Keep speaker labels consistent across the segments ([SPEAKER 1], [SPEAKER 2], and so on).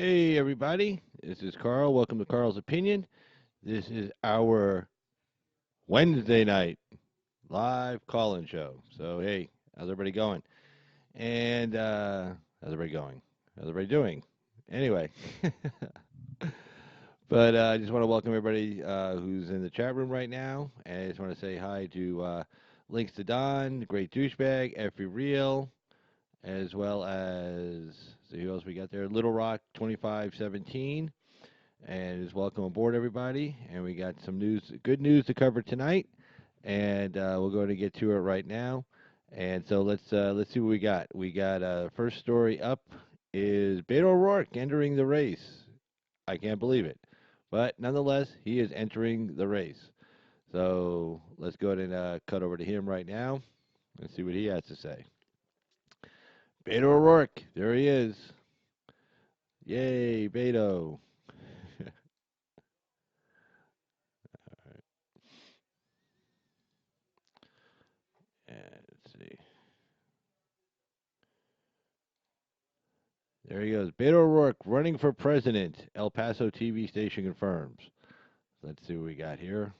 [SPEAKER 1] Hey, everybody. This is Carl. Welcome to Carl's Opinion. This is our Wednesday night live call-in show. So, hey, how's everybody going? And how's everybody going? How's everybody doing? Anyway, but I just want to welcome everybody who's in the chat room right now. And I just want to say hi to Links to Don, the Great Douchebag, Effie Real, as well as, see who else we got there? Little Rock 2517. And just welcome aboard, everybody. And we got some news, good news to cover tonight, and we're going to get to it right now. And so let's see what we got. We got first story up is Beto O'Rourke entering the race. I can't believe it, but nonetheless, he is entering the race. So let's go ahead and cut over to him right now and see what he has to say. Beto O'Rourke, there he is. Yay, Beto. Let's see. There he goes. Beto O'Rourke running for president. El Paso TV station confirms. Let's see what we got here.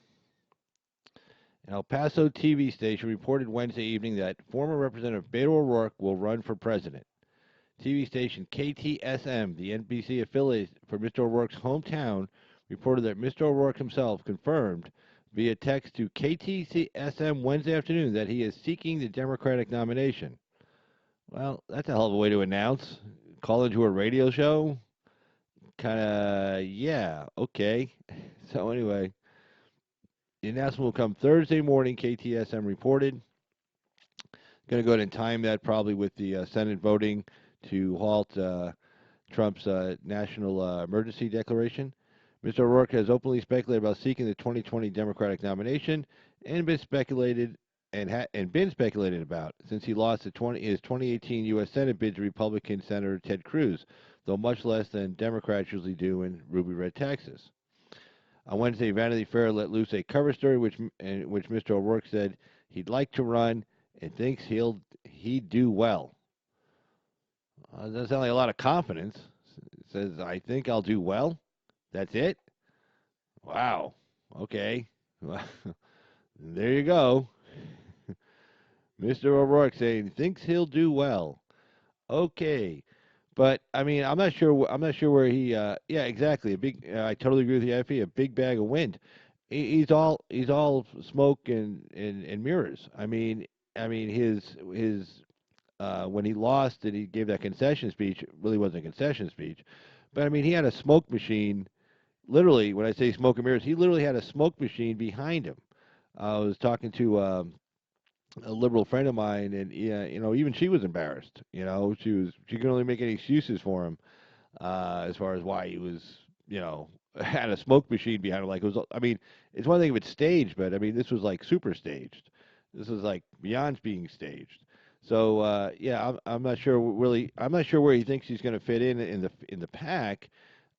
[SPEAKER 1] An El Paso TV station reported Wednesday evening that former Representative Beto O'Rourke will run for president. TV station KTSM, the NBC affiliate for Mr. O'Rourke's hometown, reported that Mr. O'Rourke himself confirmed via text to KTSM Wednesday afternoon that he is seeking the Democratic nomination. Well, that's a hell of a way to announce. Call into a radio show? Kind of, yeah, okay. So, anyway, the announcement will come Thursday morning, KTSM reported. Going to go ahead and time that probably with the Senate voting to halt Trump's national emergency declaration. Mr. O'Rourke has openly speculated about seeking the 2020 Democratic nomination and been speculated and been speculated about since he lost his 2018 U.S. Senate bid to Republican Senator Ted Cruz, though much less than Democrats usually do in ruby red Texas. On Wednesday, Vanity Fair let loose a cover story in which Mr. O'Rourke said he'd like to run and thinks he'd do well. Doesn't sound like a lot of confidence. It says, I think I'll do well. That's it? Wow. Okay. There you go. Mr. O'Rourke saying thinks he'll do well. Okay. But I mean, I'm not sure. I'm not sure where he. Yeah, exactly. A big. I totally agree with you, Effie. A big bag of wind. He's all smoke and mirrors. I mean, his when he lost and he gave that concession speech, it really wasn't a concession speech. But I mean, he had a smoke machine. Literally, when I say smoke and mirrors, he literally had a smoke machine behind him. I was talking to a liberal friend of mine, and yeah, even she was embarrassed. She could only make any excuses for him as far as why he was, had a smoke machine behind him. Like it was, I mean, it's one thing if it's staged, but I mean, this was like super staged. This was like beyond being staged. So yeah, I'm not sure really. I'm not sure where he thinks he's going to fit in the pack.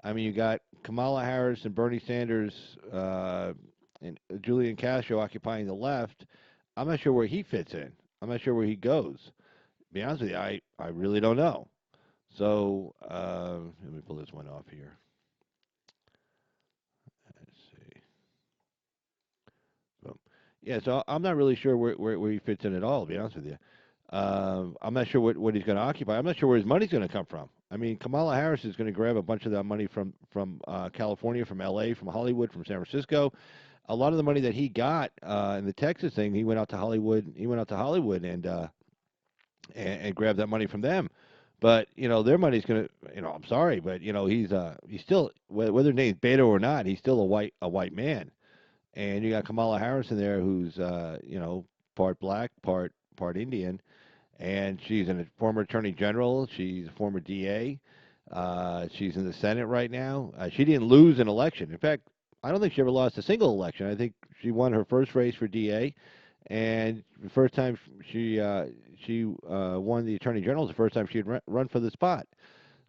[SPEAKER 1] I mean, you got Kamala Harris and Bernie Sanders and Julian Castro occupying the left. I'm not sure where he fits in. I'm not sure where he goes. To be honest with you, I really don't know. So let me pull this one off here. Let's see. Boom. Yeah, so I'm not really sure where he fits in at all, to be honest with you. I'm not sure what he's going to occupy. I'm not sure where his money's going to come from. I mean, Kamala Harris is going to grab a bunch of that money from California, from L.A., from Hollywood, from San Francisco. A lot of the money that he got in the Texas thing, he went out to Hollywood. He went out to Hollywood and grab that money from them. But their money's going to. I'm sorry, but he's still whether his name's Beto or not, he's still a white man. And you got Kamala Harris in there, who's part black, part Indian, and she's a former attorney general. She's a former DA. She's in the Senate right now. She didn't lose an election. In fact, I don't think she ever lost a single election. I think she won her first race for DA, and the first time she won the attorney general is the first time she had run for the spot.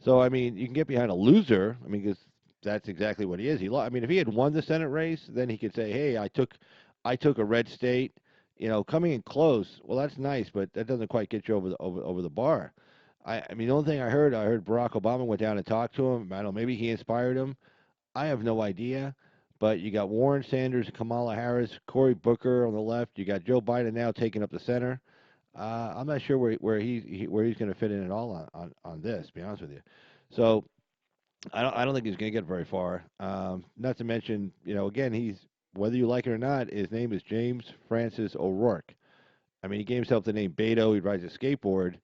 [SPEAKER 1] So I mean, you can get behind a loser. I mean, because that's exactly what he is. I mean, if he had won the Senate race, then he could say, "Hey, I took a red state." Coming in close. Well, that's nice, but that doesn't quite get you over the bar. I mean, the only thing I heard Barack Obama went down and talked to him. I don't know, maybe he inspired him. I have no idea. But you got Warren Sanders and Kamala Harris, Cory Booker on the left. You got Joe Biden now taking up the center. I'm not sure where he's going to fit in at all on this. To be honest with you, so I don't think he's going to get very far. Not to mention, again, he's whether you like it or not, his name is James Francis O'Rourke. I mean, he gave himself the name Beto. He rides a skateboard.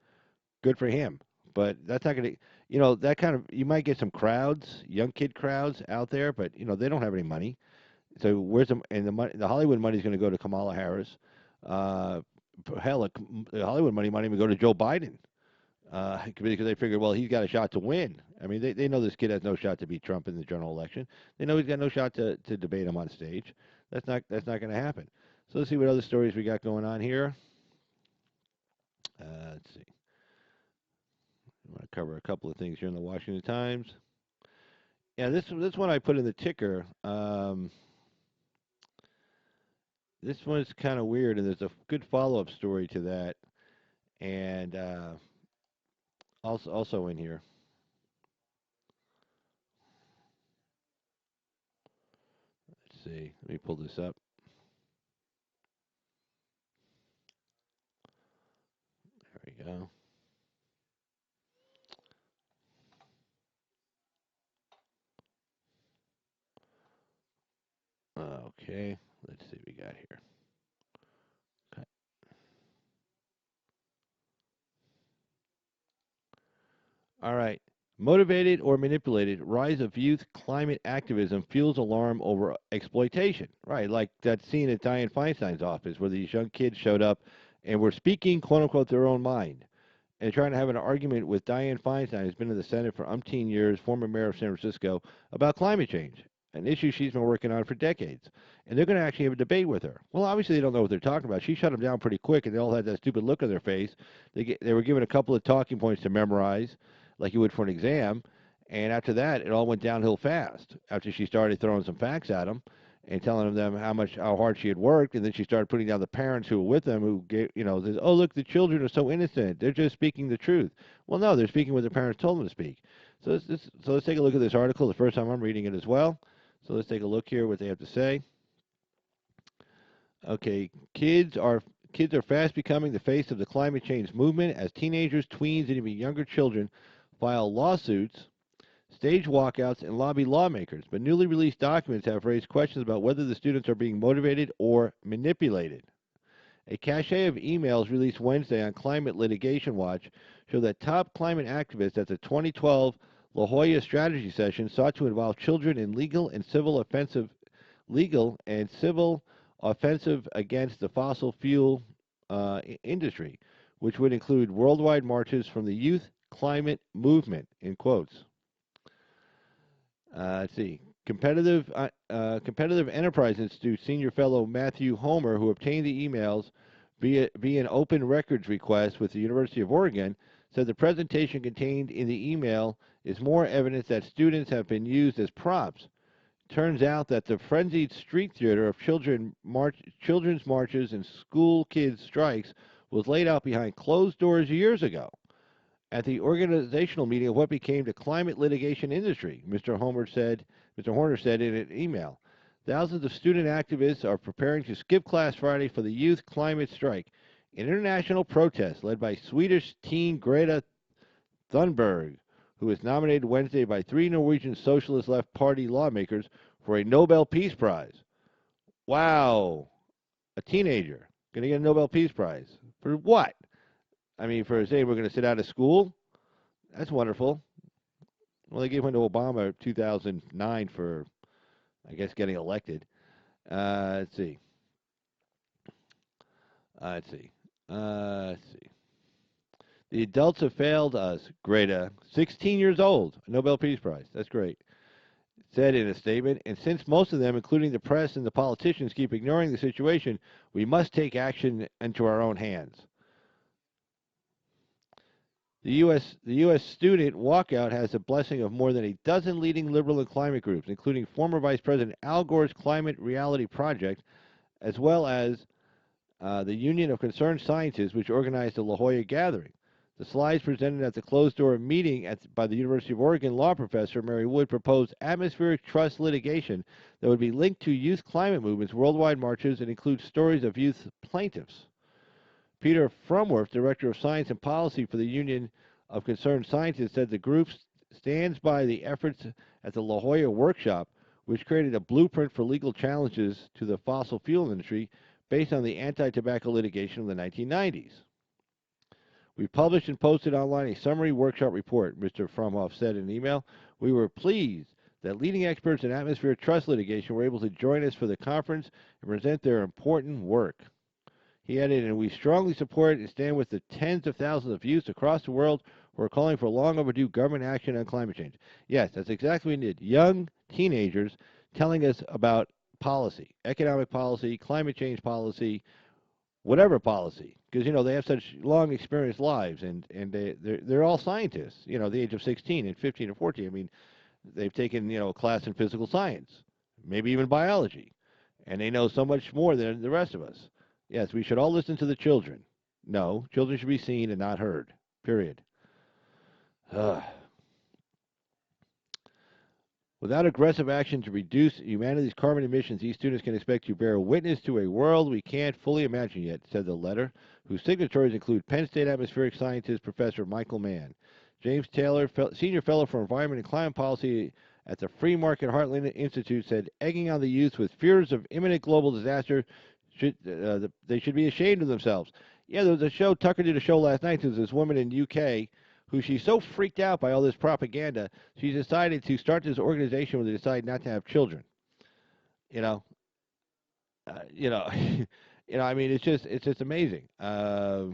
[SPEAKER 1] Good for him. But that's not going to, that kind of, you might get some crowds, young kid crowds out there, but, they don't have any money. So where's and the money, the Hollywood money is going to go to Kamala Harris. Uh, hell, the Hollywood money might even go to Joe Biden. Because they figured, well, he's got a shot to win. I mean, they know this kid has no shot to beat Trump in the general election. They know he's got no shot to debate him on stage. That's not going to happen. So let's see what other stories we got going on here. Let's see. I want to cover a couple of things here in the Washington Times. Yeah, this one I put in the ticker. This one's kind of weird, and there's a good follow-up story to that, and also in here. Let's see. Let me pull this up. There we go. Okay. Let's see what we got here. Okay. All right. Motivated or manipulated, rise of youth climate activism fuels alarm over exploitation. Right, like that scene at Dianne Feinstein's office where these young kids showed up and were speaking, quote unquote, their own mind and trying to have an argument with Dianne Feinstein, who's been in the Senate for umpteen years, former mayor of San Francisco, about climate change, an issue she's been working on for decades. And they're going to actually have a debate with her. Well, obviously they don't know what they're talking about. She shut them down pretty quick, and they all had that stupid look on their face. They were given a couple of talking points to memorize, like you would for an exam. And after that, it all went downhill fast. After she started throwing some facts at them, and telling them how hard she had worked, and then she started putting down the parents who were with them, who gave, says, "Oh, look, the children are so innocent; they're just speaking the truth." Well, no, they're speaking what their parents told them to speak. So let's take a look at this article. The first time I'm reading it as well. So let's take a look here what they have to say. Okay, kids are fast becoming the face of the climate change movement as teenagers, tweens, and even younger children file lawsuits, stage walkouts, and lobby lawmakers, but newly released documents have raised questions about whether the students are being motivated or manipulated. A cache of emails released Wednesday on Climate Litigation Watch show that top climate activists at the 2012 La Jolla strategy session sought to involve children in legal and civil offensive against the fossil fuel industry, which would include worldwide marches from the youth climate movement, in quotes. Let's see. Competitive Enterprise Institute senior fellow Matthew Homer, who obtained the emails via an open records request with the University of Oregon, said the presentation contained in the email is more evidence that students have been used as props. Turns out that the frenzied street theater of children's marches and school kids' strikes was laid out behind closed doors years ago at the organizational meeting of what became the climate litigation industry, Mr. Horner said in an email. Thousands of student activists are preparing to skip class Friday for the youth climate strike, an international protest led by Swedish teen Greta Thunberg, who was nominated Wednesday by 3 Norwegian Socialist Left Party lawmakers for a Nobel Peace Prize. Wow, a teenager going to get a Nobel Peace Prize. For what? I mean, for saying we're going to sit out of school? That's wonderful. Well, they gave one to Obama in 2009 for, I guess, getting elected. Let's see. Let's see. Let's see. The adults have failed us. Greta, 16 years old, a Nobel Peace Prize. That's great. Said in a statement, and since most of them, including the press and the politicians, keep ignoring the situation, we must take action into our own hands. The U.S. student walkout has the blessing of more than a dozen leading liberal and climate groups, including former Vice President Al Gore's Climate Reality Project, as well as the Union of Concerned Scientists, which organized the La Jolla gathering. The slides presented at the closed-door meeting by the University of Oregon law professor Mary Wood proposed atmospheric trust litigation that would be linked to youth climate movements, worldwide marches, and include stories of youth plaintiffs. Peter Fromworth, director of science and policy for the Union of Concerned Scientists, said the group stands by the efforts at the La Jolla workshop, which created a blueprint for legal challenges to the fossil fuel industry based on the anti-tobacco litigation of the 1990s. We published and posted online a summary workshop report, Mr. Fromhoff said in an email. We were pleased that leading experts in atmospheric trust litigation were able to join us for the conference and present their important work. He added, and we strongly support and stand with the tens of thousands of youths across the world who are calling for long overdue government action on climate change. Yes, that's exactly what we need. Young teenagers telling us about policy, economic policy, climate change policy, whatever policy, because they have such long experienced lives, and they're all scientists. The age of 16 and 15 and 14. I mean, they've taken a class in physical science, maybe even biology, and they know so much more than the rest of us. Yes, we should all listen to the children. No, children should be seen and not heard. Period. Ugh. Without aggressive action to reduce humanity's carbon emissions, these students can expect to bear witness to a world we can't fully imagine yet, said the letter, whose signatories include Penn State atmospheric scientist Professor Michael Mann, James Taylor, Senior Fellow for Environment and Climate Policy at the Free Market Heartland Institute, said egging on the youth with fears of imminent global disaster, they should be ashamed of themselves. Yeah, there was a show, Tucker did a show last night. There was this woman in the UK who she's so freaked out by all this propaganda, she's decided to start this organization where they decide not to have children. You know, you know, I mean, it's just amazing. Yeah,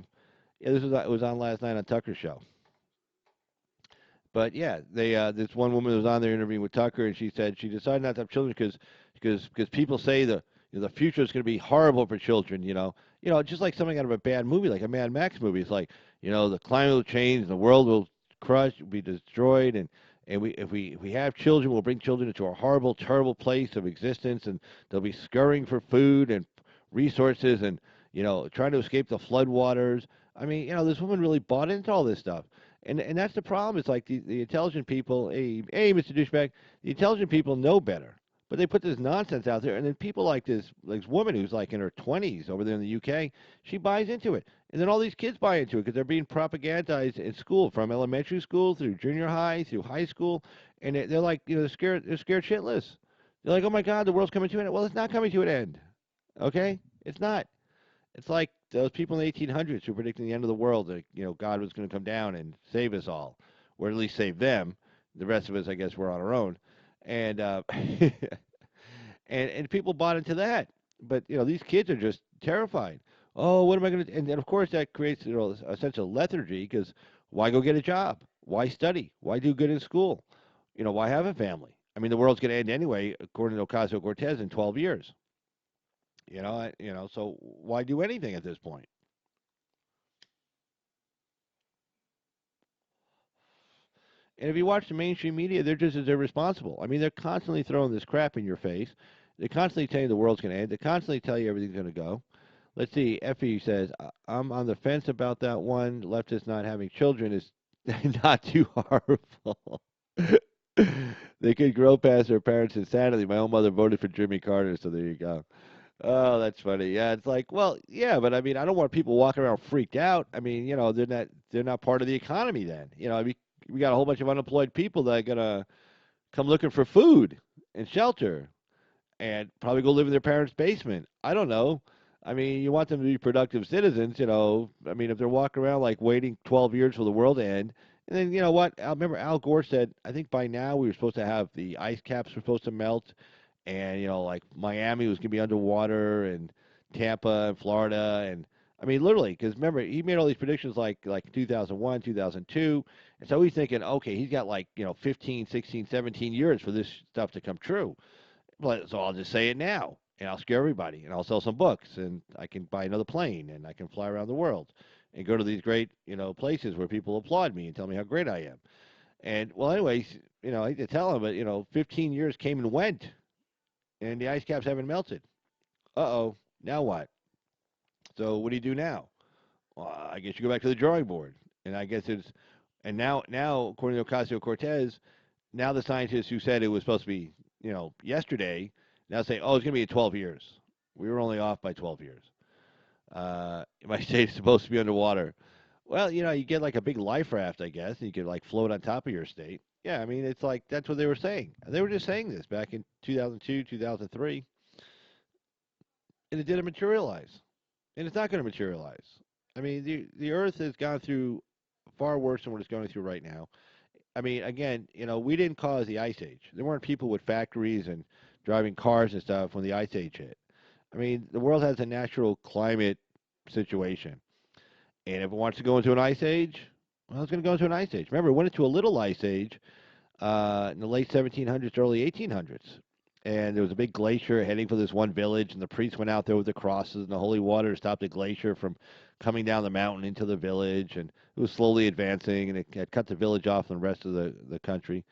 [SPEAKER 1] it was on last night on Tucker's show. But yeah, they this one woman was on there interviewing with Tucker, and she said she decided not to have children because people say the future is going to be horrible for children. Just like something out of a bad movie, like a Mad Max movie. It's like the climate will change, and the world will crush, will be destroyed, and if we have children, we'll bring children into a horrible, terrible place of existence, and they'll be scurrying for food and resources, and trying to escape the floodwaters. I mean, this woman really bought into all this stuff. And that's the problem. It's like the intelligent people, hey, Mr. Douchebag, the intelligent people know better. But they put this nonsense out there, and then people like this woman who's like in her 20s over there in the UK, she buys into it. And then all these kids buy into it because they're being propagandized in school, from elementary school through junior high, through high school. And they're like, they're scared shitless. They're like, oh my God, the world's coming to an end. Well, it's not coming to an end. Okay? It's not. It's like those people in the 1800s who were predicting the end of the world, that God was going to come down and save us all, or at least save them. The rest of us, I guess, we're on our own, and and people bought into that. But these kids are just terrified. Oh, what am I going to? And of course, that creates a sense of lethargy, because why go get a job? Why study? Why do good in school? Why have a family? I mean, the world's going to end anyway, according to Ocasio-Cortez, in 12 years. So why do anything at this point? And if you watch the mainstream media, they're just as irresponsible. I mean, they're constantly throwing this crap in your face. They constantly tell you the world's going to end. They constantly tell you everything's going to go. Let's see. Effie says, I'm on the fence about that one. Leftists not having children is not too horrible. They could grow past their parents' insanity. My own mother voted for Jimmy Carter, so there you go. Oh, that's funny. Yeah, it's like, well, yeah, but I mean, I don't want people walking around freaked out. I mean, they're not part of the economy then. I mean, we got a whole bunch of unemployed people that are gonna come looking for food and shelter, and probably go live in their parents' basement. I don't know. I mean, you want them to be productive citizens. I mean, if they're walking around like waiting 12 years for the world to end, and then you know what? I remember Al Gore said, I think by now we were supposed to have the ice caps were supposed to melt, and like Miami was going to be underwater, and Tampa and Florida, and I mean literally, because remember he made all these predictions like 2001, 2002, and so he's thinking, okay, he's got 15, 16, 17 years for this stuff to come true. So I'll just say it now, and I'll scare everybody, and I'll sell some books, and I can buy another plane, and I can fly around the world, and go to these great places where people applaud me and tell me how great I am. And well, anyways, I hate to tell him, but 15 years came and went, and the ice caps haven't melted. Uh-oh, now what? So what do you do now? Well, I guess you go back to the drawing board. And I guess it's and now according to Ocasio-Cortez, now the scientists who said it was supposed to be yesterday now say, oh, it's going to be 12 years. We were only off by 12 years. My state's supposed to be underwater. Well, you get like a big life raft, I guess, and you could like float on top of your state. Yeah, I mean, it's like that's what they were saying. They were just saying this back in 2002, 2003, and it didn't materialize. And it's not going to materialize. I mean, the Earth has gone through far worse than what it's going through right now. I mean, again, we didn't cause the ice age. There weren't people with factories and driving cars and stuff when the ice age hit. I mean, the world has a natural climate situation. And if it wants to go into an ice age, well, it's going to go into an ice age. Remember, it went into a little ice age in the late 1700s, early 1800s. And there was a big glacier heading for this one village, and the priests went out there with the crosses and the holy water to stop the glacier from coming down the mountain into the village. And it was slowly advancing, and it had cut the village off from the rest of the country.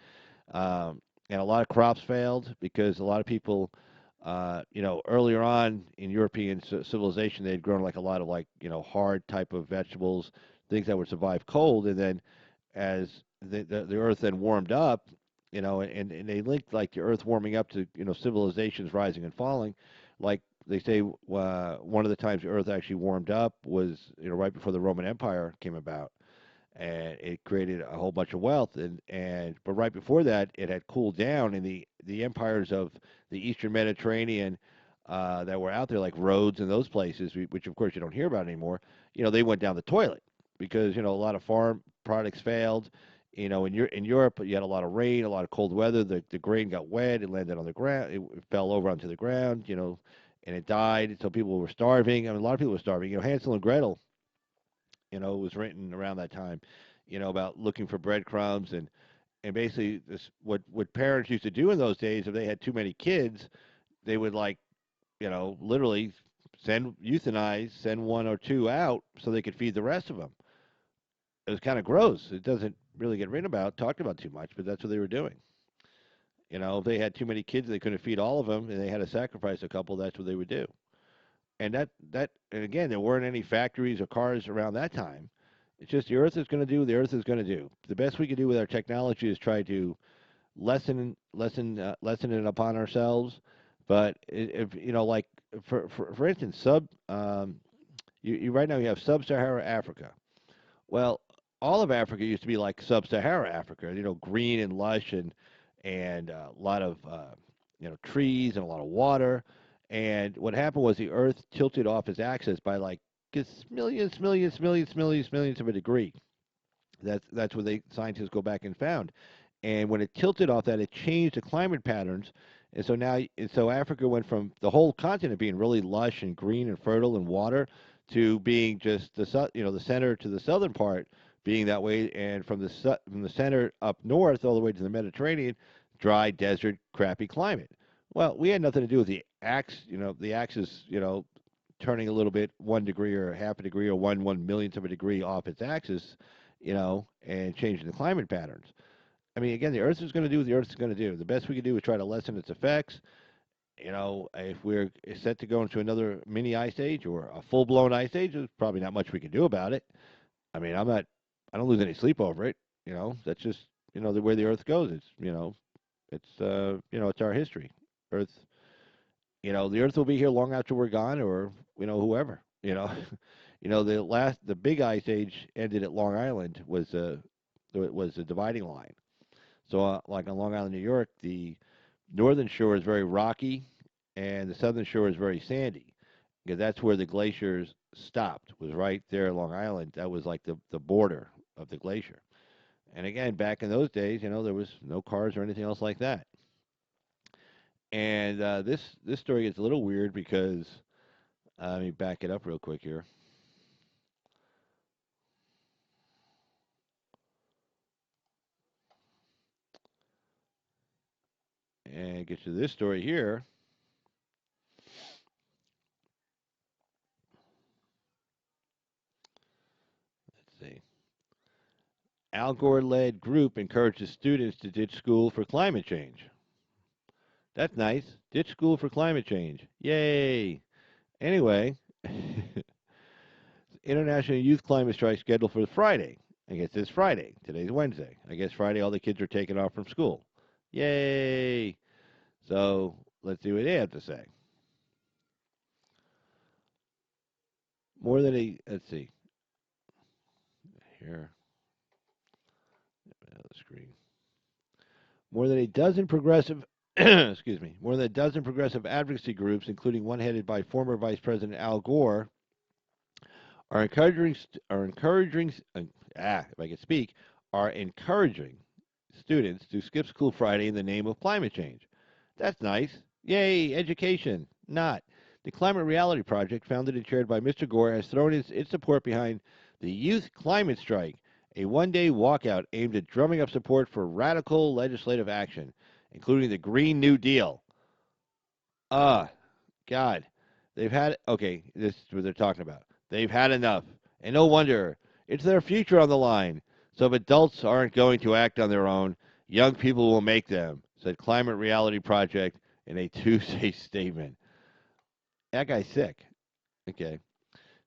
[SPEAKER 1] And a lot of crops failed because a lot of people, earlier on in European civilization, they had grown like a lot of like hard type of vegetables, things that would survive cold, and then as the earth then warmed up, and they linked like the earth warming up to civilizations rising and falling, like they say one of the times the earth actually warmed up was right before the Roman Empire came about, and it created a whole bunch of wealth. And but right before that, it had cooled down, and the empires of the Eastern Mediterranean that were out there, like Rhodes and those places, which of course you don't hear about anymore. They went down the toilet because a lot of farm products failed. In Europe, you had a lot of rain, a lot of cold weather. The grain got wet. It landed on the ground. It fell over onto the ground. And it died. So people were starving. I mean, a lot of people were starving. Hansel and Gretel, was written around that time, about looking for breadcrumbs and basically this what parents used to do in those days if they had too many kids, they would like, literally send one or two out so they could feed the rest of them. It was kind of gross. It doesn't really get written about, talked about too much, but that's what they were doing. If they had too many kids, they couldn't feed all of them, and they had to sacrifice a couple. That's what they would do. And and again, there weren't any factories or cars around that time. It's just the Earth is going to do what the Earth is going to do. The best we can do with our technology is try to lessen it upon ourselves. But if like for instance, you right now you have sub-Saharan Africa. Well, all of Africa used to be like sub-Saharan Africa, green and lush and a lot of trees and a lot of water. And what happened was the Earth tilted off its axis by like just millions of a degree. That's what scientists go back and found. And when it tilted off that, it changed the climate patterns. And so Africa went from the whole continent being really lush and green and fertile and water to being just the center to the southern part being that way, and from the center up north all the way to the Mediterranean, dry desert, crappy climate. Well, we had nothing to do with the axis, turning a little bit 1 degree or half a degree or one millionth of a degree off its axis, and changing the climate patterns. I mean, again, the Earth is going to do what the Earth is going to do. The best we can do is try to lessen its effects. If we're set to go into another mini ice age or a full-blown ice age, there's probably not much we can do about it. I mean, I don't lose any sleep over it. That's just, the way the Earth goes. It's our history. Earth, the Earth will be here long after we're gone, or whoever. The big ice age ended at Long Island was the dividing line. So, like on Long Island, New York, the northern shore is very rocky, and the southern shore is very sandy, because that's where the glaciers stopped. Was right there at Long Island. That was like the border of the glacier. And again, back in those days, there was no cars or anything else like that. And this story gets a little weird because let me back it up real quick here. And get to this story here. Let's see. Al Gore-led group encourages students to ditch school for climate change. That's nice. Ditch school for climate change. Yay! Anyway, International Youth Climate Strike scheduled for Friday. I guess it's Friday. Today's Wednesday. I guess Friday all the kids are taken off from school. Yay! So let's see what they have to say. More than a let's see here. The screen. More than a dozen progressive excuse me, more than a dozen progressive advocacy groups, including one headed by former Vice President Al Gore, are encouraging if I can speak, are encouraging students to skip school Friday in the name of climate change. That's nice. Yay, education. Not. The Climate Reality Project, founded and chaired by Mr. Gore, has thrown its support behind the Youth Climate Strike, a one-day walkout aimed at drumming up support for radical legislative action, including the Green New Deal. God. Okay, this is what they're talking about. They've had enough. And no wonder. It's their future on the line. So if adults aren't going to act on their own, young people will make them, said Climate Reality Project in a Tuesday statement. That guy's sick. Okay.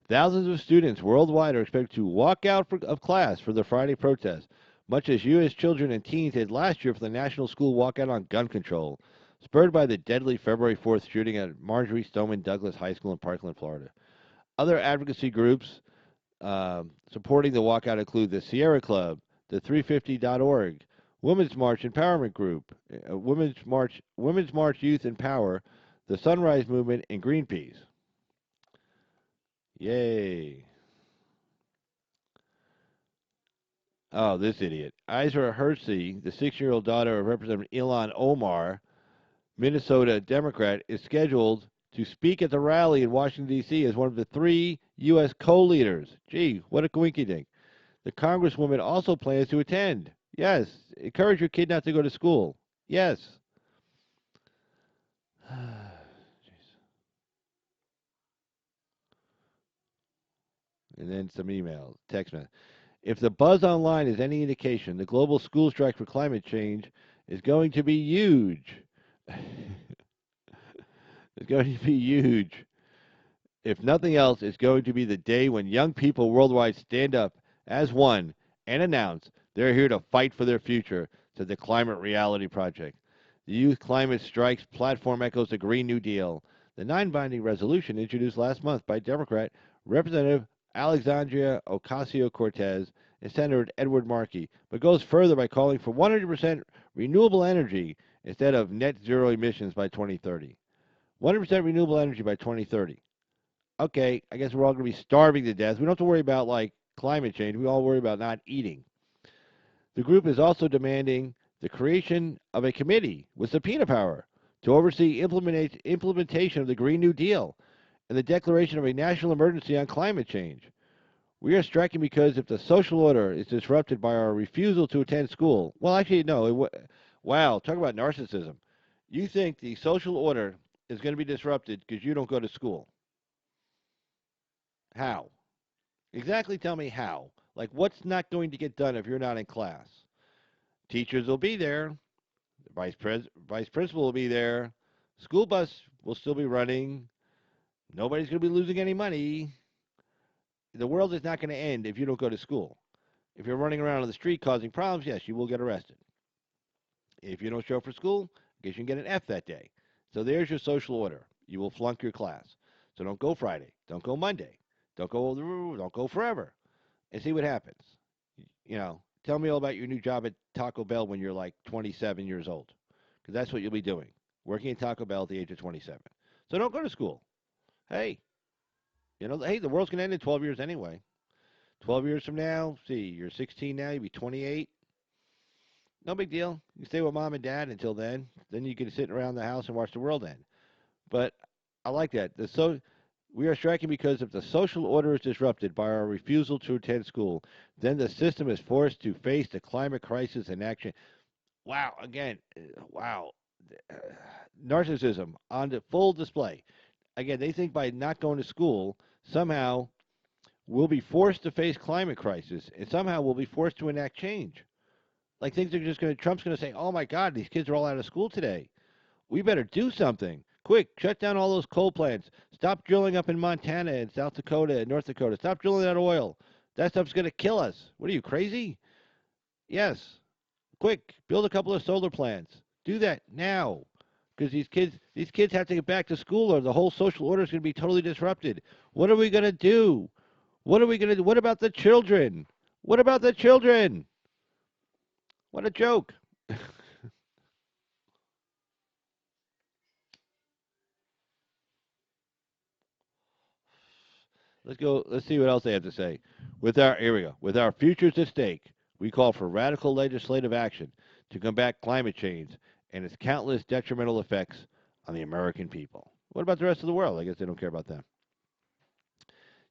[SPEAKER 1] Thousands of students worldwide are expected to walk out of class for the Friday protest, much as U.S. children and teens did last year for the National School Walkout on Gun Control, spurred by the deadly February 4th shooting at Marjorie Stoneman Douglas High School in Parkland, Florida. Other advocacy groups supporting the walkout include the Sierra Club, the 350.org, Women's March Empowerment Group, Women's March Youth Empower, the Sunrise Movement, and Greenpeace. Yay. Oh, this idiot. Isra Hersey, the 6-year-old daughter of Representative Ilhan Omar, Minnesota Democrat, is scheduled to speak at the rally in Washington, D.C. as one of the 3 U.S. co-leaders. Gee, what a coinkydink. The Congresswoman also plans to attend. Yes, encourage your kid not to go to school. Yes. And then some emails, text message. If the buzz online is any indication, the global school strike for climate change is going to be huge. It's going to be huge. If nothing else, it's going to be the day when young people worldwide stand up as one and announce they're here to fight for their future, said the Climate Reality Project. The Youth Climate Strikes platform echoes the Green New Deal, the non-binding resolution introduced last month by Democrat Representative Alexandria Ocasio-Cortez and Senator Edward Markey, but goes further by calling for 100% renewable energy instead of net zero emissions by 2030. 100% renewable energy by 2030. Okay, I guess we're all going to be starving to death. We don't have to worry about, like, climate change. We all worry about not eating. The group is also demanding the creation of a committee with subpoena power to oversee implementation of the Green New Deal and the declaration of a national emergency on climate change. We are striking because if the social order is disrupted by our refusal to attend school, well, actually, no. Wow, talk about narcissism. You think the social order is going to be disrupted because you don't go to school. How? Exactly tell me how. Like, what's not going to get done if you're not in class? Teachers will be there. The vice principal will be there. School bus will still be running. Nobody's going to be losing any money. The world is not going to end if you don't go to school. If you're running around on the street causing problems, yes, you will get arrested. If you don't show up for school, I guess you can get an F that day. So there's your social order. You will flunk your class. So don't go Friday. Don't go Monday. Don't go forever. And see what happens. You know, tell me all about your new job at Taco Bell when you're like 27 years old. Because that's what you'll be doing. Working at Taco Bell at the age of 27. So don't go to school. Hey, the world's going to end in 12 years anyway. 12 years from now, see, you're 16 now, you'll be 28. No big deal. You stay with mom and dad until then. Then you can sit around the house and watch the world end. But I like that. We are striking because if the social order is disrupted by our refusal to attend school, then the system is forced to face the climate crisis in action. Wow, again, wow. Narcissism on the full display. Again, they think by not going to school, somehow we'll be forced to face climate crisis, and somehow we'll be forced to enact change. Like things are just going to, Trump's going to say, oh my God, these kids are all out of school today. We better do something. Quick, shut down all those coal plants. Stop drilling up in Montana and South Dakota and North Dakota. Stop drilling that oil. That stuff's going to kill us. What are you, crazy? Yes. Quick, build a couple of solar plants. Do that now. Because these kids have to get back to school or the whole social order is going to be totally disrupted. What are we going to do? What are we going to do? What about the children? What about the children? What a joke. Let's go. Let's see what else they have to say. Here we go. With our futures at stake, we call for radical legislative action to combat climate change and its countless detrimental effects on the American people. What about the rest of the world? I guess they don't care about them.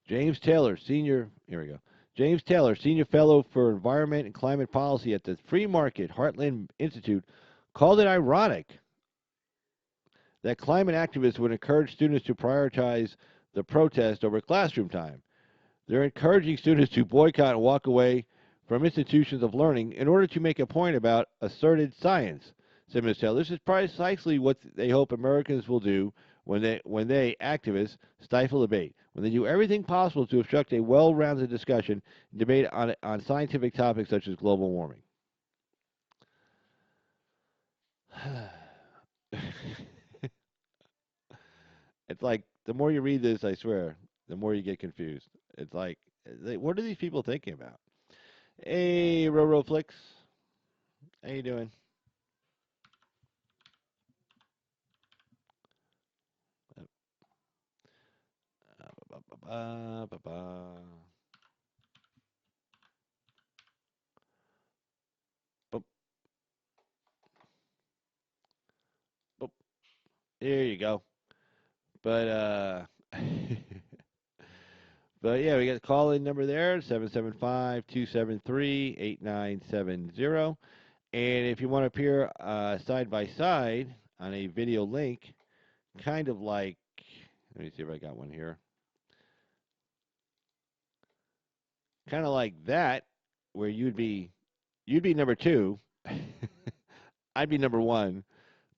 [SPEAKER 1] James Taylor, senior. Here we go. James Taylor, senior fellow for environment and climate policy at the Free Market Heartland Institute, called it ironic that climate activists would encourage students to prioritize the protest over classroom time. They're encouraging students to boycott and walk away from institutions of learning in order to make a point about asserted science, said Ms. Taylor. This is precisely what they hope Americans will do when they activists, stifle debate, when they do everything possible to obstruct a well-rounded discussion and debate on scientific topics such as global warming. It's like the more you read this, I swear, the more you get confused. It's like, what are these people thinking about? Hey, Roroflix, how you doing? Boop, boop. There you go. But but yeah, we got the call in number there, 775-273-8970. And if you want to appear side by side on a video link, kind of like, let me see if I got one here. Kind of like that, where you'd be number two, I'd be number one,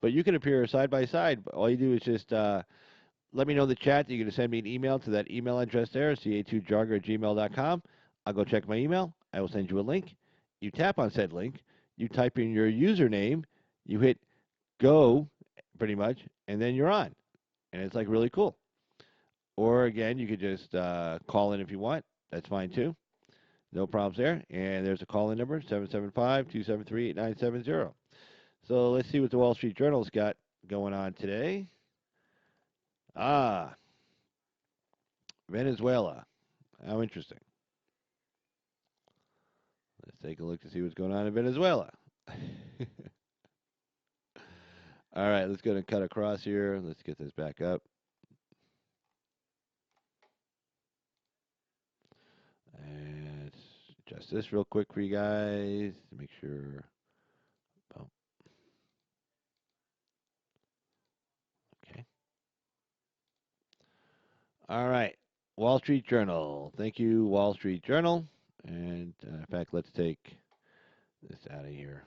[SPEAKER 1] but you can appear side by side. All you do is just let me know in the chat that you're going to send me an email to that email address there, ca2jarger@gmail.com. I'll go check my email. I will send you a link. You tap on said link. You type in your username. You hit go, pretty much, and then you're on. And it's like really cool. Or again, you could just call in if you want. That's fine too. No problems there. And there's a call-in number, 775-273-8970. So let's see what the Wall Street Journal's got going on today. Ah, Venezuela. How interesting. Let's take a look to see what's going on in Venezuela. All right, let's go and cut across here. Let's get this back up. And adjust this real quick for you guys to make sure. Oh, okay. All right. Wall Street Journal. Thank you, Wall Street Journal. And in fact, let's take this out of here.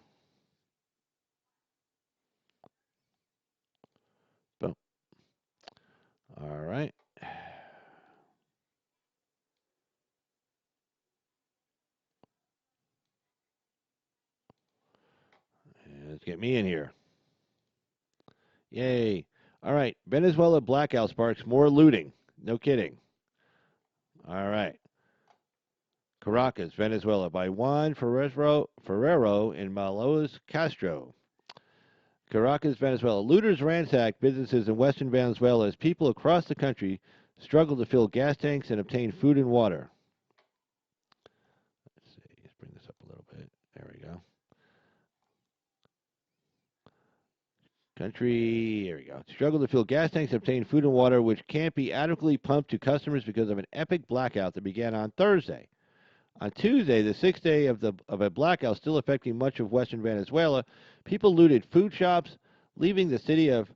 [SPEAKER 1] Boom. All right. And let's get me in here. Yay. All right. Venezuela blackout sparks more looting. No kidding. All right. Caracas, Venezuela, by Juan Ferrero in Malos Castro. Caracas, Venezuela. Looters ransacked businesses in western Venezuela as people across the country struggle to fill gas tanks and obtain food and water. Let's see. Let's bring this up a little bit. There we go. Country, here we go. Struggle to fill gas tanks and obtain food and water, which can't be adequately pumped to customers because of an epic blackout that began on Thursday. On Tuesday, the sixth day of a blackout still affecting much of western Venezuela, people looted food shops, leaving the city of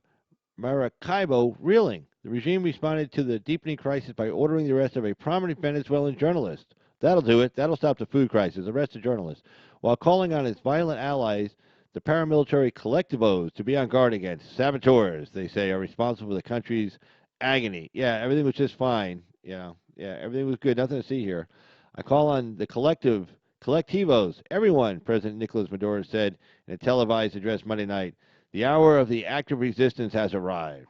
[SPEAKER 1] Maracaibo reeling. The regime responded to the deepening crisis by ordering the arrest of a prominent Venezuelan journalist. That'll do it. That'll stop the food crisis. Arrest a journalist. While calling on its violent allies, the paramilitary collectivos, to be on guard against saboteurs, they say, are responsible for the country's agony. Yeah, everything was just fine. Yeah, everything was good. Nothing to see here. I call on the collectivos, everyone, President Nicolas Maduro said in a televised address Monday night. The hour of the active resistance has arrived.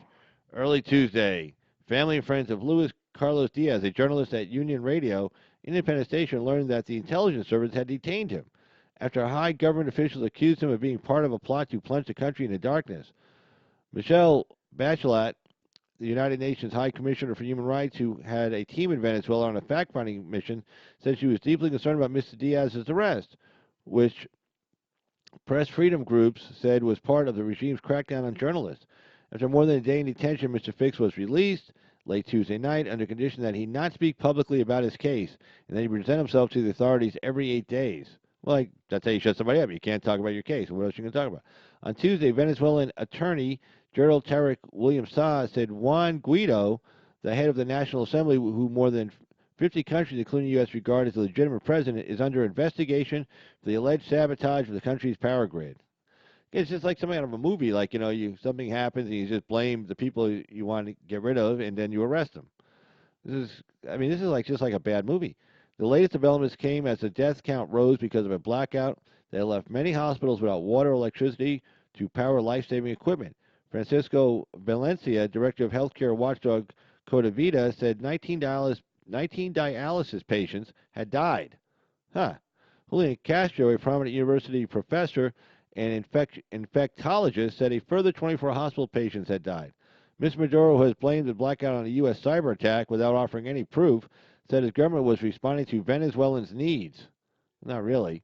[SPEAKER 1] Early Tuesday, family and friends of Luis Carlos Diaz, a journalist at Union Radio, independent station, learned that the intelligence service had detained him after high government officials accused him of being part of a plot to plunge the country into darkness. Michelle Bachelet, the United Nations High Commissioner for Human Rights, who had a team in Venezuela on a fact finding mission, said she was deeply concerned about Mr. Diaz's arrest, which press freedom groups said was part of the regime's crackdown on journalists. After more than a day in detention, Mr. Fix was released late Tuesday night under condition that he not speak publicly about his case and that he present himself to the authorities every 8 days. Well, that's how you shut somebody up. You can't talk about your case. What else are you going to talk about? On Tuesday, Venezuelan attorney Gerald Tarek William Saw said Juan Guaido, the head of the National Assembly, who more than 50 countries, including the U.S., regard as a legitimate president, is under investigation for the alleged sabotage of the country's power grid. It's just like something out of a movie. Like, something happens and you just blame the people you want to get rid of, and then you arrest them. This is like just like a bad movie. The latest developments came as the death count rose because of a blackout that left many hospitals without water or electricity to power life-saving equipment. Francisco Valencia, director of healthcare watchdog Codavita, said 19 dialysis patients had died. Huh. Julian Castro, a prominent university professor and infectologist, said a further 24 hospital patients had died. Mr. Maduro has blamed the blackout on a U.S. cyber attack without offering any proof, said his government was responding to Venezuelans' needs. Not really.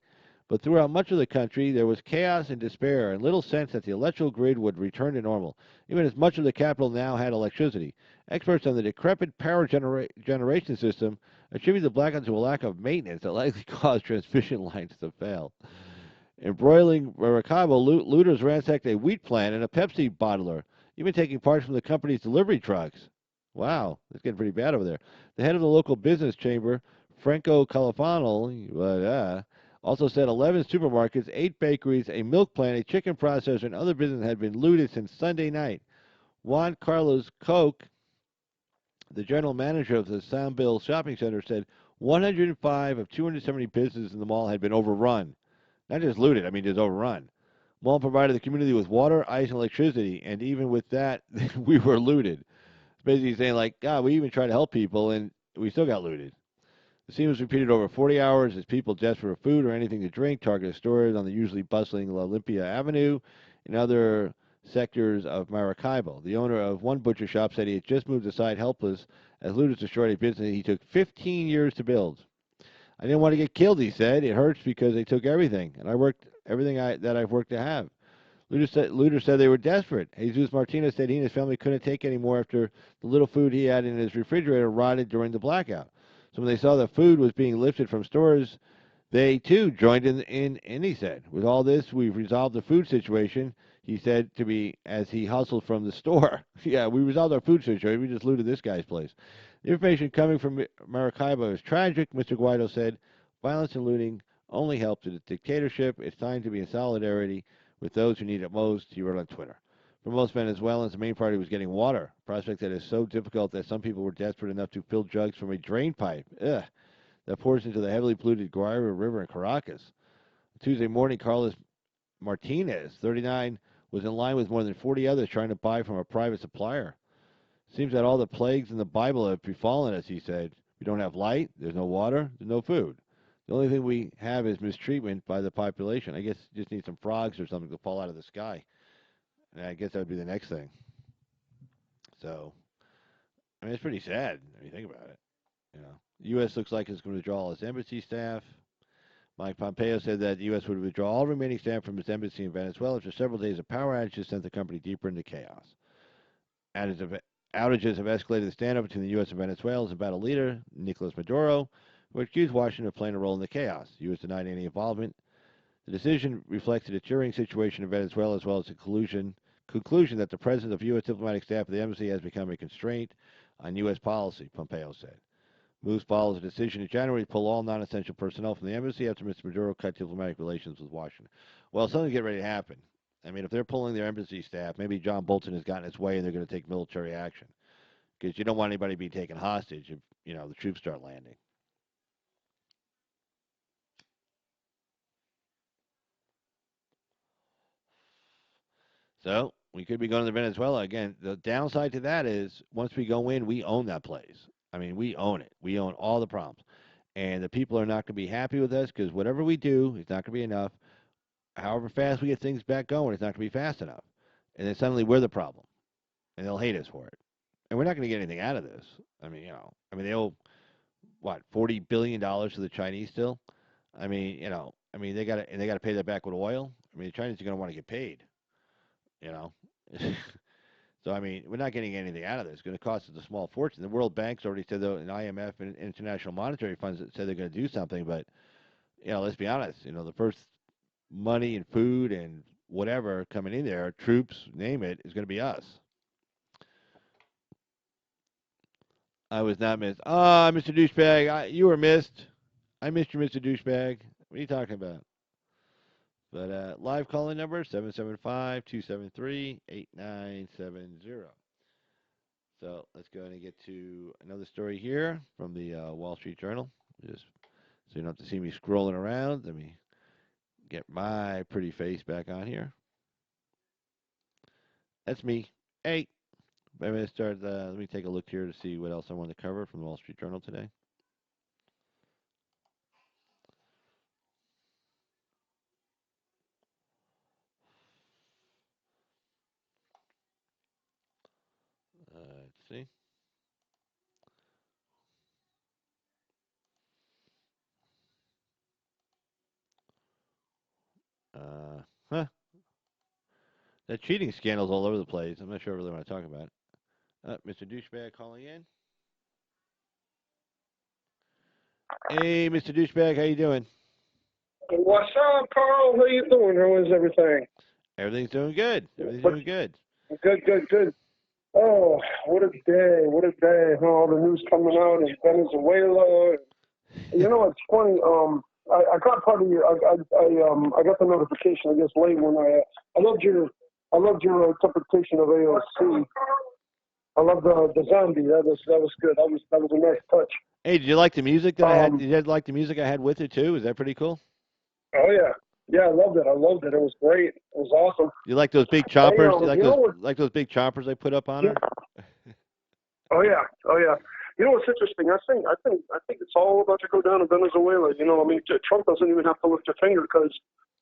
[SPEAKER 1] But throughout much of the country, there was chaos and despair and little sense that the electrical grid would return to normal, even as much of the capital now had electricity. Experts on the decrepit power generation system attribute the blackout to a lack of maintenance that likely caused transmission lines to fail. Embroiling Maracaibo, looters ransacked a wheat plant and a Pepsi bottler, even taking parts from the company's delivery trucks. Wow, it's getting pretty bad over there. The head of the local business chamber, Franco Califano, also said 11 supermarkets, 8 bakeries, a milk plant, a chicken processor, and other businesses had been looted since Sunday night. Juan Carlos Koch, the general manager of the Sambil Shopping Center, said 105 of 270 businesses in the mall had been overrun. Not just looted, just overrun. Mall provided the community with water, ice, and electricity, and even with that, we were looted. It's basically saying, like, God, we even tried to help people, and we still got looted. The scene was repeated over 40 hours as people desperate for food or anything to drink targeted stores on the usually bustling La Olympia Avenue and other sectors of Maracaibo. The owner of one butcher shop said he had just moved aside helpless as looters destroyed a business he took 15 years to build. I didn't want to get killed, he said. It hurts because they took everything, and I worked everything that I've worked to have. Looters said they were desperate. Jesus Martinez said he and his family couldn't take any more after the little food he had in his refrigerator rotted during the blackout. So when they saw the food was being lifted from stores, they too joined in, and he said, with all this, we've resolved the food situation, he said to me as he hustled from the store. Yeah, we resolved our food situation. We just looted this guy's place. The information coming from Maracaibo is tragic, Mr. Guaido said. Violence and looting only help to the dictatorship. It's time to be in solidarity with those who need it most, he wrote on Twitter. For most Venezuelans, the main priority was getting water, a prospect that is so difficult that some people were desperate enough to fill jugs from a drain pipe that pours into the heavily polluted Guaira River in Caracas. Tuesday morning, Carlos Martinez, 39, was in line with more than 40 others trying to buy from a private supplier. Seems that all the plagues in the Bible have befallen us, he said. We don't have light, there's no water, there's no food. The only thing we have is mistreatment by the population. I guess you just need some frogs or something to fall out of the sky. And I guess that would be the next thing. So, it's pretty sad when you think about it. The U.S. looks like it's going to withdraw all its embassy staff. Mike Pompeo said that the U.S. would withdraw all remaining staff from its embassy in Venezuela after several days of power outages sent the country deeper into chaos. Outages have escalated the standoff between the U.S. and Venezuela's battle leader, Nicolas Maduro, who accused Washington of playing a role in the chaos. The U.S. denied any involvement. The decision reflects a deteriorating situation in Venezuela as well as the conclusion that the presence of U.S. diplomatic staff at the embassy has become a constraint on U.S. policy, Pompeo said. Moves follows a decision in January to pull all non-essential personnel from the embassy after Mr. Maduro cut diplomatic relations with Washington. Well, something's getting ready to happen. If they're pulling their embassy staff, maybe John Bolton has gotten its way and they're going to take military action. Because you don't want anybody to be taken hostage if, the troops start landing. So we could be going to Venezuela again. The downside to that is once we go in, we own that place. I mean, we own it. We own all the problems, and the people are not going to be happy with us because whatever we do, it's not going to be enough. However fast we get things back going, it's not going to be fast enough, and then suddenly we're the problem, and they'll hate us for it. And we're not going to get anything out of this. I mean, they owe what $40 billion to the Chinese still. They got to pay that back with oil. I mean, the Chinese are going to want to get paid. You know. So, I mean, we're not getting anything out of this. It's going to cost us a small fortune. The World Bank's already said, though, and IMF and International Monetary Funds said they're going to do something. But, let's be honest. The first money and food and whatever coming in there, troops, name it, is going to be us. I was not missed. Ah, Mr. Douchebag, you were missed. I missed you, Mr. Douchebag. What are you talking about? But live calling number 775-273-8970. So let's go ahead and get to another story here from the Wall Street Journal. Just so you don't have to see me scrolling around. Let me get my pretty face back on here. That's me. Hey, I'm going to start. Let me take a look here to see what else I want to cover from the Wall Street Journal today. Let's see. Huh. That cheating scandal's all over the place. I'm not sure I really want to talk about it. Mr. Douchebag calling in. Hey, Mr. Douchebag, how you doing?
[SPEAKER 2] What's up, Carl? How you doing? How is everything?
[SPEAKER 1] Everything's doing good. Everything's doing good.
[SPEAKER 2] Good, good, good. Oh, what a day! What a day! All the news coming out in Venezuela. It's funny. I got part of your. I got the notification. I guess late when I loved your interpretation of AOC. I love the zombie. That was good. That was a nice touch.
[SPEAKER 1] Hey, did you like the music that I had? Did you like the music I had with it too? Is that pretty cool?
[SPEAKER 2] Oh yeah, yeah. I loved it. I loved it. It was great. It was awesome.
[SPEAKER 1] You like those big choppers? Like those big choppers I put up on her?
[SPEAKER 2] Oh yeah, oh yeah. You know what's interesting? I think it's all about to go down in Venezuela. Trump doesn't even have to lift a finger because,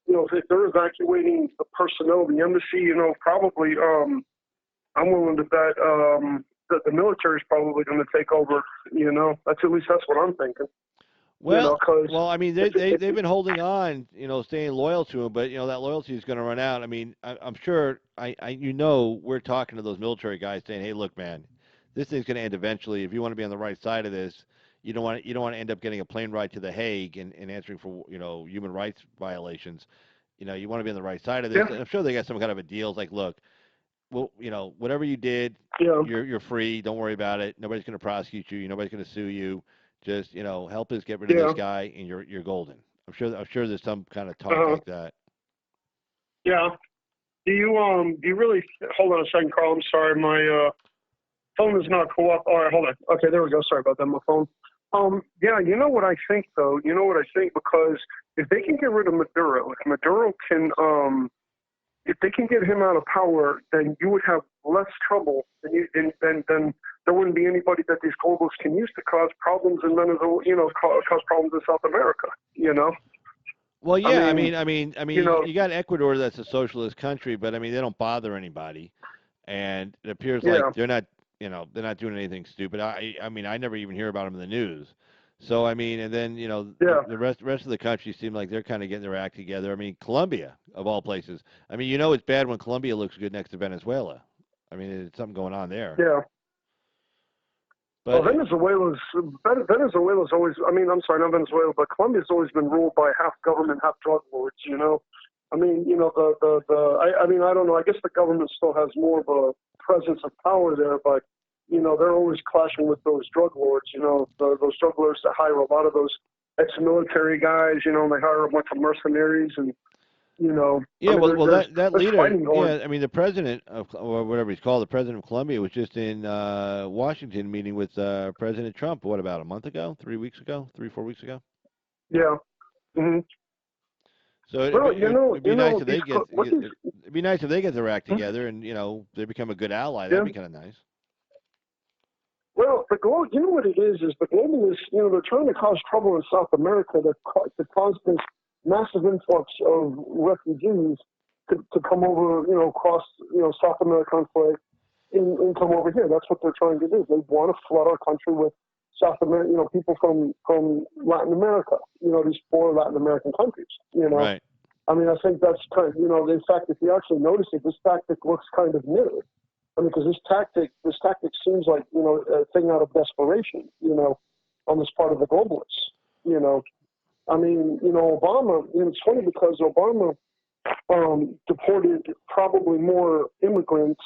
[SPEAKER 2] if they're evacuating the personnel, the embassy, probably I'm willing to bet that the military is probably going to take over. That's what I'm thinking.
[SPEAKER 1] Well, I mean, they've been holding on, staying loyal to him, but that loyalty is going to run out. I mean, I'm sure we're talking to those military guys saying, hey, look, man, this thing's going to end eventually. If you want to be on the right side of this, you don't want to end up getting a plane ride to The Hague and answering for human rights violations. You want to be on the right side of this. Yeah. I'm sure they got some kind of a deal. It's like, look, well, whatever you did, you're free. Don't worry about it. Nobody's going to prosecute you. Nobody's going to sue you. Just help us get rid of this guy, and you're golden. I'm sure there's some kind of talk like that.
[SPEAKER 2] Yeah. Do you really hold on a second, Carl? I'm sorry, my phone is not co-op. All right, hold on. Okay, there we go. Sorry about that, my phone. Yeah, you know what I think though? You know what I think? Because if they can get rid of Maduro, if Maduro can if they can get him out of power, then you would have less trouble than there wouldn't be anybody that these globalists can use to cause problems in Venezuela, cause problems in South America,
[SPEAKER 1] Well, yeah, I mean, you got Ecuador that's a socialist country, but I mean, they don't bother anybody, and it appears like they're not doing anything stupid. I mean, I never even hear about them in the news. So I mean, and then the rest of the country seem like they're kind of getting their act together. I mean, Colombia of all places. I mean, it's bad when Colombia looks good next to Venezuela. I mean, there's something going on there.
[SPEAKER 2] Yeah. But Venezuela's always. I mean, I'm sorry, not Venezuela, but Colombia's always been ruled by half government, half drug lords. I mean, I mean, I don't know. I guess the government still has more of a presence of power there, but they're always clashing with those drug lords. Those drug lords that hire a lot of those ex-military guys. And they hire a bunch of mercenaries and.
[SPEAKER 1] Yeah, that leader. Yeah, I mean, the president of, or whatever he's called, the president of Colombia, was just in Washington meeting with President Trump. What about a month ago? 3 weeks ago? 4 weeks ago?
[SPEAKER 2] Yeah. Mm-hmm.
[SPEAKER 1] So it'd be nice if they It'd be nice if they get their act
[SPEAKER 2] Hmm?
[SPEAKER 1] together and they become a good ally. That'd
[SPEAKER 2] Yeah.
[SPEAKER 1] be kind of nice.
[SPEAKER 2] Well, you know what it is the globalists, they're trying to cause trouble in South America to cause this massive influx of refugees to come over, across, South America and come over here. That's what they're trying to do. They want to flood our country with South America, people from Latin America, these four Latin American countries.
[SPEAKER 1] Right.
[SPEAKER 2] I mean, I think that's kind of, in fact, if you actually notice it, this tactic looks kind of new. I mean, because this tactic seems like, a thing out of desperation, on this part of the globalists, you know. I mean, Obama, it's funny because Obama deported probably more immigrants,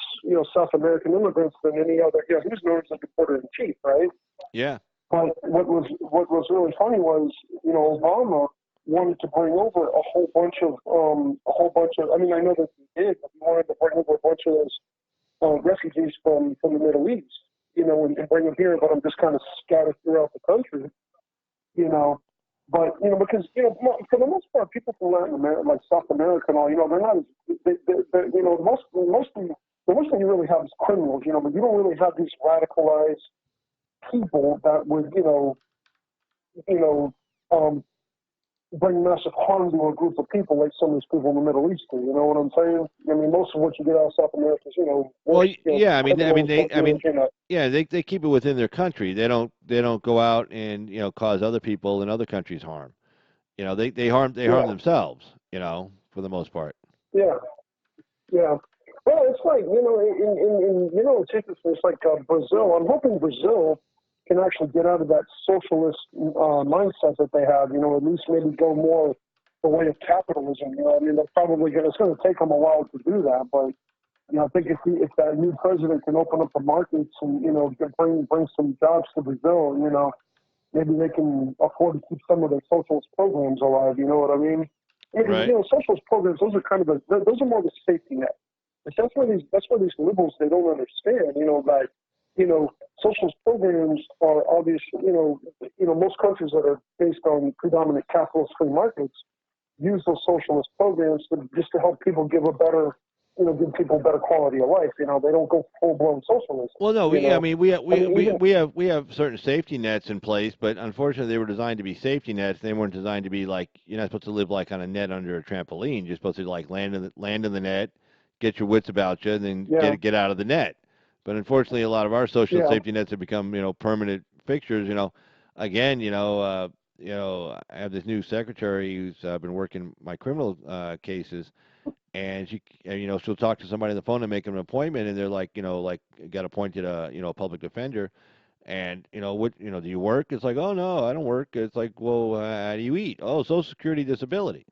[SPEAKER 2] South American immigrants than any other. Yeah, he was known as the deporter in chief, right?
[SPEAKER 1] Yeah.
[SPEAKER 2] But what was really funny was, Obama wanted to bring over a whole bunch of. I mean, I know that he did, but he wanted to bring over a bunch of those refugees from the Middle East, and bring them here, but I'm just kind of scattered throughout the country, you know. But because for the most part, people from Latin America, like South America, and all, they're not as the most thing you really have is criminals, but you don't really have these radicalized people that would, you know, um, bring massive harm to a group of people like some of these people in the Middle East do. You know what I'm saying? I mean, most of what you get out of South America is,
[SPEAKER 1] Well, yeah.
[SPEAKER 2] criminals, but,
[SPEAKER 1] yeah. They keep it within their country. They don't go out and cause other people in other countries harm. They harm
[SPEAKER 2] yeah,
[SPEAKER 1] themselves. For the most part.
[SPEAKER 2] yeah, yeah. Well, it's like, it's interesting. It's like Brazil. I'm hoping Brazil can actually get out of that socialist mindset that they have, at least maybe go more the way of capitalism. I mean, it's going to take them a while to do that, but I think if that new president can open up the markets and bring some jobs to Brazil, maybe they can afford to keep some of their socialist programs alive. You know what I mean? Because
[SPEAKER 1] Right.
[SPEAKER 2] socialist programs, those are kind of those are more the safety net. That's where these liberals, they don't understand. That socialist programs are obviously most countries that are based on predominant capitalist free markets use those socialist programs just to help people give people better quality of life. They don't go full blown socialism.
[SPEAKER 1] Well, no, I mean, we have,
[SPEAKER 2] I
[SPEAKER 1] we,
[SPEAKER 2] mean,
[SPEAKER 1] we,
[SPEAKER 2] even
[SPEAKER 1] we have we have certain safety nets in place, but unfortunately, they were designed to be safety nets. They weren't designed to be like you're not supposed to live like on a net under a trampoline. You're supposed to like land in the net, get your wits about you, and then
[SPEAKER 2] yeah,
[SPEAKER 1] get out of the net. But unfortunately, a lot of our social
[SPEAKER 2] yeah,
[SPEAKER 1] safety nets have become permanent fixtures. Again, I have this new secretary who's been working my criminal cases, and she'll talk to somebody on the phone and make an appointment, and they're like got appointed a public defender, and what do you work? It's like, oh no, I don't work. It's like, well, how do you eat? Oh, Social Security disability.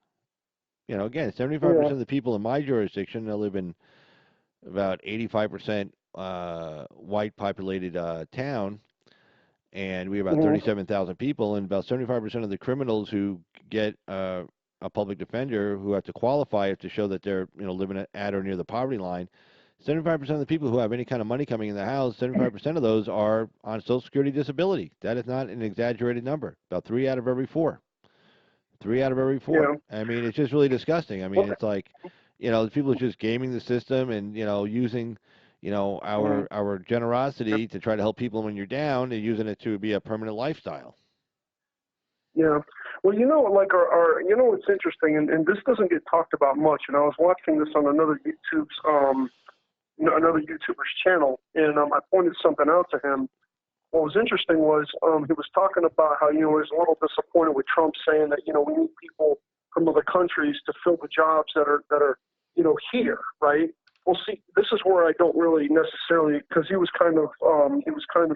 [SPEAKER 1] Again, 75%
[SPEAKER 2] yeah,
[SPEAKER 1] of the people in my jurisdiction, I live in about 85% white populated town, and we have about
[SPEAKER 2] hmm
[SPEAKER 1] 37,000 people, and about 75% of the criminals who get a public defender who have to qualify it to show that they're living at or near the poverty line. 75% of the people who have any kind of money coming in the house, 75% of those are on Social Security disability. That is not an exaggerated number. About three out of every four. Three out of every four.
[SPEAKER 2] yeah.
[SPEAKER 1] I mean, it's just really disgusting. I mean,
[SPEAKER 2] Well,
[SPEAKER 1] it's like, the people are just gaming the system and using,
[SPEAKER 2] mhm.
[SPEAKER 1] our generosity to try to help people when you're down and using it to be a permanent lifestyle.
[SPEAKER 2] Yeah. Well, like it's interesting, and this doesn't get talked about much. And I was watching this on another YouTuber's channel, and I pointed something out to him. What was interesting was he was talking about how he was a little disappointed with Trump saying that we need people from other countries to fill the jobs that are here, right? Well, see, this is where I don't really necessarily, because he was kind of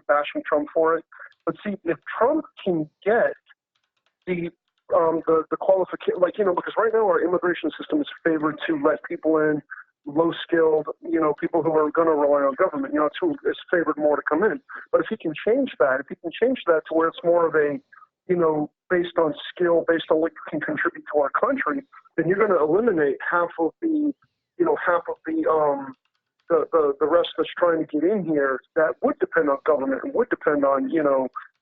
[SPEAKER 2] bashing Trump for it. But see, if Trump can get the qualification, because right now our immigration system is favored to let people in, low skilled, people who are going to rely on government, it's favored more to come in. But if he can change that to where it's more of a, based on skill, based on what you can contribute to our country, then you're going to eliminate half of the rest that's trying to get in here that would depend on government and would depend on,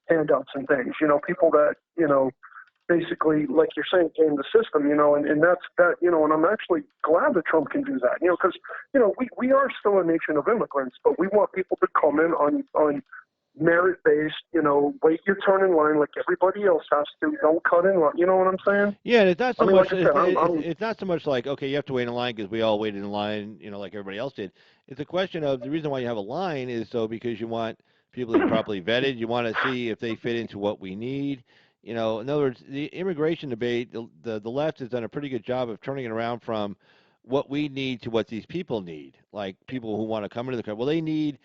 [SPEAKER 2] handouts and things, people that, basically, like you're saying, game the system, and that's that, and I'm actually glad that Trump can do that, because, we are still a nation of immigrants, but we want people to come in on merit-based, wait your turn in line like everybody else has to. Don't cut in line. You know what I'm saying?
[SPEAKER 1] Yeah, and it's not
[SPEAKER 2] I
[SPEAKER 1] so
[SPEAKER 2] mean,
[SPEAKER 1] much.
[SPEAKER 2] like I said,
[SPEAKER 1] It's not so much like, okay, you have to wait in line because we all waited in line, like everybody else did. It's a question of the reason why you have a line is so because you want people to be properly vetted. You want to see if they fit into what we need. In other words, the immigration debate, the left has done a pretty good job of turning it around from what we need to what these people need. Like people who want to come into the country. Well, they need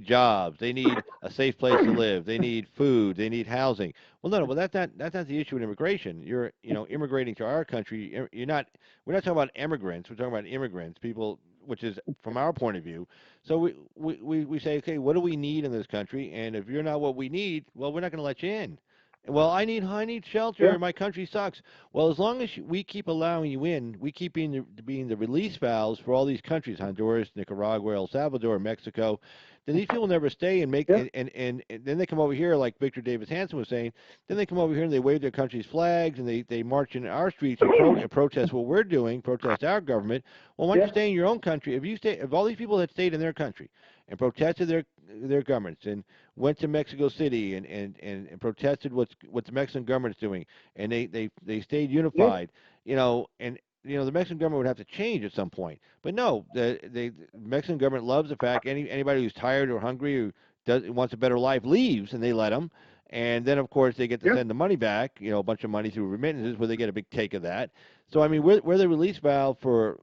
[SPEAKER 1] jobs. They need a safe place to live. They need food. They need housing. Well, no. Well, that's not the issue in immigration. You're immigrating to our country. You're not. We're not talking about immigrants. We're talking about immigrants, people, which is from our point of view. So we say, okay, what do we need in this country? And if you're not what we need, well, we're not going to let you in. Well, I need
[SPEAKER 2] yeah,
[SPEAKER 1] shelter. My country sucks. Well, as long as we keep allowing you in, we keep being the release valves for all these countries, Honduras, Nicaragua, El Salvador, Mexico. Then these people never stay and make
[SPEAKER 2] yeah,
[SPEAKER 1] and then they come over here, like Victor Davis Hanson was saying. Then they come over here and they wave their country's flags and they march in our streets and, and protest what we're doing, protest our government. Well, why don't
[SPEAKER 2] yeah,
[SPEAKER 1] you stay in your own country? If all these people had stayed in their country and protested their governments and went to Mexico City and protested what the Mexican government's doing, and they stayed
[SPEAKER 2] yeah,
[SPEAKER 1] unified, and the Mexican government would have to change at some point. But no, the Mexican government loves the fact anybody who's tired or hungry or wants a better life leaves, and they let them. And then, of course, they get to
[SPEAKER 2] yeah,
[SPEAKER 1] send the money back, a bunch of money through remittances, where they get a big take of that. So, I mean, we're the release valve for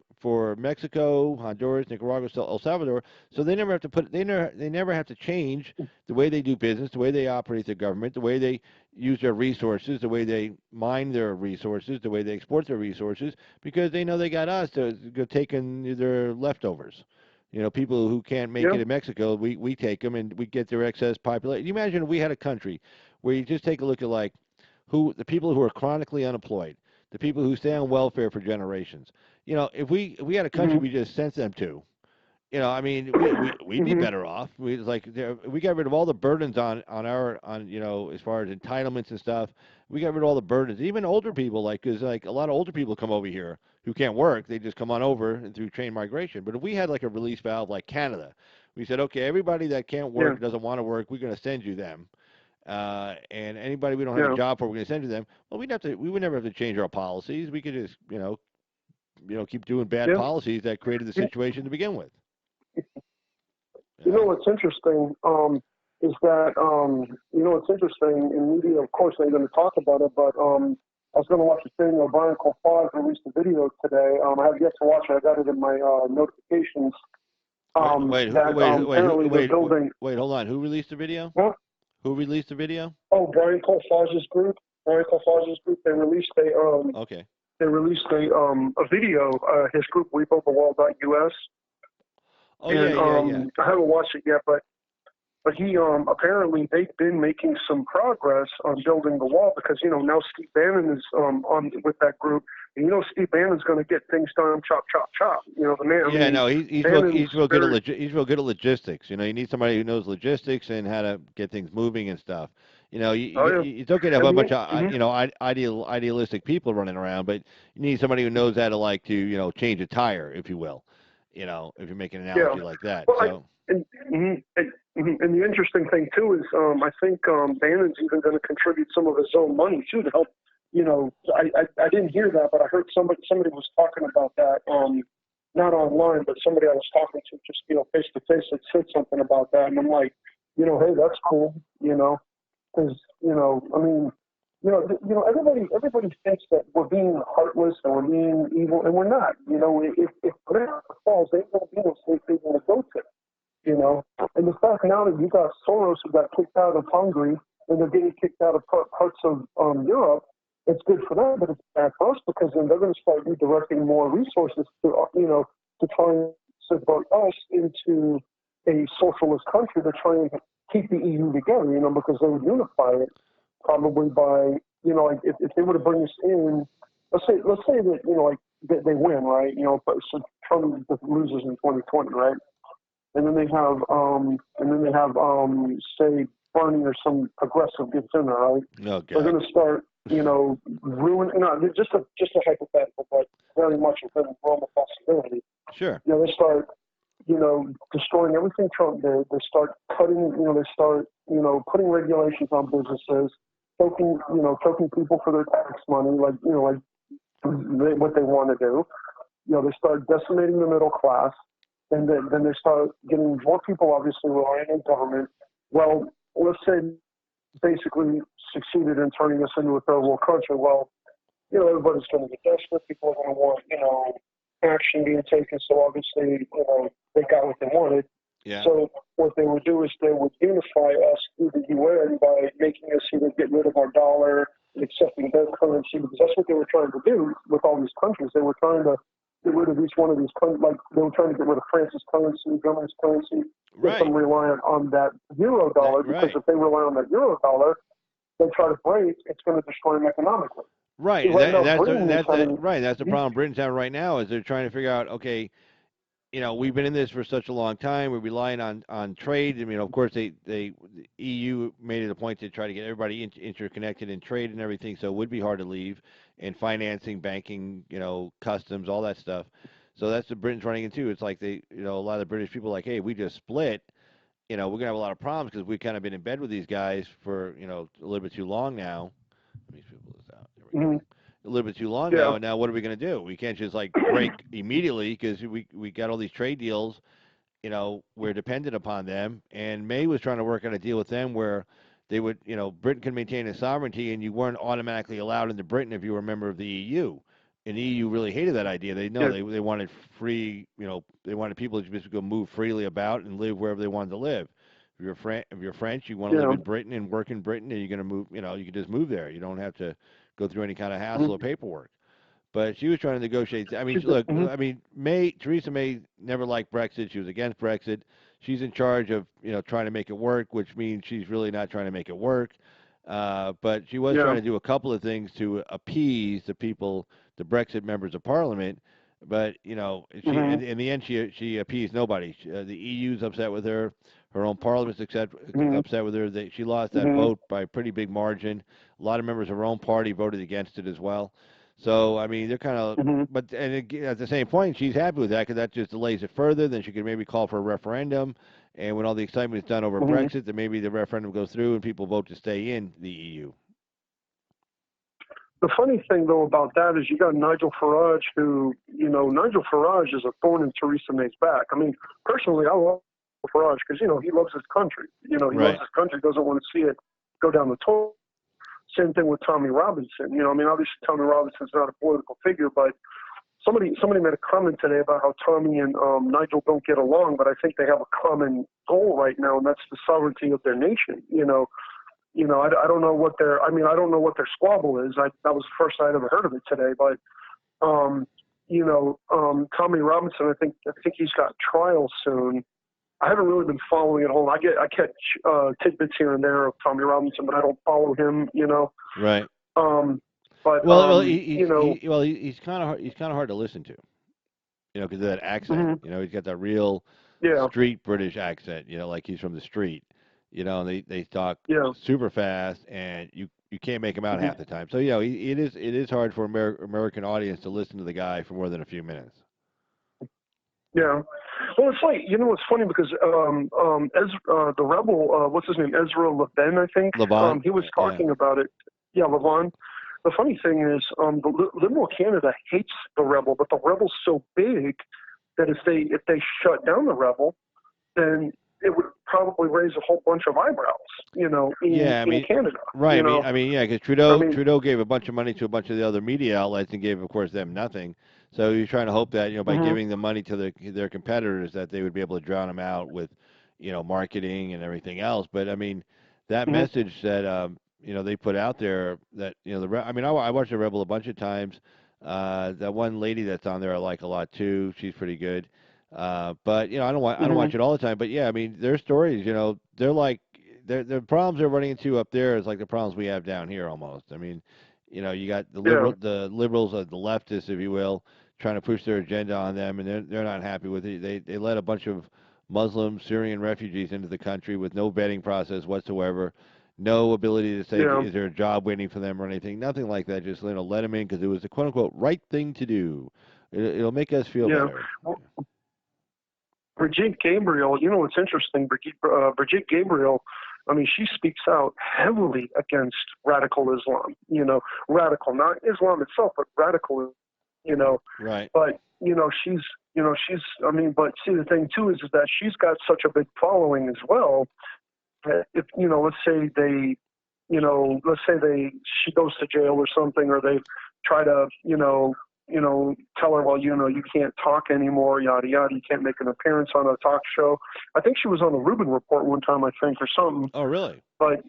[SPEAKER 1] Mexico, Honduras, Nicaragua, El Salvador. So they never have to they never have to change the way they do business, the way they operate their government, the way they use their resources, the way they mine their resources, the way they export their resources, because they know they got us to go taking their leftovers. People who can't make
[SPEAKER 2] yeah,
[SPEAKER 1] it in Mexico, we take them and we get their excess population. You imagine if we had a country where you just take a look at like the people who are chronically unemployed, the people who stay on welfare for generations. If we had a country
[SPEAKER 2] mm-hmm,
[SPEAKER 1] we just sent them to, I mean, we'd be
[SPEAKER 2] mm-hmm,
[SPEAKER 1] better off. We got rid of all the burdens as far as entitlements and stuff. We got rid of all the burdens. Even older people, because like a lot of older people come over here who can't work. They just come on over and through train migration. But if we had like a release valve like Canada, we said, okay, everybody that can't
[SPEAKER 2] yeah,
[SPEAKER 1] work, doesn't want to work, we're going to send you them. And anybody we don't have a
[SPEAKER 2] yeah,
[SPEAKER 1] job for, we're going to send to them. Well, we would never have to change our policies. We could just, keep doing bad
[SPEAKER 2] yeah.
[SPEAKER 1] policies that created the situation to begin with. You know?
[SPEAKER 2] What's interesting is that what's interesting in media. Of course, they're going to talk about it, but I was going to watch a thing. Brian Colfage released a video today. I have yet to watch it. I got it in my notifications. Apparently they're building.
[SPEAKER 1] Wait, hold on. Who released the video?
[SPEAKER 2] Huh?
[SPEAKER 1] Who released the video?
[SPEAKER 2] Oh, Brian Colfage's group. Brian Colfage's group. They released
[SPEAKER 1] Okay.
[SPEAKER 2] a video. His group, WeBuildTheWall.us.
[SPEAKER 1] Oh,
[SPEAKER 2] And
[SPEAKER 1] yeah.
[SPEAKER 2] I haven't watched it yet, but he apparently they've been making some progress on building the wall because now Steve Bannon is on with that group, and Steve Bannon's going to get things done, chop, chop, chop. The man.
[SPEAKER 1] Yeah,
[SPEAKER 2] I mean,
[SPEAKER 1] no, he's real good at he's real good at logistics. You need somebody who knows logistics and how to get things moving and stuff. It's okay to have a bunch of idealistic people running around, but you need somebody who knows how to change a tire, if you will. If you're making an analogy like that.
[SPEAKER 2] Well,
[SPEAKER 1] So.
[SPEAKER 2] And the interesting thing too is I think Bannon's even going to contribute some of his own money too to help. I didn't hear that, but I heard somebody was talking about that. Not online, but somebody I was talking to just face to face had said something about that, and I'm like, hey, that's cool, because I mean. Everybody thinks that we're being heartless or we're being evil, and we're not. If whatever falls, they won't be no safe people to go to. And the fact now that you got Soros who got kicked out of Hungary and they're getting kicked out of parts of Europe, it's good for them, but it's bad for us because then they're going to start redirecting more resources to try and subvert us into a socialist country to try and keep the EU together, because they would unify it probably by, if they were to bring us in, let's say that, they win, right? But so Trump loses in 2020, right? And then they have, say, Bernie or some progressive gets in there, right?
[SPEAKER 1] Oh
[SPEAKER 2] They're
[SPEAKER 1] God.
[SPEAKER 2] going to start, ruining. No, just a hypothetical, but very much within the realm of possibility.
[SPEAKER 1] Sure.
[SPEAKER 2] They start, destroying everything Trump did. They start cutting, they start, putting regulations on businesses, choking people for their tax money, like what they want to do. They start decimating the middle class, and then they start getting more people obviously relying on government. Well, let's say basically succeeded in turning us into a third world country. Well, everybody's going to get desperate. People are going to want, action being taken. So obviously, they got what they wanted.
[SPEAKER 1] Yeah.
[SPEAKER 2] So what they would do is they would unify us through the UN by making us either get rid of our dollar and accepting their currency, because that's what they were trying to do with all these countries. They were trying to get rid of each one of these countries. Like they were trying to get rid of France's currency, Germany's currency, get them
[SPEAKER 1] Right.
[SPEAKER 2] reliant on that euro dollar, because
[SPEAKER 1] Right.
[SPEAKER 2] if they rely on that euro dollar, they try to break, it's going to destroy them economically. See,
[SPEAKER 1] Right.
[SPEAKER 2] right now,
[SPEAKER 1] That's
[SPEAKER 2] Britain is having
[SPEAKER 1] right. That's the
[SPEAKER 2] these.
[SPEAKER 1] problem Britain's having right now is they're trying to figure out. Okay, we've been in this for such a long time. We're relying on trade. I mean, of course, the EU made it a point to try to get everybody interconnected in trade and everything, so it would be hard to leave. And financing, banking, customs, all that stuff. So that's what Britain's running into. It's like a lot of the British people are like, hey, we just split. We're gonna have a lot of problems because we've kind of been in bed with these guys for a little bit too long now. Let me scribble this out. There we go.
[SPEAKER 2] Mm-hmm.
[SPEAKER 1] A little bit too long
[SPEAKER 2] Yeah,
[SPEAKER 1] now, and now what are we going to do? We can't just like break immediately because we got all these trade deals. We're dependent upon them. And May was trying to work on a deal with them where they would, Britain could maintain its sovereignty, and you weren't automatically allowed into Britain if you were a member of the EU. And the EU really hated that idea. They know
[SPEAKER 2] yeah,
[SPEAKER 1] they wanted free, they wanted people to just go move freely about and live wherever they wanted to live. If you're French, you want to live
[SPEAKER 2] yeah.
[SPEAKER 1] in Britain and work in Britain, and you're going to move. You can just move there. You don't have to go through any kind of hassle or
[SPEAKER 2] Mm-hmm.
[SPEAKER 1] paperwork. But she was trying to negotiate. I mean,
[SPEAKER 2] She's
[SPEAKER 1] look,
[SPEAKER 2] mm-hmm.
[SPEAKER 1] I mean, Theresa May never liked Brexit. She was against Brexit. She's in charge of trying to make it work, which means she's really not trying to make it work. But she was
[SPEAKER 2] Yeah,
[SPEAKER 1] trying to do a couple of things to appease the people, the Brexit members of Parliament. But she
[SPEAKER 2] mm-hmm.
[SPEAKER 1] in the end she appeased nobody. The EU's upset with her. Her own Parliament's
[SPEAKER 2] Mm-hmm.
[SPEAKER 1] upset with her. She lost that
[SPEAKER 2] Mm-hmm.
[SPEAKER 1] vote by a pretty big margin. A lot of members of her own party voted against it as well. So I mean, they're kind of,
[SPEAKER 2] Mm-hmm.
[SPEAKER 1] but at the same point, she's happy with that because that just delays it further. Then she could maybe call for a referendum, and when all the excitement is done over
[SPEAKER 2] Mm-hmm.
[SPEAKER 1] Brexit, then maybe the referendum goes through and people vote to stay in the EU.
[SPEAKER 2] The funny thing though about that is you got Nigel Farage, who Nigel Farage is a thorn in Theresa May's back. I mean, personally, I love Farage because he loves his country. He loves
[SPEAKER 1] Right.
[SPEAKER 2] his country, doesn't want to see it go down the toilet. Same thing with Tommy Robinson. I mean, obviously Tommy Robinson's not a political figure, but somebody made a comment today about how Tommy and Nigel don't get along, but I think they have a common goal right now, and that's the sovereignty of their nation. I don't know what I don't know what their squabble is. That was the first I'd ever heard of it today, but Tommy Robinson, I think he's got trial soon. I haven't really been following it whole. I catch tidbits here and there of Tommy Robinson, but I don't follow him.
[SPEAKER 1] Right.
[SPEAKER 2] Um, but
[SPEAKER 1] Well, he's kind of hard to listen to. Because of that accent.
[SPEAKER 2] mhm,
[SPEAKER 1] He's got that real
[SPEAKER 2] yeah,
[SPEAKER 1] street British accent. Like he's from the street. And they talk
[SPEAKER 2] yeah,
[SPEAKER 1] super fast, and you can't make him out
[SPEAKER 2] mhm,
[SPEAKER 1] half the time. So it is hard for American audience to listen to the guy for more than a few minutes.
[SPEAKER 2] yeah. Well, it's like it's funny because the rebel, what's his name, Ezra Levin, I think,
[SPEAKER 1] Levant,
[SPEAKER 2] he was
[SPEAKER 1] yeah,
[SPEAKER 2] talking about it. Yeah, Levin. The funny thing is, liberal Canada hates the rebel, but the rebel's so big that if they shut down the rebel, then it would probably raise a whole bunch of eyebrows,
[SPEAKER 1] yeah. I
[SPEAKER 2] in
[SPEAKER 1] mean,
[SPEAKER 2] Canada.
[SPEAKER 1] right. I mean, yeah, because
[SPEAKER 2] I
[SPEAKER 1] Trudeau
[SPEAKER 2] mean,
[SPEAKER 1] Trudeau gave a bunch of money to a bunch of the other media outlets and gave, of course, them nothing. So you're trying to hope that by
[SPEAKER 2] hmm
[SPEAKER 1] giving the money to their competitors that they would be able to drown them out with, marketing and everything else. But I mean, that
[SPEAKER 2] hmm
[SPEAKER 1] message that they put out there that I mean, I watched the Rebel a bunch of times. That one lady that's on there I like a lot too. She's pretty good. But I don't
[SPEAKER 2] hmm
[SPEAKER 1] watch it all the time. But yeah, I mean, their stories, they're like the problems they're running into up there is like the problems we have down here almost. I mean, you got
[SPEAKER 2] yeah,
[SPEAKER 1] the liberals, the leftists, if you will, trying to push their agenda on them, and they're not happy with it. They let a bunch of Muslim Syrian refugees into the country with no vetting process whatsoever, no ability to say
[SPEAKER 2] Yeah.
[SPEAKER 1] is there a job waiting for them or anything, nothing like that. Just let them in because it was the quote unquote right thing to do. It'll make us feel
[SPEAKER 2] Yeah.
[SPEAKER 1] better.
[SPEAKER 2] Well, Brigitte Gabriel, what's interesting, Brigitte Gabriel, I mean, she speaks out heavily against radical Islam, radical, not Islam itself, but radical, you know,
[SPEAKER 1] Right.
[SPEAKER 2] but, I mean, but see, the thing too is that she's got such a big following as well. That if, let's say she goes to jail or something, or they try to, tell her, well, you can't talk anymore, yada yada. You can't make an appearance on a talk show. I think she was on the Rubin Report one time, I think, or something.
[SPEAKER 1] Oh, really?
[SPEAKER 2] But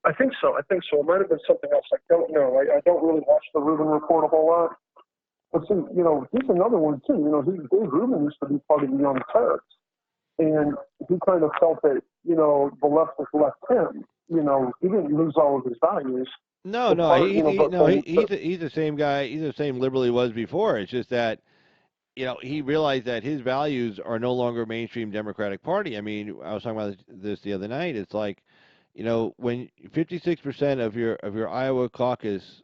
[SPEAKER 2] I think so. I think so. It might have been something else. I don't know. I don't really watch the Rubin Report a whole lot. But see, he's another one too. Dave Rubin used to be part of the Young Turks, and he kind of felt that the left has left him. He didn't lose all of his values.
[SPEAKER 1] No,
[SPEAKER 2] But
[SPEAKER 1] no,
[SPEAKER 2] part, but
[SPEAKER 1] he's the same guy. He's the same liberal he was before. It's just that he realized that his values are no longer mainstream Democratic Party. I mean, I was talking about this the other night. It's like, when 56% of your Iowa caucus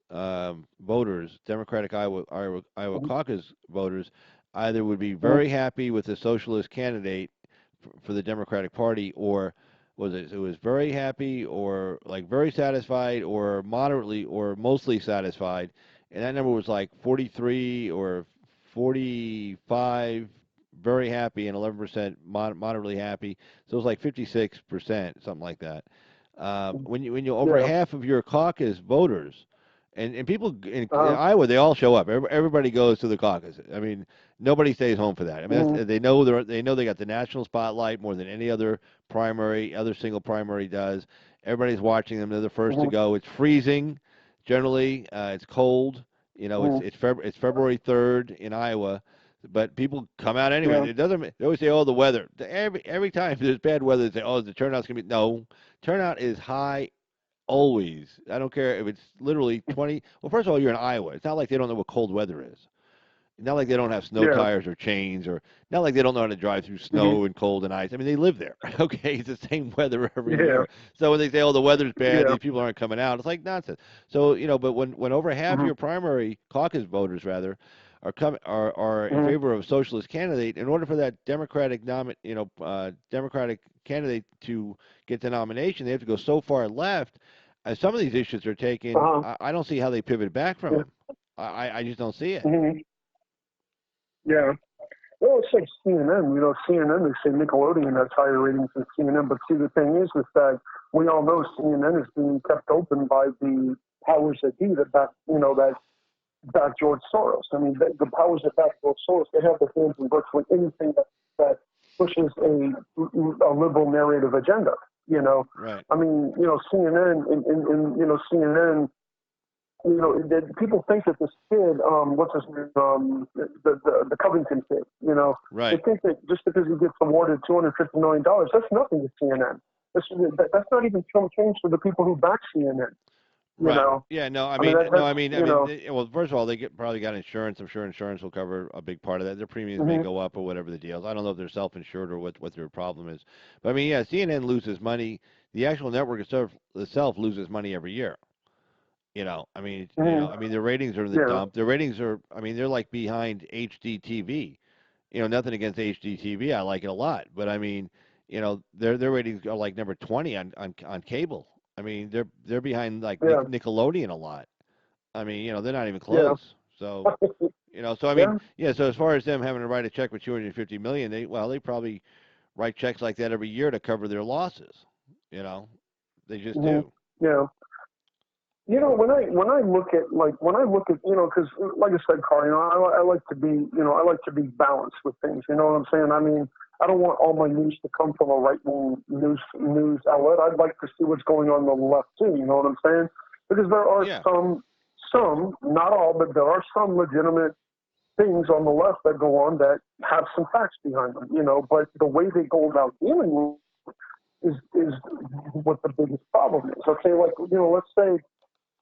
[SPEAKER 1] voters, Democratic Iowa caucus voters, either would be very happy with the socialist candidate for the Democratic Party, or it was very happy, or like very satisfied, or moderately, or mostly satisfied, and that number was like 43 or 45 very happy and 11% moderately happy. So it was like 56%, something like that. When you over
[SPEAKER 2] yeah,
[SPEAKER 1] half of your caucus voters, and people in
[SPEAKER 2] uh,
[SPEAKER 1] Iowa, they all show up. Everybody goes to the caucus. I mean, nobody stays home for that. I mean,
[SPEAKER 2] mm,
[SPEAKER 1] they know they got the national spotlight more than any other other single primary does. Everybody's watching them. They're the first to
[SPEAKER 2] mm,
[SPEAKER 1] go. It's freezing, generally. It's cold.
[SPEAKER 2] mm,
[SPEAKER 1] It's February 3rd in Iowa, but people come out anyway.
[SPEAKER 2] yeah,
[SPEAKER 1] It doesn't. They always say, "Oh, the weather." Every time there's bad weather, they say, "Oh, the turnout's gonna be." No, turnout is high always. I don't care if it's literally 20. Well, first of all, you're in Iowa. It's not like they don't know what cold weather is. Not like they don't have snow
[SPEAKER 2] yeah,
[SPEAKER 1] tires or chains, or not like they don't know how to drive through
[SPEAKER 2] mm,
[SPEAKER 1] snow and cold and ice. I mean, they live there. Okay, it's the same weather every
[SPEAKER 2] yeah,
[SPEAKER 1] year. So when they say, "Oh, the weather's bad,
[SPEAKER 2] yeah,
[SPEAKER 1] these people aren't coming out," it's like nonsense. So but when over half of
[SPEAKER 2] mm,
[SPEAKER 1] your primary caucus voters rather are in
[SPEAKER 2] mm,
[SPEAKER 1] favor of a socialist candidate, in order for that Democratic candidate to get the nomination, they have to go so far left. As some of these issues are taken,
[SPEAKER 2] uh-huh,
[SPEAKER 1] I don't see how they pivot back from
[SPEAKER 2] yeah,
[SPEAKER 1] them. I just don't see it.
[SPEAKER 2] mm, yeah. Well, it's like CNN. CNN, they say Nickelodeon has higher ratings than CNN. But see, the thing is that we all know CNN is being kept open by the powers that be that back George Soros. I mean, the powers that back George Soros, they have their hands in virtually anything that pushes a liberal narrative agenda.
[SPEAKER 1] Right.
[SPEAKER 2] I mean, CNN and CNN, people think that this kid, what's his name, the Covington kid, they
[SPEAKER 1] Right.
[SPEAKER 2] think that just because he gets awarded $250 million, that's nothing to CNN. That's not even change for the people who back CNN. You
[SPEAKER 1] Right.
[SPEAKER 2] know,
[SPEAKER 1] Yeah. No. I
[SPEAKER 2] I mean,
[SPEAKER 1] mean. No.
[SPEAKER 2] that's
[SPEAKER 1] Well, first of all, probably got insurance. I'm sure insurance will cover a big part of that. Their premiums may
[SPEAKER 2] hmm
[SPEAKER 1] go up or whatever the deals. I don't know if they're self-insured or what their problem is. But I mean, yeah, CNN loses money. The actual network itself loses money every year.
[SPEAKER 2] hmm
[SPEAKER 1] I mean, their ratings are in the
[SPEAKER 2] yeah,
[SPEAKER 1] dump. Their ratings are. I mean, they're like behind HDTV. Nothing against HDTV. I like it a lot, but I mean, their ratings are like number 20 on cable. I mean, they're behind like
[SPEAKER 2] yeah,
[SPEAKER 1] Nickelodeon a lot. I mean, they're not even
[SPEAKER 2] yeah,
[SPEAKER 1] close. So, so I mean,
[SPEAKER 2] yeah,
[SPEAKER 1] yeah. So as far as them having to write a check for 250 million, they probably write checks like that every year to cover their losses. You know, they just
[SPEAKER 2] hmm
[SPEAKER 1] do.
[SPEAKER 2] yeah. When I look at because like I said, Carl, I like to be balanced with things. You know what I'm saying? I mean, I don't want all my news to come from a right wing news outlet. I'd like to see what's going on the left too. You know what I'm saying? Because there are
[SPEAKER 1] Yeah.
[SPEAKER 2] some, not all, but there are some legitimate things on the left that go on that have some facts behind them. But the way they go about dealing with is what the biggest problem is. Okay, like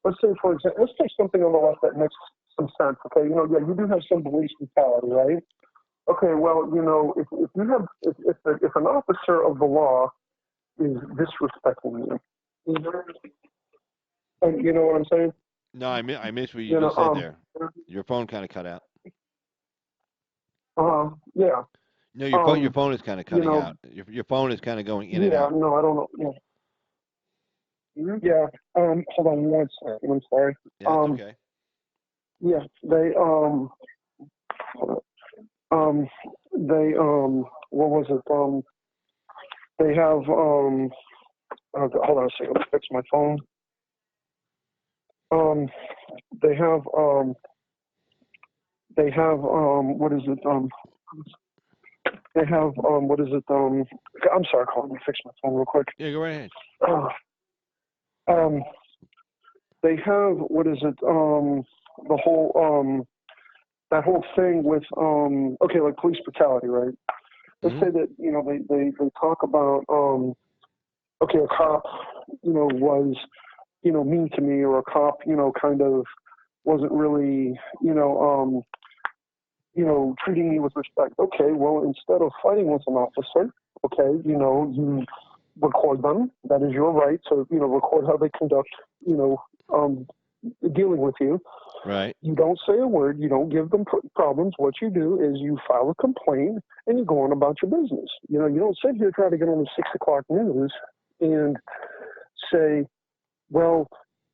[SPEAKER 2] let's say, for example, let's take something on the left that makes some sense. Okay, yeah, you do have some police brutality, right? Okay, well, if you have if an officer of the law is disrespecting you, and you know what I'm saying?
[SPEAKER 1] No, I missed what you
[SPEAKER 2] You know,
[SPEAKER 1] just said there. Your phone kind of cut out.
[SPEAKER 2] yeah,
[SPEAKER 1] No, your
[SPEAKER 2] um,
[SPEAKER 1] phone is kind of
[SPEAKER 2] you
[SPEAKER 1] cutting
[SPEAKER 2] know,
[SPEAKER 1] out. Your phone is kind of going in and
[SPEAKER 2] yeah,
[SPEAKER 1] out.
[SPEAKER 2] no, I don't know, yeah, hold on one second, I'm sorry.
[SPEAKER 1] Yeah, it's
[SPEAKER 2] Um,
[SPEAKER 1] okay.
[SPEAKER 2] yeah, um, what was it? They have, hold on a second, let me fix my phone. Um, they have, what is it? They have, what is it? I'm sorry, hold on, let me fix my phone real quick.
[SPEAKER 1] Yeah, go right ahead.
[SPEAKER 2] Uh, um, they have, what is it? The whole, that whole thing with, okay, like police brutality, right? Let's
[SPEAKER 1] Hmm.
[SPEAKER 2] say that, they talk about, okay, a cop, was, mean to me, or a cop, kind of wasn't really, treating me with respect. Okay, well, instead of fighting with an officer, okay, you record them. That is your right to, record how they conduct, you know, um, dealing with you.
[SPEAKER 1] Right.
[SPEAKER 2] You don't say a word. You don't give them problems. What you do is you file a complaint and you go on about your business. You don't sit here trying to get on the 6 o'clock news and say, well,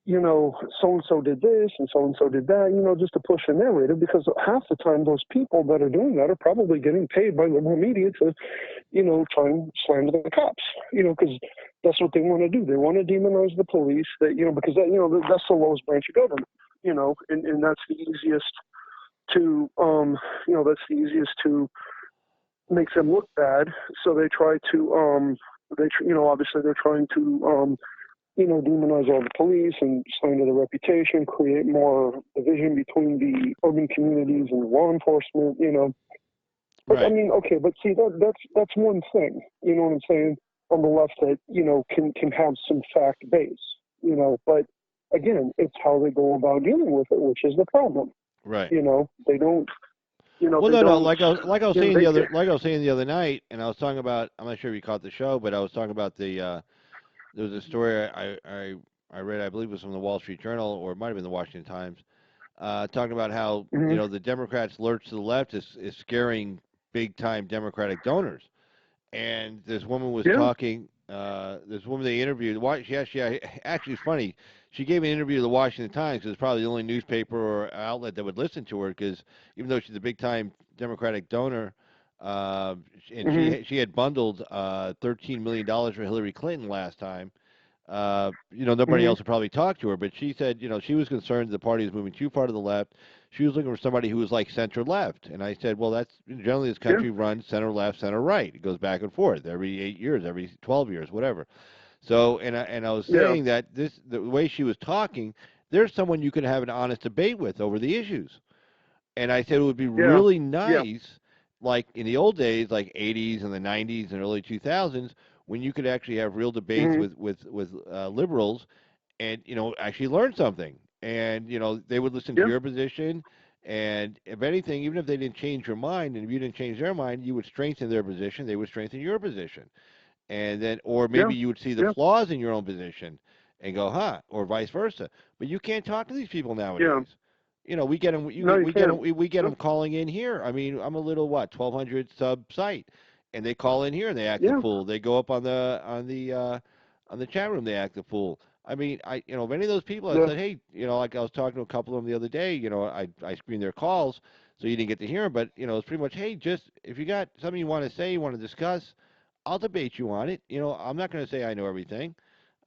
[SPEAKER 2] so and so did this and so did that, just to push a narrative, because half the time those people that are doing that are probably getting paid by liberal media to, try and slander the cops, because that's what they want to do. They want to demonize the police, that, because that, that's the lowest branch of government, and that's the easiest to, that's the easiest to make them look bad. So they try to, obviously they're trying to, demonize all the police and slander the reputation, create more division between the urban communities and law enforcement, But I
[SPEAKER 1] Right.
[SPEAKER 2] mean, okay, but see, that's one thing, you know what I'm saying, on the left, that, can have some fact base, but again, it's how they go about dealing with it, which is the problem.
[SPEAKER 1] Right.
[SPEAKER 2] They don't,
[SPEAKER 1] Well,
[SPEAKER 2] they
[SPEAKER 1] no.
[SPEAKER 2] don't,
[SPEAKER 1] Like I was saying
[SPEAKER 2] they,
[SPEAKER 1] the other night, and I was talking about. I'm not sure if you caught the show, but I was talking about the. There was a story I read. I believe it was from the Wall Street Journal, or it might have been the Washington Times, talking about how
[SPEAKER 2] mm-hmm,
[SPEAKER 1] the Democrats' lurch to the left is scaring big time Democratic donors. And this woman was
[SPEAKER 2] yeah,
[SPEAKER 1] talking. This woman they interviewed. Why? She actually it's funny. She gave an interview to the Washington Times because it's probably the only newspaper or outlet that would listen to her. Because even though she's a big time Democratic donor, and
[SPEAKER 2] mm-hmm,
[SPEAKER 1] she had bundled $13 million for Hillary Clinton last time. Nobody
[SPEAKER 2] mm-hmm,
[SPEAKER 1] else would probably talk to her, but she said, she was concerned the party was moving too far to the left. She was looking for somebody who was like center left. And I said, well, that's generally this
[SPEAKER 2] yeah,
[SPEAKER 1] country runs center left, center right. It goes back and forth every 8 years, every 12 years, whatever. So, and I was
[SPEAKER 2] yeah,
[SPEAKER 1] saying that the way she was talking, there's someone you could have an honest debate with over the issues. And I said it would be
[SPEAKER 2] yeah,
[SPEAKER 1] really
[SPEAKER 2] yeah,
[SPEAKER 1] nice, like in the old days, like '80s and the '90s and early 2000s, when you could actually have real debates
[SPEAKER 2] mm-hmm,
[SPEAKER 1] with liberals, and actually learn something. And they would listen to
[SPEAKER 2] yeah,
[SPEAKER 1] your position, and if anything, even if they didn't change your mind, and if you didn't change their mind, you would strengthen their position. They would strengthen your position, and then, or
[SPEAKER 2] yeah,
[SPEAKER 1] maybe you would see the
[SPEAKER 2] yeah,
[SPEAKER 1] flaws in your own position and go, huh, or vice versa. But you can't talk to these people
[SPEAKER 2] yeah.
[SPEAKER 1] nowadays. We get them.
[SPEAKER 2] No, you
[SPEAKER 1] We get them.
[SPEAKER 2] can't.
[SPEAKER 1] We get
[SPEAKER 2] No,
[SPEAKER 1] them calling in here. I mean, I'm a little 1,200 sub site, and they call in here and they act the
[SPEAKER 2] yeah,
[SPEAKER 1] fool. They go up on the chat room. They act the fool. I mean, if any of those people, I
[SPEAKER 2] yeah,
[SPEAKER 1] said, hey, like I was talking to a couple of them the other day. I screened their calls, so you didn't get to hear them. But it's pretty much, hey, just if you got something you want to say, you want to discuss, I'll debate you on it. I'm not going to say I know everything.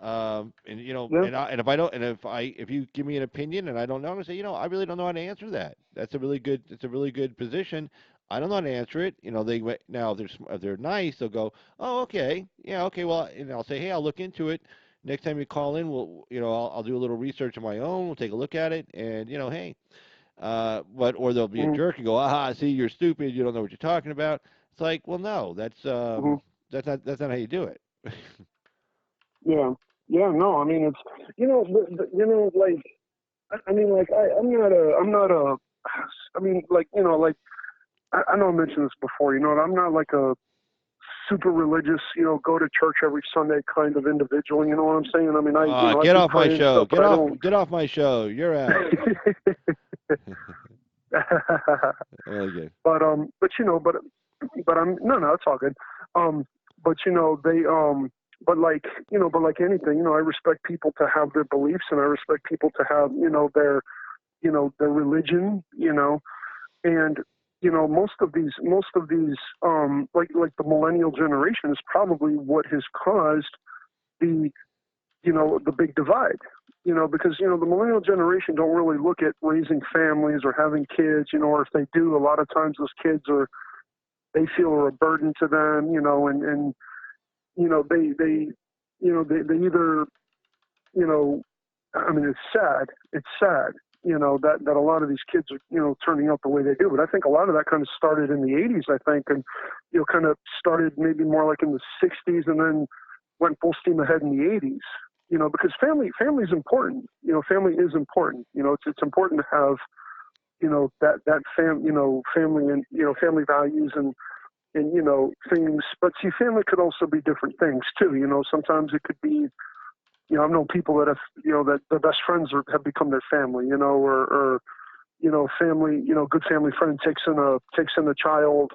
[SPEAKER 1] And
[SPEAKER 2] yeah,
[SPEAKER 1] and if I don't, and if you give me an opinion and I don't know, I'm gonna say, I really don't know how to answer that. It's a really good position. I don't know how to answer it. Now if they're nice, they'll go, oh, okay, yeah, okay, well, and I'll say, hey, I'll look into it. Next time you call in, I'll do a little research on my own. We'll take a look at it, and hey, but or they'll be a
[SPEAKER 2] mm-hmm,
[SPEAKER 1] jerk and go, aha, see, you're stupid. You don't know what you're talking about. It's like, well, no,
[SPEAKER 2] mm-hmm,
[SPEAKER 1] that's not how you do it.
[SPEAKER 2] yeah, yeah. No, I mean, it's, like, I mean, like, I'm not a, I mean, like, like. I know I mentioned this before. You know, I'm not like a super religious, go to church every Sunday kind of individual. You know what I'm saying? I mean, I
[SPEAKER 1] Get
[SPEAKER 2] do
[SPEAKER 1] off my
[SPEAKER 2] pray and
[SPEAKER 1] show.
[SPEAKER 2] stuff, but I don't.
[SPEAKER 1] Get off my show. You're out. Okay.
[SPEAKER 2] But I'm no, it's all good. Um, but but like anything, I respect people to have their beliefs, and I respect people to have, their religion, and most of these, like the millennial generation is probably what has caused the the big divide. Because the millennial generation don't really look at raising families or having kids, or if they do, a lot of times those kids they feel are a burden to them, and they either, you know, I mean, it's sad. It's sad, that a lot of these kids are, turning out the way they do. But I think a lot of that kind of started in the 80s, I think, and, kind of started maybe more like in the 60s and then went full steam ahead in the 80s, because family is important. Family is important. It's important to have, family and, family values and things. But see, family could also be different things too. Sometimes it could be, I've known people that have, that their best friends have become their family, or family, good family friend takes in a child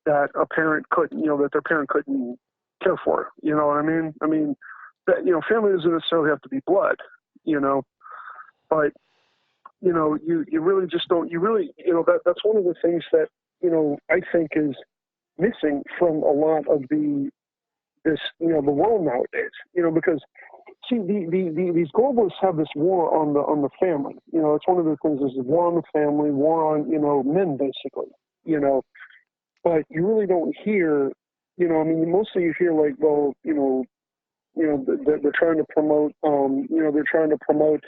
[SPEAKER 2] that a parent couldn't, that their parent couldn't care for. You know what I mean? I mean, that, family doesn't necessarily have to be blood, but you really just don't. You really, that's one of the things that I think is missing from a lot of the world nowadays. Because see, these globalists have this war on the family. It's one of the things is war on the family, war on men basically. But you really don't hear. I mean, mostly you hear like, well, they're trying to promote. They're trying to promote,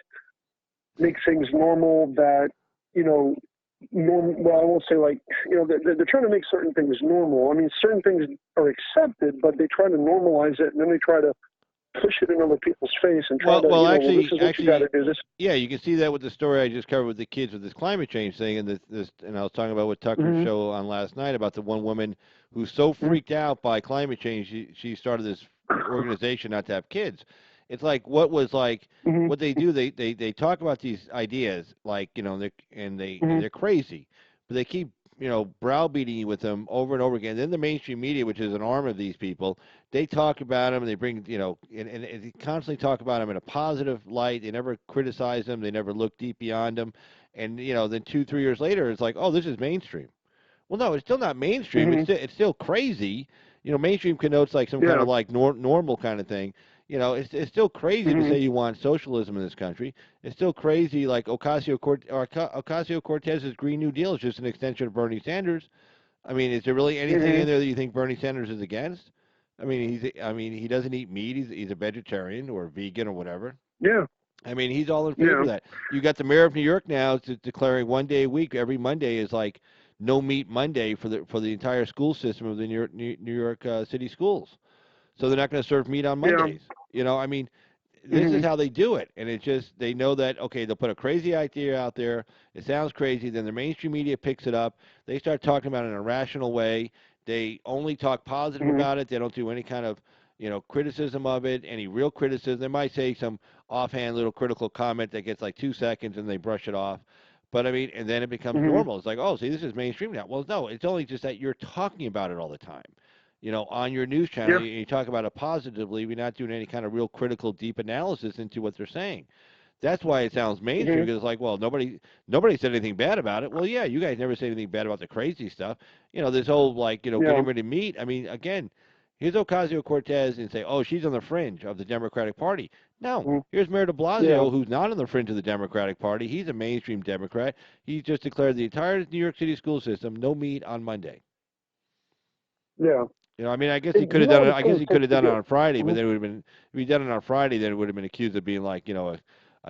[SPEAKER 2] make things normal that well, I won't say like, they're trying to make certain things normal. I mean, certain things are accepted, but they try to normalize it, and then they try to push it in other people's face and try to, well, this is what you got to do. This.
[SPEAKER 1] Yeah, you can see that with the story I just covered with the kids with this climate change thing, and and I was talking about what Tucker's show on last night about the one woman who's so freaked out by climate change, she started this organization not to have kids. It's like what they do. They talk about these ideas like they're crazy, but they keep browbeating you with them over and over again. Then the mainstream media, which is an arm of these people, they talk about them and they bring and they constantly talk about them in a positive light. They never criticize them. They never look deep beyond them. And then 2 3 years later, it's like, oh, this is mainstream. Well, no, it's still not mainstream. It's still crazy. Mainstream connotes like some kind of like normal kind of thing. It's still crazy to say you want socialism in this country. It's still crazy like Ocasio-Cortez's Green New Deal is just an extension of Bernie Sanders. I mean, is there really anything in there that you think Bernie Sanders is against? I mean, he doesn't eat meat. He's a vegetarian or vegan or whatever.
[SPEAKER 2] Yeah.
[SPEAKER 1] I mean, he's all in favor of that. You got the mayor of New York now declaring one day a week, every Monday is like no meat Monday for the entire school system of the New York City schools. So they're not going to serve meat on Mondays. I mean, this is how they do it, and it just they know that okay, they'll put a crazy idea out there. It sounds crazy, then the mainstream media picks it up. They start talking about it in a rational way. They only talk positive about it. They don't do any kind of criticism of it, any real criticism. They might say some offhand little critical comment that gets like 2 seconds and they brush it off. But I mean, and then it becomes normal. It's like, oh, see, this is mainstream now. Well, no, it's only just that you're talking about it all the time. On your news channel, you talk about it positively. We're not doing any kind of real critical, deep analysis into what they're saying. That's why it sounds mainstream because it's like, well, nobody said anything bad about it. Well, yeah, you guys never say anything bad about the crazy stuff. This whole like, getting rid of meat. I mean, again, here's Ocasio-Cortez and say, oh, she's on the fringe of the Democratic Party. No, here's Mayor de Blasio, who's not on the fringe of the Democratic Party. He's a mainstream Democrat. He just declared the entire New York City school system no meat on Monday.
[SPEAKER 2] Yeah.
[SPEAKER 1] I mean, I guess he could have done it. I guess he could have done it on Friday, but then it would have been if he done it on Friday, then it would have been accused of being like, a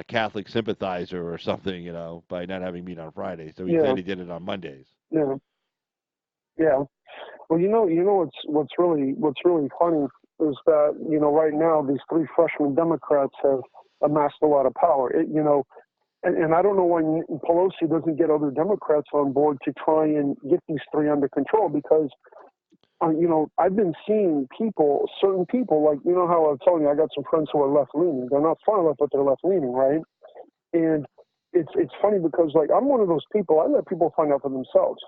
[SPEAKER 1] Catholic sympathizer or something, by not having meat on Friday. So he said he did it on Mondays.
[SPEAKER 2] Yeah. Yeah. Well, what's really funny is that right now these three freshman Democrats have amassed a lot of power. and I don't know why Pelosi doesn't get other Democrats on board to try and get these three under control because I've been seeing people, certain people, like, how I was telling you, I got some friends who are left leaning. They're not far left, but they're left leaning, right? And it's funny because, like, I'm one of those people, I let people find out for themselves.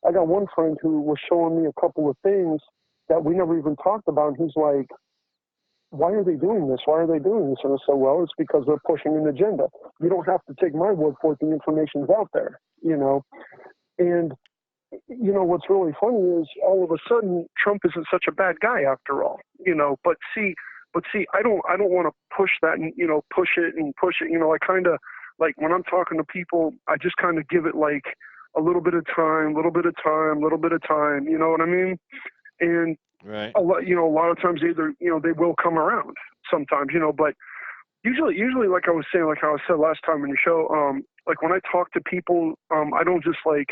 [SPEAKER 2] I got one friend who was showing me a couple of things that we never even talked about. And he's like, why are they doing this? Why are they doing this? And I said, well, it's because they're pushing an agenda. You don't have to take my word for it. The information's out there, And what's really funny is all of a sudden Trump isn't such a bad guy after all, But see, I don't want to push that and push it and push it. I kind of like when I'm talking to people, I just kind of give it like a little bit of time, little bit of time, little bit of time. You know what I mean? And
[SPEAKER 1] Right.
[SPEAKER 2] a lot of times either they will come around sometimes, but usually like I was saying, like how I said last time in the show, like when I talk to people, I don't just like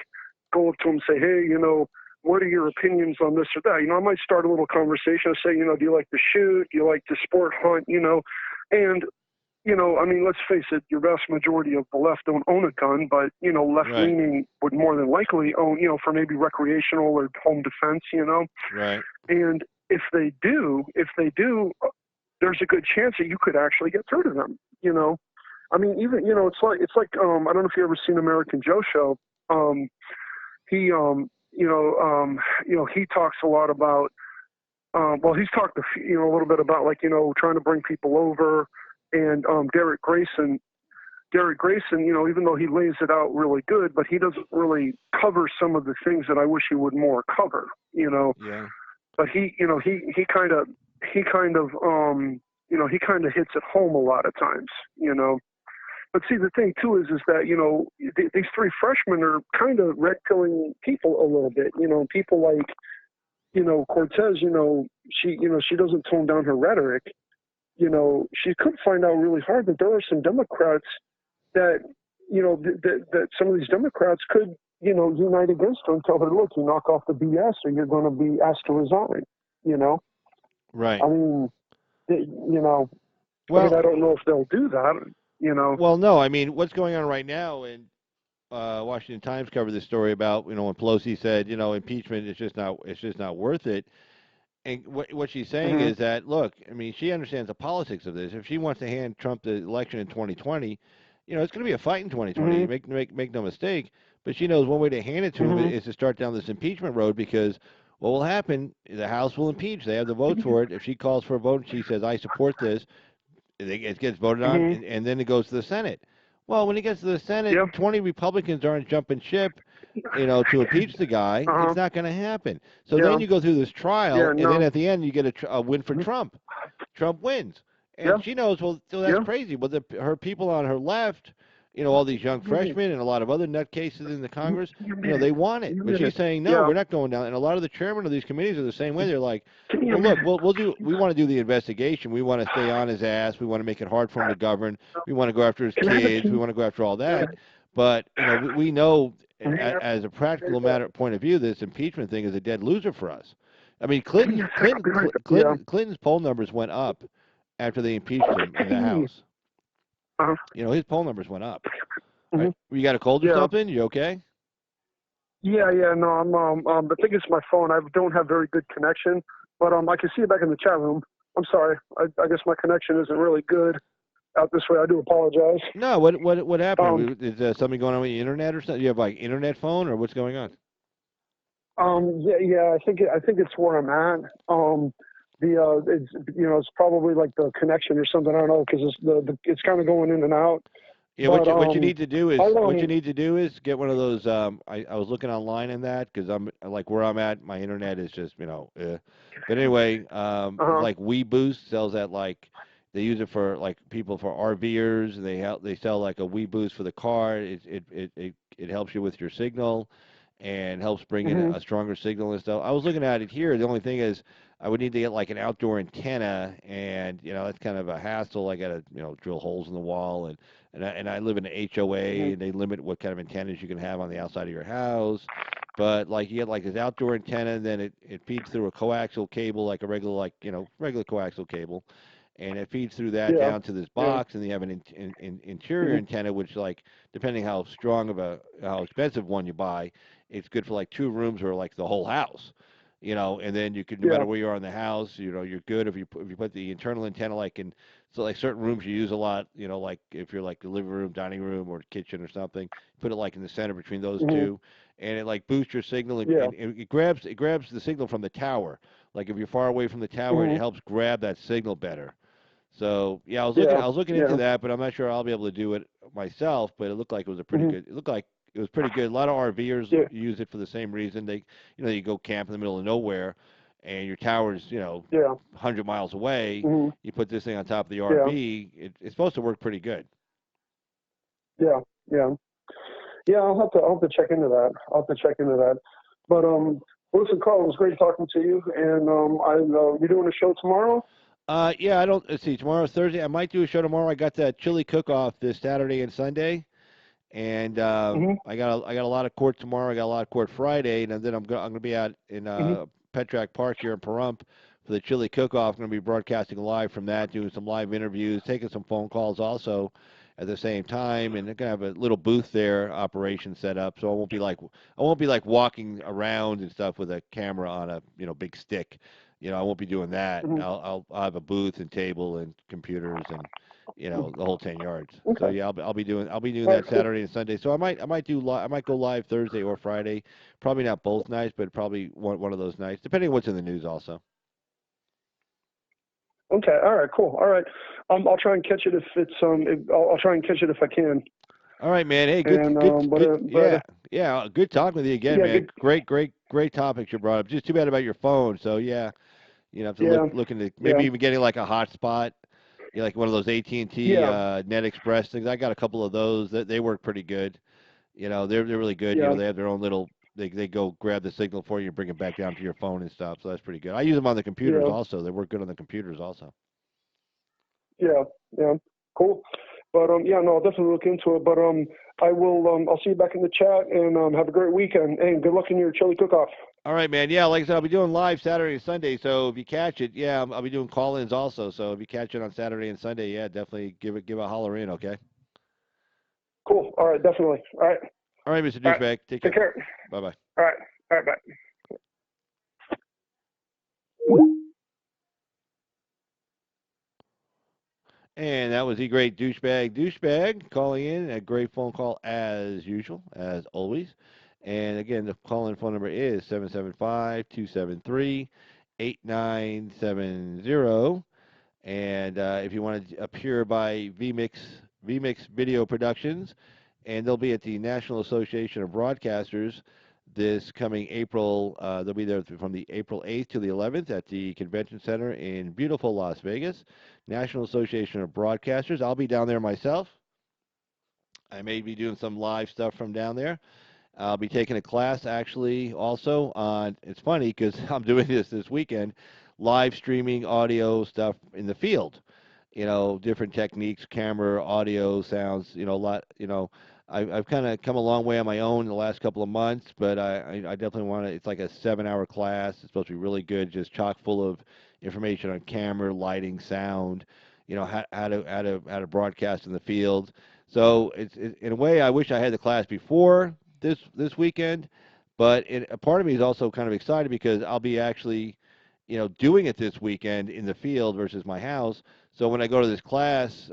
[SPEAKER 2] go up to them and say, hey, what are your opinions on this or that? I might start a little conversation and say, do you like to shoot? Do you like to sport hunt? And I mean, let's face it, your vast majority of the left don't own a gun, but, left-leaning would more than likely own, for maybe recreational or home defense,
[SPEAKER 1] Right.
[SPEAKER 2] And if they do, there's a good chance that you could actually get through to them, I mean, even, it's like, I don't know if you ever seen American Joe show. He, he talks a lot about, he's talked, a little bit about like, trying to bring people over. And Derek Grayson, even though he lays it out really good, but he doesn't really cover some of the things that I wish he would more cover,
[SPEAKER 1] Yeah.
[SPEAKER 2] But he kind of hits it home a lot of times, But see, the thing too is that these three freshmen are kind of red pilling people a little bit, people like Cortez, she doesn't tone down her rhetoric. She could find out really hard that there are some Democrats that, that some of these Democrats could, unite against her and tell her, look, you knock off the BS or you're going to be asked to resign,
[SPEAKER 1] Right.
[SPEAKER 2] I mean, I
[SPEAKER 1] Well,
[SPEAKER 2] I don't know if they'll do that,
[SPEAKER 1] well, no. I mean, what's going on right now? And Washington Times covered this story about when Pelosi said impeachment is just not worth it. And what she's saying
[SPEAKER 2] Mm-hmm.
[SPEAKER 1] is that, look, I mean, she understands the politics of this. If she wants to hand Trump the election in 2020, it's going to be a fight in 2020.
[SPEAKER 2] Mm-hmm.
[SPEAKER 1] Make no mistake. But she knows one way to hand it to him
[SPEAKER 2] Mm-hmm.
[SPEAKER 1] is to start down this impeachment road because what will happen? The House will impeach. They have the votes for it. If she calls for a vote and she says, "I support this," it gets voted on,
[SPEAKER 2] Mm-hmm.
[SPEAKER 1] and then it goes to the Senate. Well, when it gets to the Senate,
[SPEAKER 2] Yeah.
[SPEAKER 1] 20 Republicans aren't jumping ship, to impeach the guy. It's
[SPEAKER 2] Uh-huh.
[SPEAKER 1] not going to happen. So
[SPEAKER 2] Yeah.
[SPEAKER 1] then you go through this trial,
[SPEAKER 2] Yeah.
[SPEAKER 1] and then
[SPEAKER 2] No.
[SPEAKER 1] at the end you get a win for
[SPEAKER 2] Mhm.
[SPEAKER 1] Trump. Trump wins,
[SPEAKER 2] Yeah.
[SPEAKER 1] and she knows. Well, so that's
[SPEAKER 2] Yeah.
[SPEAKER 1] crazy. But her people on her left, all these young freshmen and a lot of other nutcases in the Congress, they want it. But she's saying no,
[SPEAKER 2] Yeah.
[SPEAKER 1] we're not going down. And a lot of the chairmen of these committees are the same way. They're like,
[SPEAKER 2] Give me a
[SPEAKER 1] well, look,
[SPEAKER 2] minute.
[SPEAKER 1] we want to do the investigation. We want to stay on his ass. We want to make it hard for him to govern. We want to go after his
[SPEAKER 2] Can I have a
[SPEAKER 1] kids. We
[SPEAKER 2] key?
[SPEAKER 1] want to go after all
[SPEAKER 2] Yeah.
[SPEAKER 1] that. But we know
[SPEAKER 2] Mhm.
[SPEAKER 1] as a practical matter point of view, this impeachment thing is a dead loser for us. I mean,
[SPEAKER 2] Give me a sec. I'll be right back. Yeah.
[SPEAKER 1] Clinton's poll numbers went up after they impeached him in the
[SPEAKER 2] Hey.
[SPEAKER 1] House.
[SPEAKER 2] Uh-huh.
[SPEAKER 1] His poll numbers went up. All
[SPEAKER 2] Mm-hmm.
[SPEAKER 1] right, you got a cold or
[SPEAKER 2] Yeah.
[SPEAKER 1] something? You okay?
[SPEAKER 2] Yeah. Yeah. No, I'm. I think it's my phone. I don't have very good connection, but I can see you back in the chat room. I'm sorry. I guess my connection isn't really good out this way. I do apologize.
[SPEAKER 1] No. What
[SPEAKER 2] Um.
[SPEAKER 1] happened? Is something going on with the internet or something? You have like internet phone or what's going on?
[SPEAKER 2] Yeah. Yeah. I think it's where I'm at. It's it's probably like the connection or something. I don't know because it's kind of going in and out.
[SPEAKER 1] Yeah,
[SPEAKER 2] But
[SPEAKER 1] what you need to do is
[SPEAKER 2] I'll
[SPEAKER 1] get one of those. I was looking online in that because I'm like where I'm at, my internet is just But anyway,
[SPEAKER 2] Uh-huh.
[SPEAKER 1] like WeBoost sells that like they use it for like people for RVers. They sell like a WeBoost for the car. It helps you with your signal and helps bring in
[SPEAKER 2] Mhm.
[SPEAKER 1] a stronger signal and stuff. I was looking at it here. The only thing is I would need to get like an outdoor antenna, and that's kind of a hassle. I got to drill holes in the wall, and I live in an HOA,
[SPEAKER 2] Mhm.
[SPEAKER 1] and they limit what kind of antennas you can have on the outside of your house. But like you get like this outdoor antenna, and then it feeds through a coaxial cable, like a regular regular coaxial cable, and it feeds through that
[SPEAKER 2] Yeah.
[SPEAKER 1] down to this
[SPEAKER 2] Yeah.
[SPEAKER 1] box, and then you have an interior
[SPEAKER 2] Mhm.
[SPEAKER 1] antenna, which like depending how strong of a how expensive one you buy, it's good for like 2 rooms or like the whole house. And then you could, no
[SPEAKER 2] Yeah.
[SPEAKER 1] matter where you are in the house, you're good if you put the internal antenna like in, so like certain rooms you use a lot, like if you're like the living room, dining room, or kitchen or something, put it like in the center between those
[SPEAKER 2] Mhm.
[SPEAKER 1] two, and it like boosts your signal, and,
[SPEAKER 2] Yeah.
[SPEAKER 1] and it grabs the signal from the tower. Like if you're far away from the tower, it
[SPEAKER 2] Mhm.
[SPEAKER 1] helps grab that signal better. So yeah,
[SPEAKER 2] Yeah.
[SPEAKER 1] I was looking into
[SPEAKER 2] Yeah.
[SPEAKER 1] that, but I'm not sure I'll be able to do it myself. But it looked like it was a pretty
[SPEAKER 2] Mhm.
[SPEAKER 1] good. It looked like it was pretty good. A lot of RVers
[SPEAKER 2] Yeah.
[SPEAKER 1] use it for the same reason. You go camp in the middle of nowhere, and your tower's 100 miles away.
[SPEAKER 2] Mhm.
[SPEAKER 1] You put this thing on top of the
[SPEAKER 2] Yeah.
[SPEAKER 1] RV. It's supposed to work pretty good.
[SPEAKER 2] Yeah. Yeah. Yeah. I'll have to check into that. I'll have to check into that. But listen, Carl, it was great talking to you. And you're doing a show tomorrow.
[SPEAKER 1] Yeah, I don't. Let's see. Tomorrow's Thursday. I might do a show tomorrow. I got that chili cook-off this Saturday and Sunday. And
[SPEAKER 2] Mhm.
[SPEAKER 1] I got a lot of court tomorrow. I got a lot of court Friday, and then I'm gonna be out in
[SPEAKER 2] Mhm.
[SPEAKER 1] Petrack Park here in Pahrump for the chili cook-off. I'm gonna be broadcasting live from that, doing some live interviews, taking some phone calls also at the same time, and they're gonna have a little booth there operation set up, so I won't be like walking around and stuff with a camera on a big stick. I won't be doing that.
[SPEAKER 2] Mhm.
[SPEAKER 1] I'll have a booth and table and computers and the whole 10 yards. So
[SPEAKER 2] Okay.
[SPEAKER 1] yeah, I'll be doing
[SPEAKER 2] All right.
[SPEAKER 1] that
[SPEAKER 2] Cool.
[SPEAKER 1] Saturday and Sunday. So I might go live Thursday or Friday. Probably not both nights, but probably one of those nights, depending on what's in the news also.
[SPEAKER 2] Okay. All right. Cool. All right. I'll try and catch it if it's I'll try and catch it if I can.
[SPEAKER 1] All right, man. Hey,
[SPEAKER 2] And
[SPEAKER 1] yeah, yeah. Good talking with you again,
[SPEAKER 2] yeah,
[SPEAKER 1] man.
[SPEAKER 2] good.
[SPEAKER 1] Great topics you brought up. Just too bad about your phone. So yeah, have to
[SPEAKER 2] Yeah.
[SPEAKER 1] look into
[SPEAKER 2] Yeah.
[SPEAKER 1] maybe even getting like a hotspot. Like one of those AT&T
[SPEAKER 2] Yeah.
[SPEAKER 1] Net Express things. I got a couple of those that they work pretty good. They're really good.
[SPEAKER 2] Yeah.
[SPEAKER 1] They have their own little. They go grab the signal for you and bring it back down to your phone and stuff. So that's pretty good. I use them on the computers
[SPEAKER 2] Yeah.
[SPEAKER 1] also. They work good on the computers also.
[SPEAKER 2] Yeah. Yeah. Cool. But yeah, no, I'll definitely look into it. But I will. I'll see you back in the chat, and have a great weekend. And good luck in your chili cook-off.
[SPEAKER 1] All right, man. Yeah, like I said, I'll be doing live Saturday and Sunday. So if you catch it, yeah, I'll be doing call-ins also. So if you catch it on Saturday and Sunday, yeah, definitely give a holler in. Okay.
[SPEAKER 2] Cool. All right. Definitely. All right.
[SPEAKER 1] All right, Mr.
[SPEAKER 2] All right.
[SPEAKER 1] Douchebag. Take
[SPEAKER 2] Take
[SPEAKER 1] care.
[SPEAKER 2] care.
[SPEAKER 1] Bye bye.
[SPEAKER 2] All right. All right. Bye.
[SPEAKER 1] And that was the great douchebag calling in. A great phone call as usual, as always. And again, the call-in phone number is 775-273-8970. And if you want to appear by VMix Video Productions, and they'll be at the National Association of Broadcasters this coming April. They'll be there from the April 8th to the 11th at the Convention Center in beautiful Las Vegas. National Association of Broadcasters. I'll be down there myself. I may be doing some live stuff from down there. I'll be taking a class actually also on. It's funny because I'm doing this weekend, live streaming audio stuff in the field. Different techniques, camera, audio, sounds. A lot. I've kind of come a long way on my own in the last couple of months, but I definitely want to. It's like a 7-hour class. It's supposed to be really good, just chock full of information on camera, lighting, sound. How to broadcast in the field. So in a way, I wish I had the class before this weekend, but a part of me is also kind of excited because I'll be actually, doing it this weekend in the field versus my house. So when I go to this class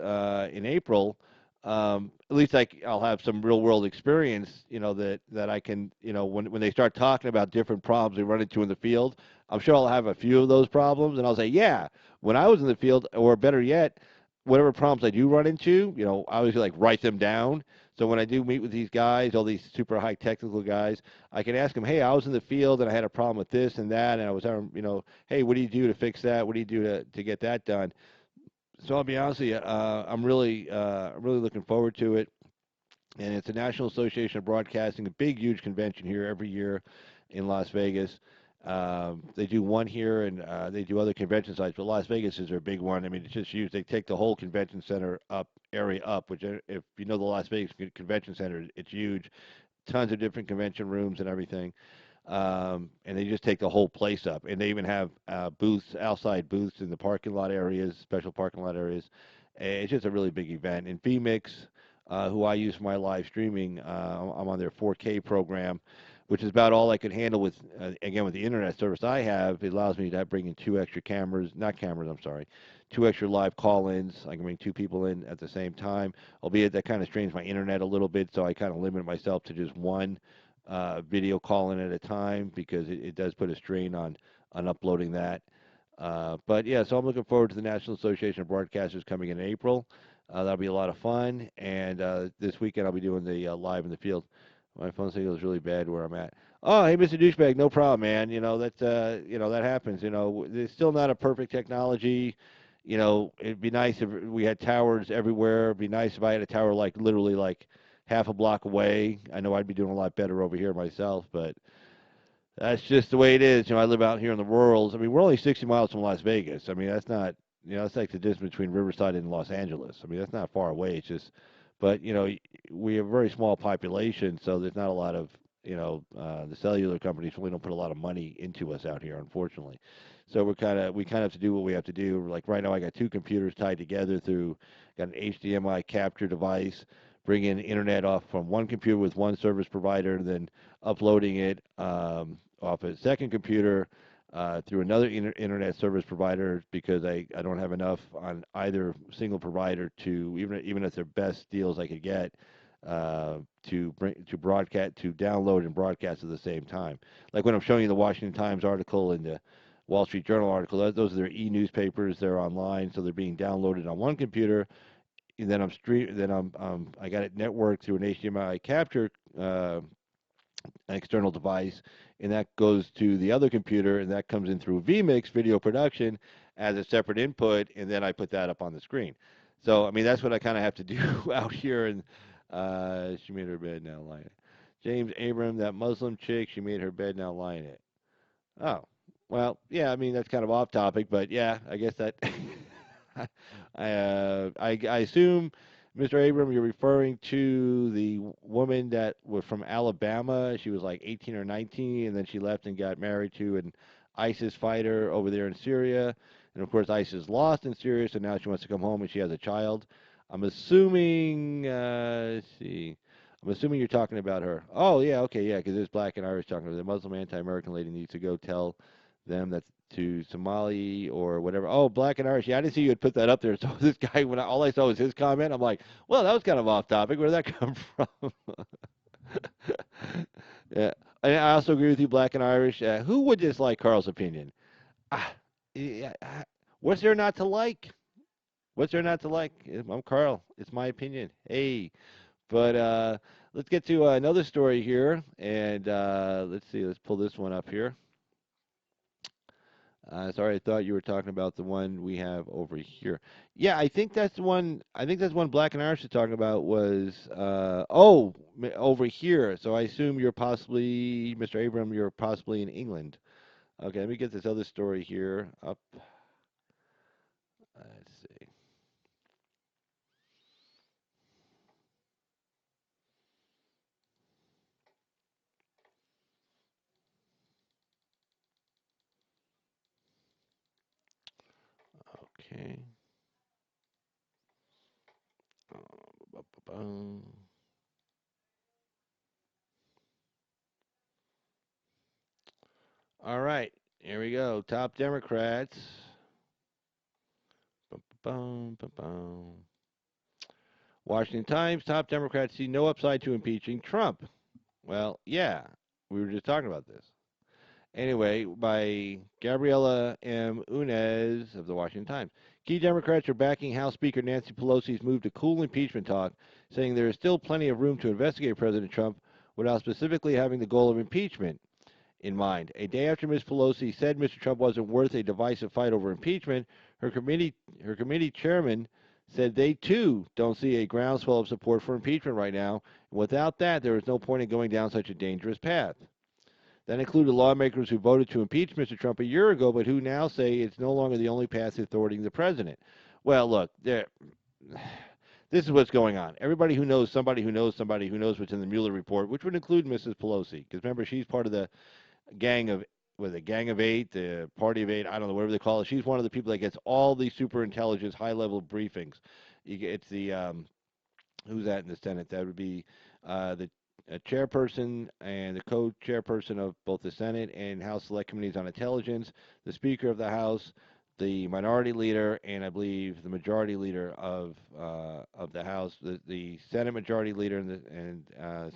[SPEAKER 1] in April, at least I'll have some real world experience, that I can, when they start talking about different problems they run into in the field, I'm sure I'll have a few of those problems, and I'll say, yeah, when I was in the field, or better yet, whatever problems I do run into, I always like write them down. So when I do meet with these guys, all these super high technical guys, I can ask them, hey, I was in the field and I had a problem with this and that, and I was, hey, what do you do to fix that? What do you do to get that done? So I'll be honest with you, I'm really looking forward to it. And it's the National Association of Broadcasting, a big, huge convention here every year in Las Vegas. They do one here, and they do other convention sites, but Las Vegas is their big one. I mean, it's just huge. They take the whole convention center area up, which, if you know the Las Vegas Convention Center, it's huge. Tons of different convention rooms and everything. and they just take the whole place up. And they even have booths, outside booths in the parking lot areas, special parking lot areas. It's just a really big event. And vMix, who I use for my live streaming, I'm on their 4K program, which is about all I could handle with, again, with the internet service I have. It allows me to bring in two extra cameras, not cameras, I'm sorry, two extra live call-ins. I can bring two people in at the same time, albeit that kind of strains my internet a little bit, so I kind of limit myself to just one video call in at a time because it does put a strain on uploading that. But yeah, so I'm looking forward to the National Association of Broadcasters coming in April. That'll be a lot of fun. And this weekend I'll be doing the live in the field. My phone signal is really bad where I'm at. Oh, hey, Mr. Douchebag, no problem, man. That happens. It's still not a perfect technology. It'd be nice if we had towers everywhere. It'd be nice if I had a tower like literally like half a block away. I know I'd be doing a lot better over here myself, but that's just the way it is. I live out here in the rurals. I mean, we're only 60 miles from Las Vegas. I mean, that's not, that's like the distance between Riverside and Los Angeles. I mean, that's not far away. It's just, but, we have a very small population, so there's not a lot of, the cellular companies really don't put a lot of money into us out here, unfortunately. So we kind of have to do what we have to do. Like right now, I got two computers tied together through, got an HDMI capture device, bring in internet off from one computer with one service provider, then uploading it off a second computer through another internet service provider because I don't have enough on either single provider to even at their best deals I could get to broadcast, to download and broadcast at the same time. Like when I'm showing you the Washington Times article and the Wall Street Journal article, those are their e-newspapers. They're online, so they're being downloaded on one computer. And then I got it networked through an HDMI capture an external device, and that goes to the other computer, and that comes in through vMix video production as a separate input, and then I put that up on the screen. So, I mean, that's what I kind of have to do out here. And she made her bed, now lying it. James Abram, that Muslim chick, she made her bed, now lying it. Oh, well, yeah, I mean, that's kind of off topic, but yeah, I guess that. I assume, Mr. Abram, you're referring to the woman that was from Alabama. She was like 18 or 19, and then she left and got married to an ISIS fighter over there in Syria. And of course, ISIS lost in Syria, so now she wants to come home and she has a child. I'm assuming, let's see. I'm assuming you're talking about her. Oh, yeah, okay, yeah, because there's Black and Irish talking about the Muslim anti-American lady needs to go tell them that to Somali or whatever. Oh, Black and Irish. Yeah, I didn't see you had put that up there. So this guy, all I saw was his comment. I'm like, well, that was kind of off topic. Where did that come from? Yeah, and I also agree with you, Black and Irish. Who would dislike Carl's opinion? Ah, yeah, what's there not to like? What's there not to like? I'm Carl. It's my opinion. Hey, but let's get to another story here, and let's see. Let's pull this one up here. Sorry, I thought you were talking about the one we have over here. Yeah, I think that's the one. I think that's one Black and Irish is talking about was over here. So I assume you're possibly Mr. Abram. You're possibly in England. Okay, let me get this other story here up. Let's see. Okay. Ba-ba-bum. All right, here we go. Top Democrats. Ba-ba-bum, ba-bum. Washington Times. Top Democrats see no upside to impeaching Trump. Well, yeah, we were just talking about this. Anyway, by Gabriela M. Unez of the Washington Times. Key Democrats are backing House Speaker Nancy Pelosi's move to cool impeachment talk, saying there is still plenty of room to investigate President Trump without specifically having the goal of impeachment in mind. A day after Ms. Pelosi said Mr. Trump wasn't worth a divisive fight over impeachment, her committee chairman said they too don't see a groundswell of support for impeachment right now. And without that, there is no point in going down such a dangerous path. That included lawmakers who voted to impeach Mr. Trump a year ago, but who now say it's no longer the only path to thwarting the president. Well, look, this is what's going on. Everybody who knows somebody who knows somebody who knows what's in the Mueller report, which would include Mrs. Pelosi, because remember she's part of the gang of with a gang of eight, the party of eight, I don't know, whatever they call it. She's one of the people that gets all these super intelligence, high level briefings. It's the who's that in the Senate? That would be the chairperson and the co-chairperson of both the Senate and House Select Committees on Intelligence, the Speaker of the House, the Minority Leader, and I believe the Majority Leader of the House, the Senate Majority Leader and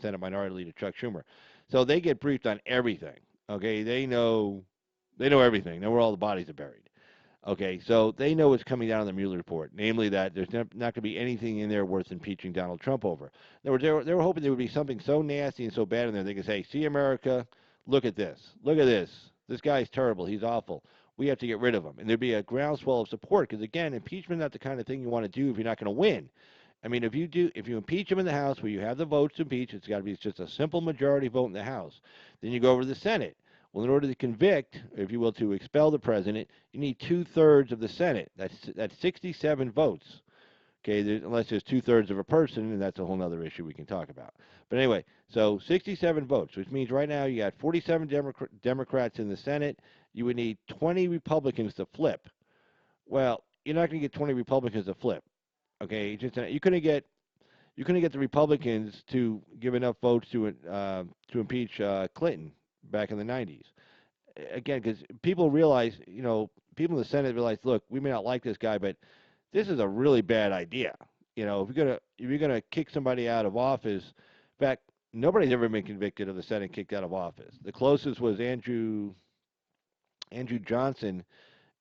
[SPEAKER 1] Senate Minority Leader Chuck Schumer. So they get briefed on everything. Okay, they know everything. They know where all the bodies are buried. Okay, so they know what's coming down on the Mueller report, namely that there's not going to be anything in there worth impeaching Donald Trump over. They were hoping there would be something so nasty and so bad in there they could say, "See, America, look at this. Look at this. This guy's terrible. He's awful. We have to get rid of him." And there'd be a groundswell of support because, again, impeachment is not the kind of thing you want to do if you're not going to win. I mean, if you impeach him in the House where you have the votes to impeach, it's got to be just a simple majority vote in the House. Then you go over to the Senate. Well, in order to convict, if you will, to expel the president, you need 2/3 of the Senate. That's 67 votes. Okay, unless there's 2/3 of a person, and that's a whole other issue we can talk about. But anyway, so 67 votes, which means right now you got 47 Democrats in the Senate. You would need 20 Republicans to flip. Well, you're not going to get 20 Republicans to flip. Okay, just you couldn't get the Republicans to give enough votes to impeach Clinton back in the 90s. Again, because people realize, people in the Senate realize, look, we may not like this guy, but this is a really bad idea. If you're gonna kick somebody out of office, in fact, nobody's ever been convicted of the Senate kicked out of office. The closest was Andrew Johnson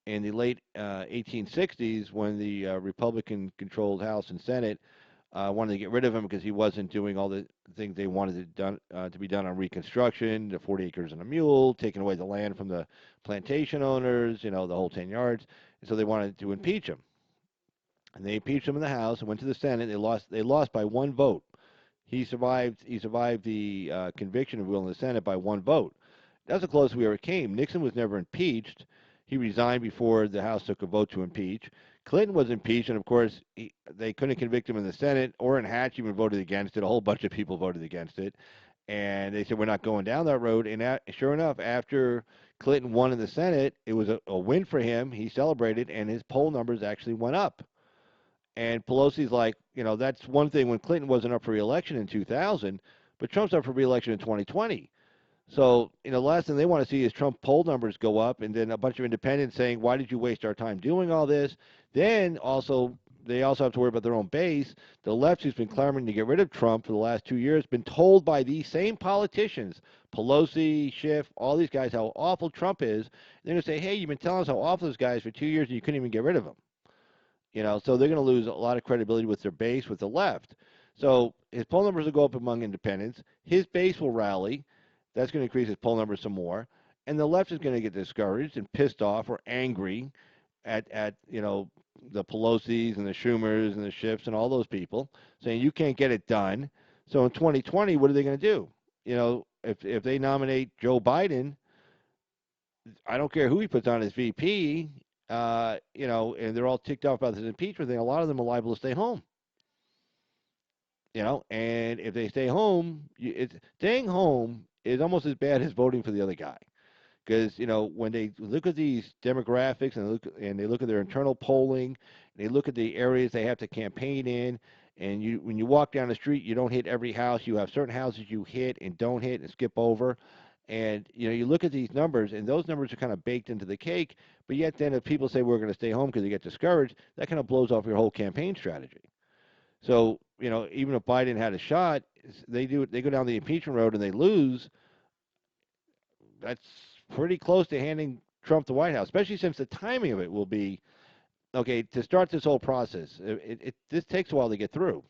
[SPEAKER 1] in the late 1860s when the Republican-controlled House and Senate wanted to get rid of him because he wasn't doing all the things they wanted to be done on Reconstruction, the 40 acres and a mule, taking away the land from the plantation owners, the whole 10 yards. And so they wanted to impeach him. And they impeached him in the House and went to the Senate. They lost by one vote. He survived the conviction of Will in the Senate by one vote. That's the closest we ever came. Nixon was never impeached. He resigned before the House took a vote to impeach. Clinton was impeached, and of course, they couldn't convict him in the Senate. Orrin Hatch even voted against it. A whole bunch of people voted against it. And they said, we're not going down that road. And sure enough, after Clinton won in the Senate, it was a win for him. He celebrated, and his poll numbers actually went up. And Pelosi's like, that's one thing when Clinton wasn't up for re-election in 2000, but Trump's up for re-election in 2020. So, the last thing they want to see is Trump poll numbers go up and then a bunch of independents saying, why did you waste our time doing all this? Then they also have to worry about their own base. The left, who's been clamoring to get rid of Trump for the last 2 years, been told by these same politicians, Pelosi, Schiff, all these guys, how awful Trump is. They're going to say, hey, you've been telling us how awful this guy is for 2 years and you couldn't even get rid of him. So they're going to lose a lot of credibility with their base, with the left. So his poll numbers will go up among independents. His base will rally. That's going to increase his poll numbers some more. And the left is going to get discouraged and pissed off or angry at the Pelosi's and the Schumers and the Schiffs and all those people saying you can't get it done. So in 2020, what are they going to do? If they nominate Joe Biden, I don't care who he puts on as VP, and they're all ticked off about this impeachment thing. A lot of them are liable to stay home. And if they stay home, staying home is almost as bad as voting for the other guy. Because when they look at these demographics and they look at their internal polling, they look at the areas they have to campaign in, and when you walk down the street, you don't hit every house. You have certain houses you hit and don't hit and skip over. And you look at these numbers, and those numbers are kind of baked into the cake. But yet, then if people say we're going to stay home because they get discouraged, that kind of blows off your whole campaign strategy. So even if Biden had a shot, they go down the impeachment road and they lose. That's pretty close to handing Trump the White House, especially since the timing of it will be okay to start this whole process. This takes a while to get through.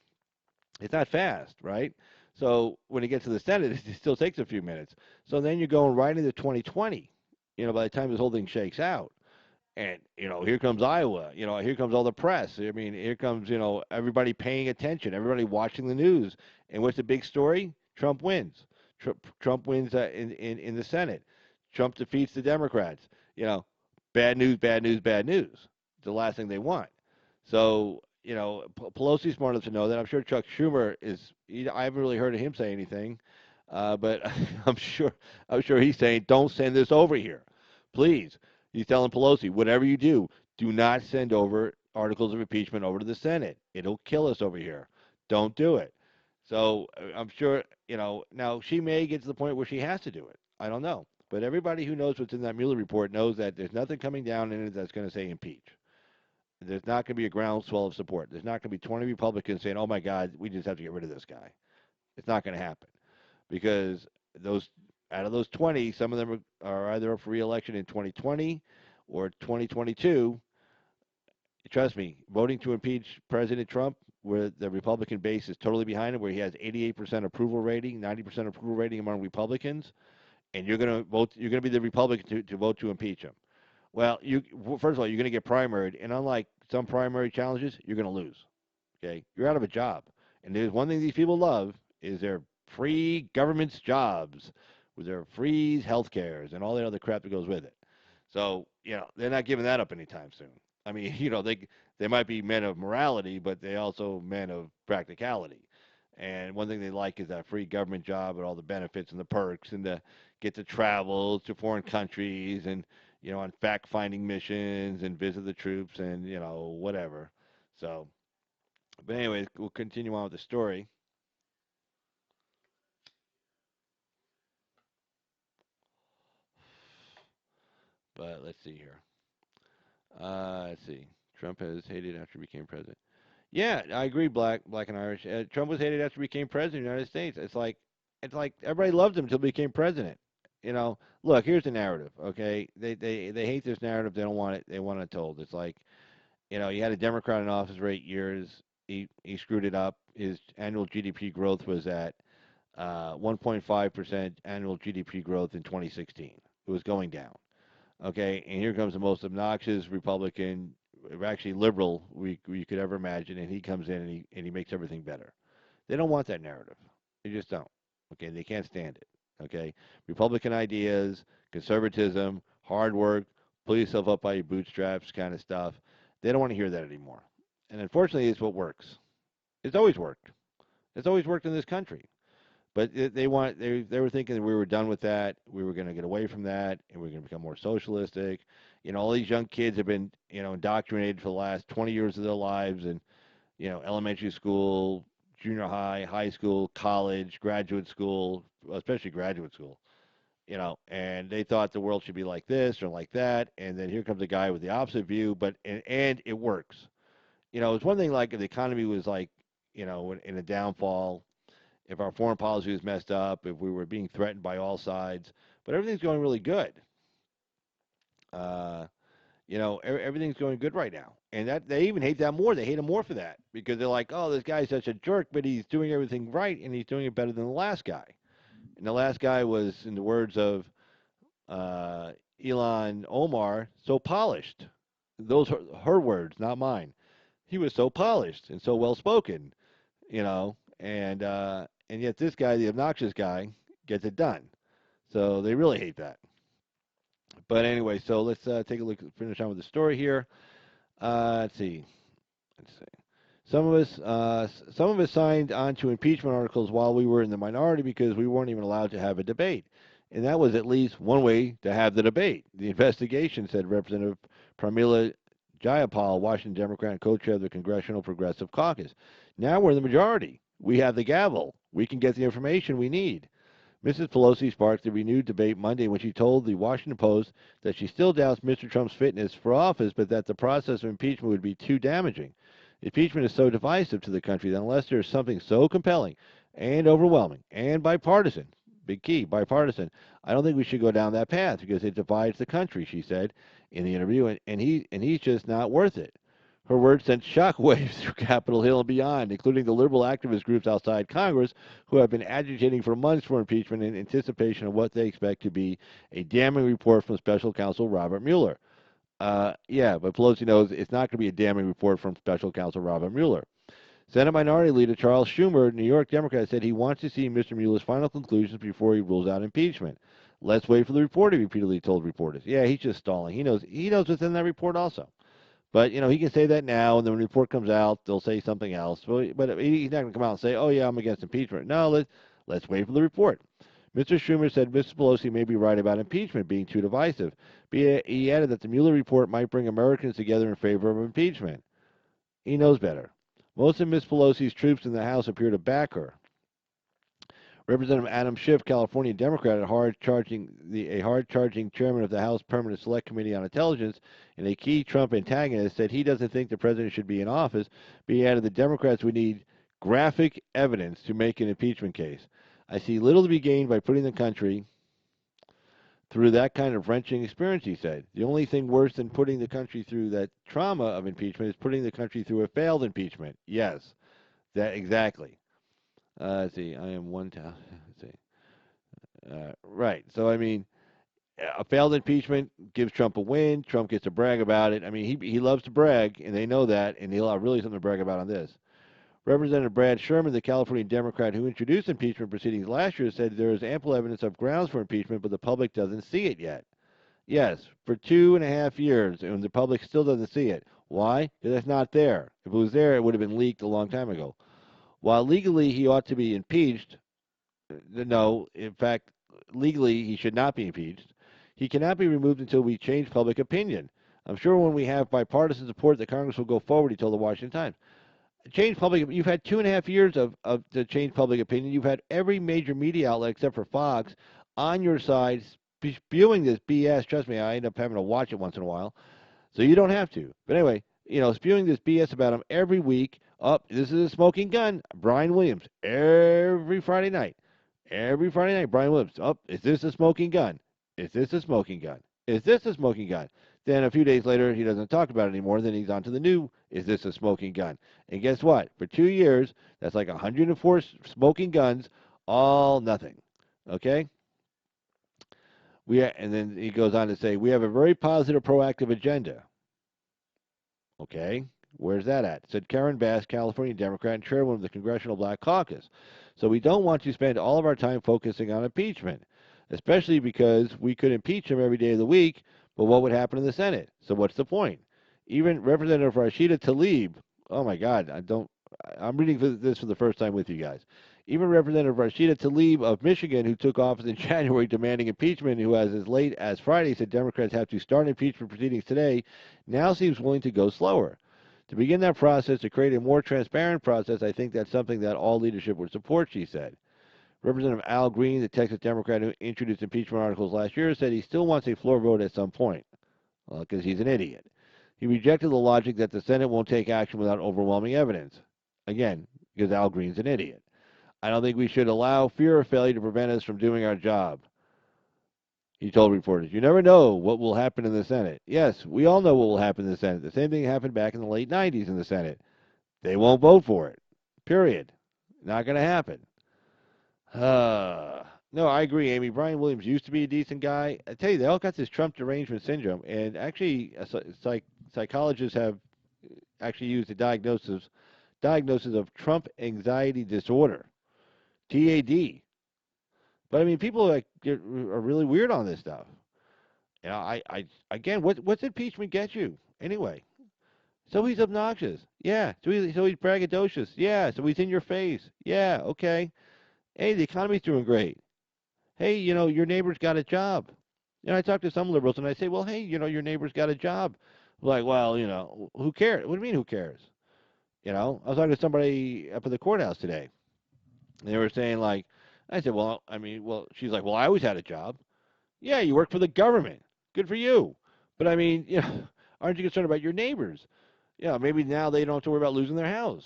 [SPEAKER 1] It's not fast, right? So when it gets to the Senate, it still takes a few minutes. So then you're going right into 2020. By the time this whole thing shakes out, and here comes Iowa. Here comes all the press. I mean, here comes everybody paying attention, everybody watching the news. And what's the big story? Trump wins. Trump wins in the Senate. Trump defeats the Democrats. Bad news, bad news, bad news. The last thing they want. So Pelosi's smart enough to know that. I'm sure Chuck Schumer is. I haven't really heard of him say anything. But I'm sure I'm sure he's saying, don't send this over here, please. He's telling Pelosi, whatever you do not send over articles of impeachment over to the Senate. It'll kill us over here. Don't do it. So I'm sure now she may get to the point where she has to do it. I don't know. But everybody who knows what's in that Mueller report knows that there's nothing coming down in it that's going to say impeach. There's not going to be a groundswell of support. There's not going to be 20 Republicans saying, "Oh my God, we just have to get rid of this guy." It's not going to happen because those out of those 20, some of them are either up for re-election in 2020 or 2022. Trust me, voting to impeach President Trump, where the Republican base is totally behind him, where he has 88% approval rating, 90% approval rating among Republicans, and you're going to vote. You're going to be the Republican to vote to impeach him. Well, first of all, you're going to get primaried, and unlike some primary challenges, you're going to lose. Okay, you're out of a job, and there's one thing these people love is their free government's jobs, with their free health cares and all that other crap that goes with it. So they're not giving that up anytime soon. I mean, they might be men of morality, but they also men of practicality. And one thing they like is that free government job and all the benefits and the perks and the get to travel to foreign countries and on fact-finding missions and visit the troops and whatever. So, but anyways, we'll continue on with the story. But let's see here. Let's see. Trump has hated after he became president. Yeah, I agree. Black and Irish. Trump was hated after he became president of the United States. It's like everybody loved him until he became president. Look, here's the narrative. Okay, they hate this narrative. They don't want it. They want it told. It's like you had a Democrat in office for 8 years. He screwed it up. His annual GDP growth was at 1.5% annual GDP growth in 2016. It was going down. Okay, and here comes the most obnoxious Republican, actually liberal we could ever imagine, and he comes in and he makes everything better. They don't want that narrative. They just don't. Okay, they can't stand it. Okay, Republican ideas, conservatism, hard work, pull yourself up by your bootstraps, kind of stuff. They don't want to hear that anymore. And unfortunately, it's what works. It's always worked. It's always worked in this country. But they were thinking that we were done with that. We were going to get away from that, and we are going to become more socialistic. All these young kids have been indoctrinated for the last 20 years of their lives, and elementary school, junior high, high school, college, graduate school, especially graduate school. And they thought the world should be like this or like that, and then here comes a guy with the opposite view, but and it works. It's one thing like if the economy was like in a downfall, if our foreign policy was messed up, if we were being threatened by all sides, but everything's going really good. Uh, everything's going good right now, and that they even hate that more. They hate him more for that because they're like, "Oh, this guy's such a jerk, but he's doing everything right, and he's doing it better than the last guy." And the last guy was, in the words of uh, Elon Omar, so polished. Those are her words, not mine. He was so polished and so well spoken, and yet this guy, the obnoxious guy, gets it done. So they really hate that. But anyway, so let's take a look, finish on with the story here. Let's see. Let's see. Some of us signed on to impeachment articles while we were in the minority because we weren't even allowed to have a debate, and that was at least one way to have the debate. The investigation, said Representative Pramila Jayapal, Washington Democrat and co-chair of the Congressional Progressive Caucus. Now we're in the majority. We have the gavel. We can get the information we need. Mrs. Pelosi sparked a renewed debate Monday when she told the Washington Post that she still doubts Mr. Trump's fitness for office, but that the process of impeachment would be too damaging. Impeachment is so divisive to the country that unless there is something so compelling and overwhelming and bipartisan, big key, bipartisan, I don't think we should go down that path because it divides the country, she said in the interview, and he's just not worth it. Her words sent shockwaves through Capitol Hill and beyond, including the liberal activist groups outside Congress who have been agitating for months for impeachment in anticipation of what they expect to be a damning report from special counsel Robert Mueller. Yeah, but Pelosi knows it's not going to be a damning report from special counsel Robert Mueller. Senate Minority Leader Charles Schumer, New York Democrat, said he wants to see Mr. Mueller's final conclusions before he rules out impeachment. Let's wait for the report, he repeatedly told reporters. Yeah, he's just stalling. He knows what's in that report also. But he can say that now, and then when the report comes out, they'll say something else. But he's not going to come out and say, "Oh yeah, I'm against impeachment." No, let's wait for the report. Mr. Schumer said Mrs. Pelosi may be right about impeachment being too divisive. But he added that the Mueller report might bring Americans together in favor of impeachment. He knows better. Most of Ms. Pelosi's troops in the House appear to back her. Representative Adam Schiff, California Democrat, a hard-charging chairman of the House Permanent Select Committee on Intelligence and a key Trump antagonist, said he doesn't think the president should be in office, but he added the Democrats would need graphic evidence to make an impeachment case. I see little to be gained by putting the country through that kind of wrenching experience, he said. The only thing worse than putting the country through that trauma of impeachment is putting the country through a failed impeachment. Yes, that exactly. Let's see. I am one. Let's see. Right. So I mean, a failed impeachment gives Trump a win. Trump gets to brag about it. I mean, he loves to brag, and they know that, and he'll have really something to brag about on this. Representative Brad Sherman, the California Democrat who introduced impeachment proceedings last year, said there is ample evidence of grounds for impeachment, but the public doesn't see it yet. Yes, for 2.5 years, and the public still doesn't see it. Why? Because it's not there. If it was there, it would have been leaked a long time ago. While legally he ought to be impeached, no, in fact, legally he should not be impeached. He cannot be removed until we change public opinion. I'm sure when we have bipartisan support that Congress will go forward, he told the Washington Times. Change public. You've had 2.5 years of to change public opinion. You've had every major media outlet except for Fox on your side spewing this BS. Trust me, I end up having to watch it once in a while, so you don't have to. But anyway, spewing this BS about him every week. Up, this is a smoking gun. Brian Williams every Friday night. Every Friday night, Brian Williams. Up, is this a smoking gun? Is this a smoking gun? Is this a smoking gun? Then a few days later, he doesn't talk about it anymore. Then he's on to the new, is this a smoking gun? And guess what? For 2 years, that's like 104 smoking guns, all nothing. Okay? And then he goes on to say, we have a very positive, proactive agenda. Okay? Where's that at? Said Karen Bass, California Democrat and chairwoman of the Congressional Black Caucus. So we don't want to spend all of our time focusing on impeachment, especially because we could impeach him every day of the week, but what would happen in the Senate? So what's the point? Even Representative Rashida Tlaib, oh my God, I'm reading this for the first time with you guys. Even Representative Rashida Tlaib of Michigan, who took office in January demanding impeachment, who as late as Friday said Democrats have to start impeachment proceedings today, now seems willing to go slower. To begin that process, to create a more transparent process, I think that's something that all leadership would support, she said. Representative Al Green, the Texas Democrat who introduced impeachment articles last year, said he still wants a floor vote at some point, because he's an idiot. He rejected the logic that the Senate won't take action without overwhelming evidence. Again, because Al Green's an idiot. I don't think we should allow fear of failure to prevent us from doing our job. He told reporters, you never know what will happen in the Senate. Yes, we all know what will happen in the Senate. The same thing happened back in the late 90s in the Senate. They won't vote for it. Period. Not going to happen. No, I agree, Amy. Brian Williams used to be a decent guy. I tell you, they all got this Trump derangement syndrome. And actually, psychologists have actually used the diagnosis of Trump anxiety disorder, TAD. But I mean, people are really weird on this stuff. Again, what's impeachment get you anyway? So he's obnoxious. Yeah. So he's braggadocious. Yeah. So he's in your face. Yeah. Okay. Hey, the economy's doing great. Hey, your neighbor's got a job. I talk to some liberals and I say, well, hey, your neighbor's got a job. Like, well, who cares? What do you mean, who cares? I was talking to somebody up at the courthouse today. And they were saying, like, I said, she's like, well, I always had a job. Yeah, you work for the government. Good for you. But I mean, aren't you concerned about your neighbors? Maybe now they don't have to worry about losing their house.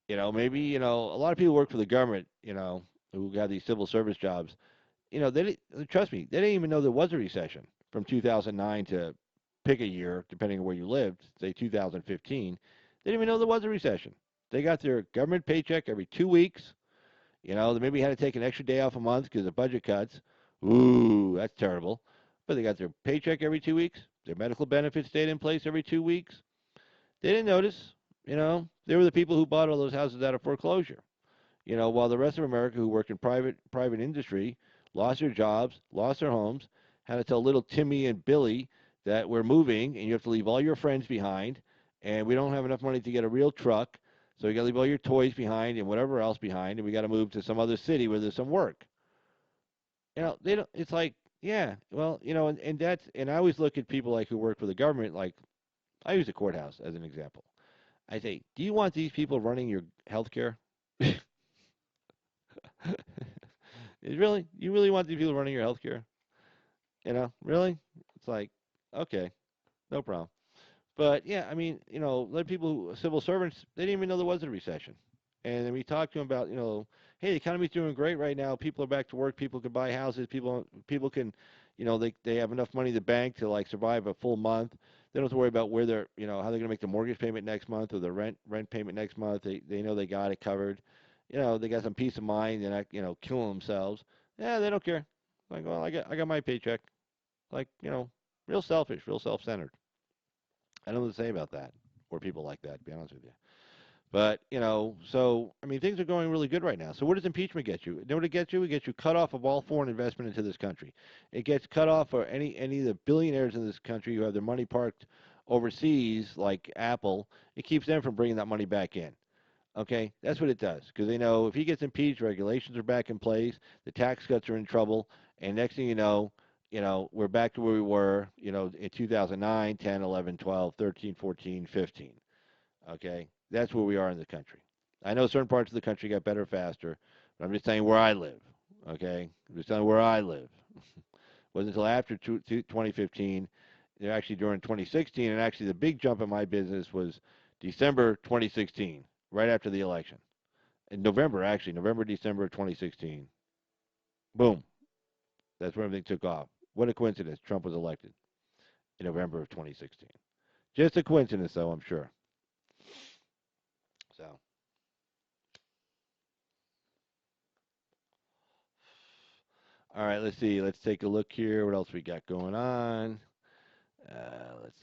[SPEAKER 1] Maybe, a lot of people work for the government, who have these civil service jobs. Trust me, they didn't even know there was a recession from 2009 to pick a year, depending on where you lived, say 2015. They didn't even know there was a recession. They got their government paycheck every 2 weeks. They maybe had to take an extra day off a month because of budget cuts. Ooh, that's terrible. But they got their paycheck every 2 weeks. Their medical benefits stayed in place every 2 weeks. They didn't notice. They were the people who bought all those houses out of foreclosure. While the rest of America who worked in private industry lost their jobs, lost their homes, had to tell little Timmy and Billy that we're moving and you have to leave all your friends behind, and we don't have enough money to get a real truck, so you got to leave all your toys behind and whatever else behind, and we got to move to some other city where there's some work. They don't. It's like, yeah, well, and that's, and I always look at people like who work for the government. Like, I use the courthouse as an example. I say, do you want these people running your health care? You really want these people running your health care? Really? It's like, okay, no problem. But yeah, I mean, let people, civil servants, they didn't even know there was a recession. And then we talked to them about, hey, the economy's doing great right now. People are back to work. People can buy houses. People can, they have enough money in the bank to like survive a full month. They don't have to worry about where they're, how they're going to make the mortgage payment next month or the rent payment next month. They know they got it covered. They got some peace of mind. They're not, killing themselves. Yeah, they don't care. Like, well, I got my paycheck. Like, real selfish, real self-centered. I don't know what to say about that, or people like that, to be honest with you. But, so, I mean, things are going really good right now. So what does impeachment get you? You know what it gets you? It gets you cut off of all foreign investment into this country. It gets cut off for any of the billionaires in this country who have their money parked overseas, like Apple. It keeps them from bringing that money back in. Okay, that's what it does, because they know if he gets impeached, regulations are back in place, the tax cuts are in trouble, and next thing we're back to where we were, in 2009, 10, 11, 12, 13, 14, 15. Okay, that's where we are in the country. I know certain parts of the country got better faster, but I'm just saying where I live. Okay, I'm just telling you where I live. Wasn't until after 2015, actually during 2016, and actually the big jump in my business was December 2016, right after the election. In November, actually, November, December of 2016. Boom. That's when everything took off. What a coincidence. Trump was elected in November of 2016. Just a coincidence, though, I'm sure. So, all right, let's see. Let's take a look here. What else we got going on? Let's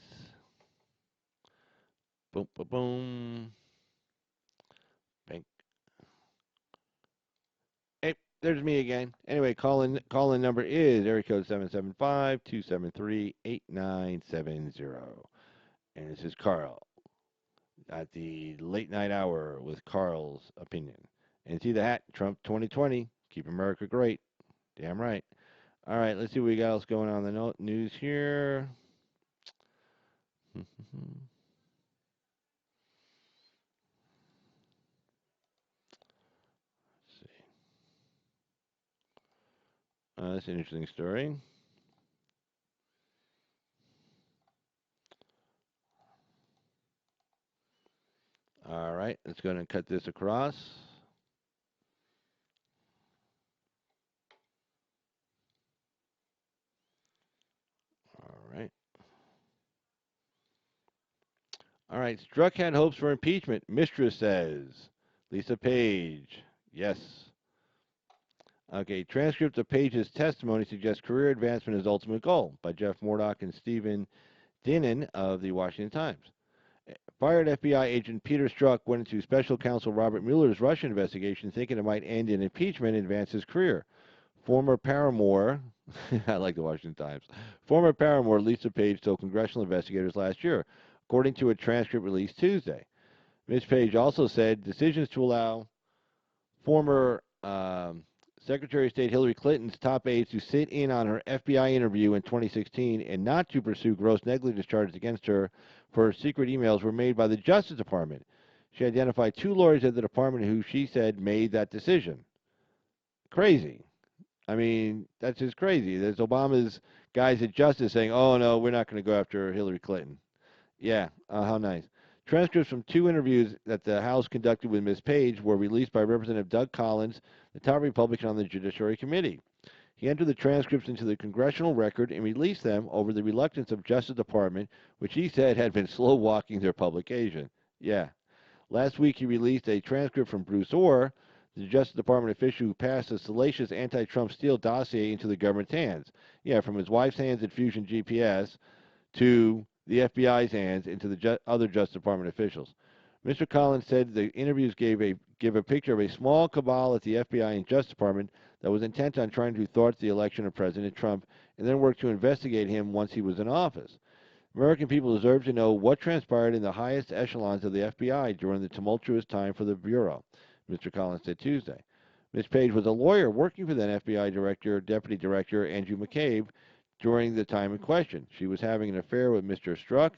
[SPEAKER 1] boom, boom, boom. Bank. Hey, there's me again. Anyway, call in number is area code 775-273-8970. And this is Carl at the late night hour with Carl's opinion. And see the hat, Trump 2020. Keep America great. Damn right. All right, let's see what we got else going on in the news here. Let's see. That's an interesting story. All right, let's go ahead and cut this across. All right. All right. Strzok had hopes for impeachment. Mistress says. Lisa Page. Yes. Okay. Transcript of Page's testimony suggests career advancement is ultimate goal by Jeff Murdoch and Stephen Dinnan of the Washington Times. Fired FBI agent Peter Strzok went into special counsel Robert Mueller's Russia investigation thinking it might end in impeachment and advance his career. Former paramour, I like the Washington Times, former paramour Lisa Page told congressional investigators last year, according to a transcript released Tuesday. Ms. Page also said decisions to allow former Secretary of State Hillary Clinton's top aides to sit in on her FBI interview in 2016 and not to pursue gross negligence charges against her for her secret emails were made by the Justice Department. She identified two lawyers at the department who she said made that decision. Crazy. I mean, that's just crazy. There's Obama's guys at Justice saying, oh, no, we're not going to go after Hillary Clinton. Yeah, how nice. Transcripts from two interviews that the House conducted with Ms. Page were released by Representative Doug Collins, the top Republican on the Judiciary Committee. He entered the transcripts into the congressional record and released them over the reluctance of Justice Department, which he said had been slow walking their publication. Yeah. Last week he released a transcript from Bruce Orr, the Justice Department official who passed a salacious anti-Trump Steele dossier into the government's hands. Yeah, from his wife's hands at Fusion GPS to the FBI's hands into the other Justice Department officials. Mr. Collins said the interviews give a picture of a small cabal at the FBI and Justice Department that was intent on trying to thwart the election of President Trump and then work to investigate him once he was in office. American people deserve to know what transpired in the highest echelons of the FBI during the tumultuous time for the Bureau, Mr. Collins said Tuesday. Ms. Page was a lawyer working for then FBI Director, Deputy Director Andrew McCabe during the time in question. She was having an affair with Mr. Strzok,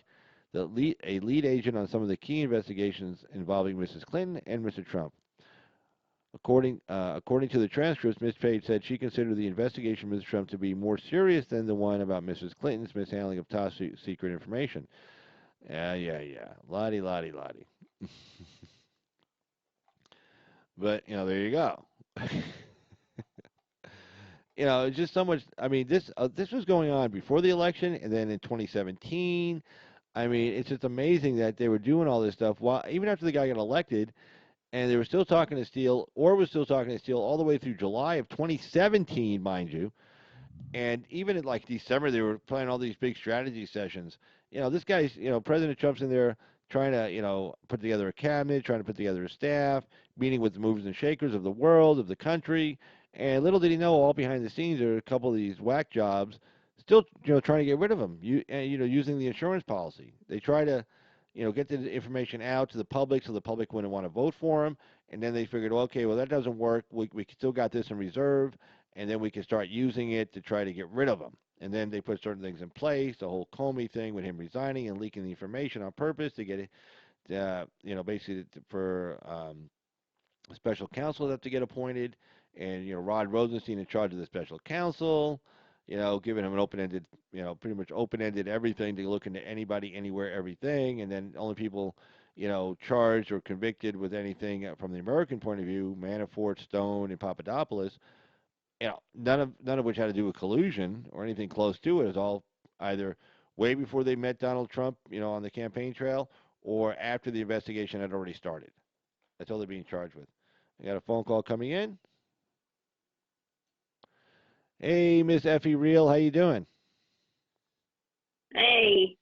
[SPEAKER 1] a lead agent on some of the key investigations involving Mrs. Clinton and Mr. Trump. According to the transcripts, Ms. Page said she considered the investigation of Mr. Trump to be more serious than the one about Mrs. Clinton's mishandling of top secret information. Yeah. Lottie, lottie, lottie. But, there you go. It's just so much. I mean, this was going on before the election, and then in 2017. I mean, it's just amazing that they were doing all this stuff while even after the guy got elected, and they were still talking to Steele, or was still talking to Steele all the way through July of 2017, mind you. And even in like December, they were playing all these big strategy sessions. This guy's, President Trump's in there trying to, put together a cabinet, trying to put together a staff, meeting with the movers and shakers of the world, of the country. And little did he know, all behind the scenes, there are a couple of these whack jobs still, trying to get rid of him. Using the insurance policy. They try to, get the information out to the public so the public wouldn't want to vote for him. And then they figured, well, okay, well, that doesn't work. We still got this in reserve, and then we can start using it to try to get rid of him. And then they put certain things in place, the whole Comey thing with him resigning and leaking the information on purpose to get it, basically for a special counsel to get appointed, and Rod Rosenstein in charge of the special counsel, giving him an open-ended, pretty much open-ended everything to look into anybody, anywhere, everything, and then only people, charged or convicted with anything from the American point of view, Manafort, Stone, and Papadopoulos, none of which had to do with collusion or anything close to it. It was all either way before they met Donald Trump, on the campaign trail, or after the investigation had already started. That's all they're being charged with. I got a phone call coming in. Hey, Miss Effie Real, how you doing?
[SPEAKER 3] Hey,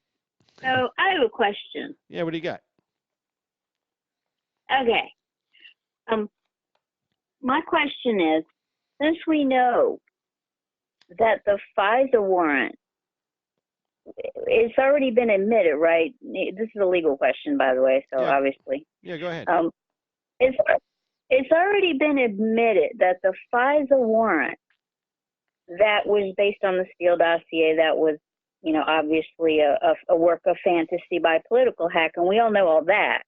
[SPEAKER 3] so I have a question.
[SPEAKER 1] Yeah, what do you got?
[SPEAKER 3] Okay. My question is, since we know that the FISA warrant, it's already been admitted, right? This is a legal question, by the way, so
[SPEAKER 1] Yeah.
[SPEAKER 3] obviously.
[SPEAKER 1] Yeah, go ahead.
[SPEAKER 3] It's already been admitted that the FISA warrant that was based on the Steele dossier, that was, obviously a work of fantasy by political hack, and we all know all that.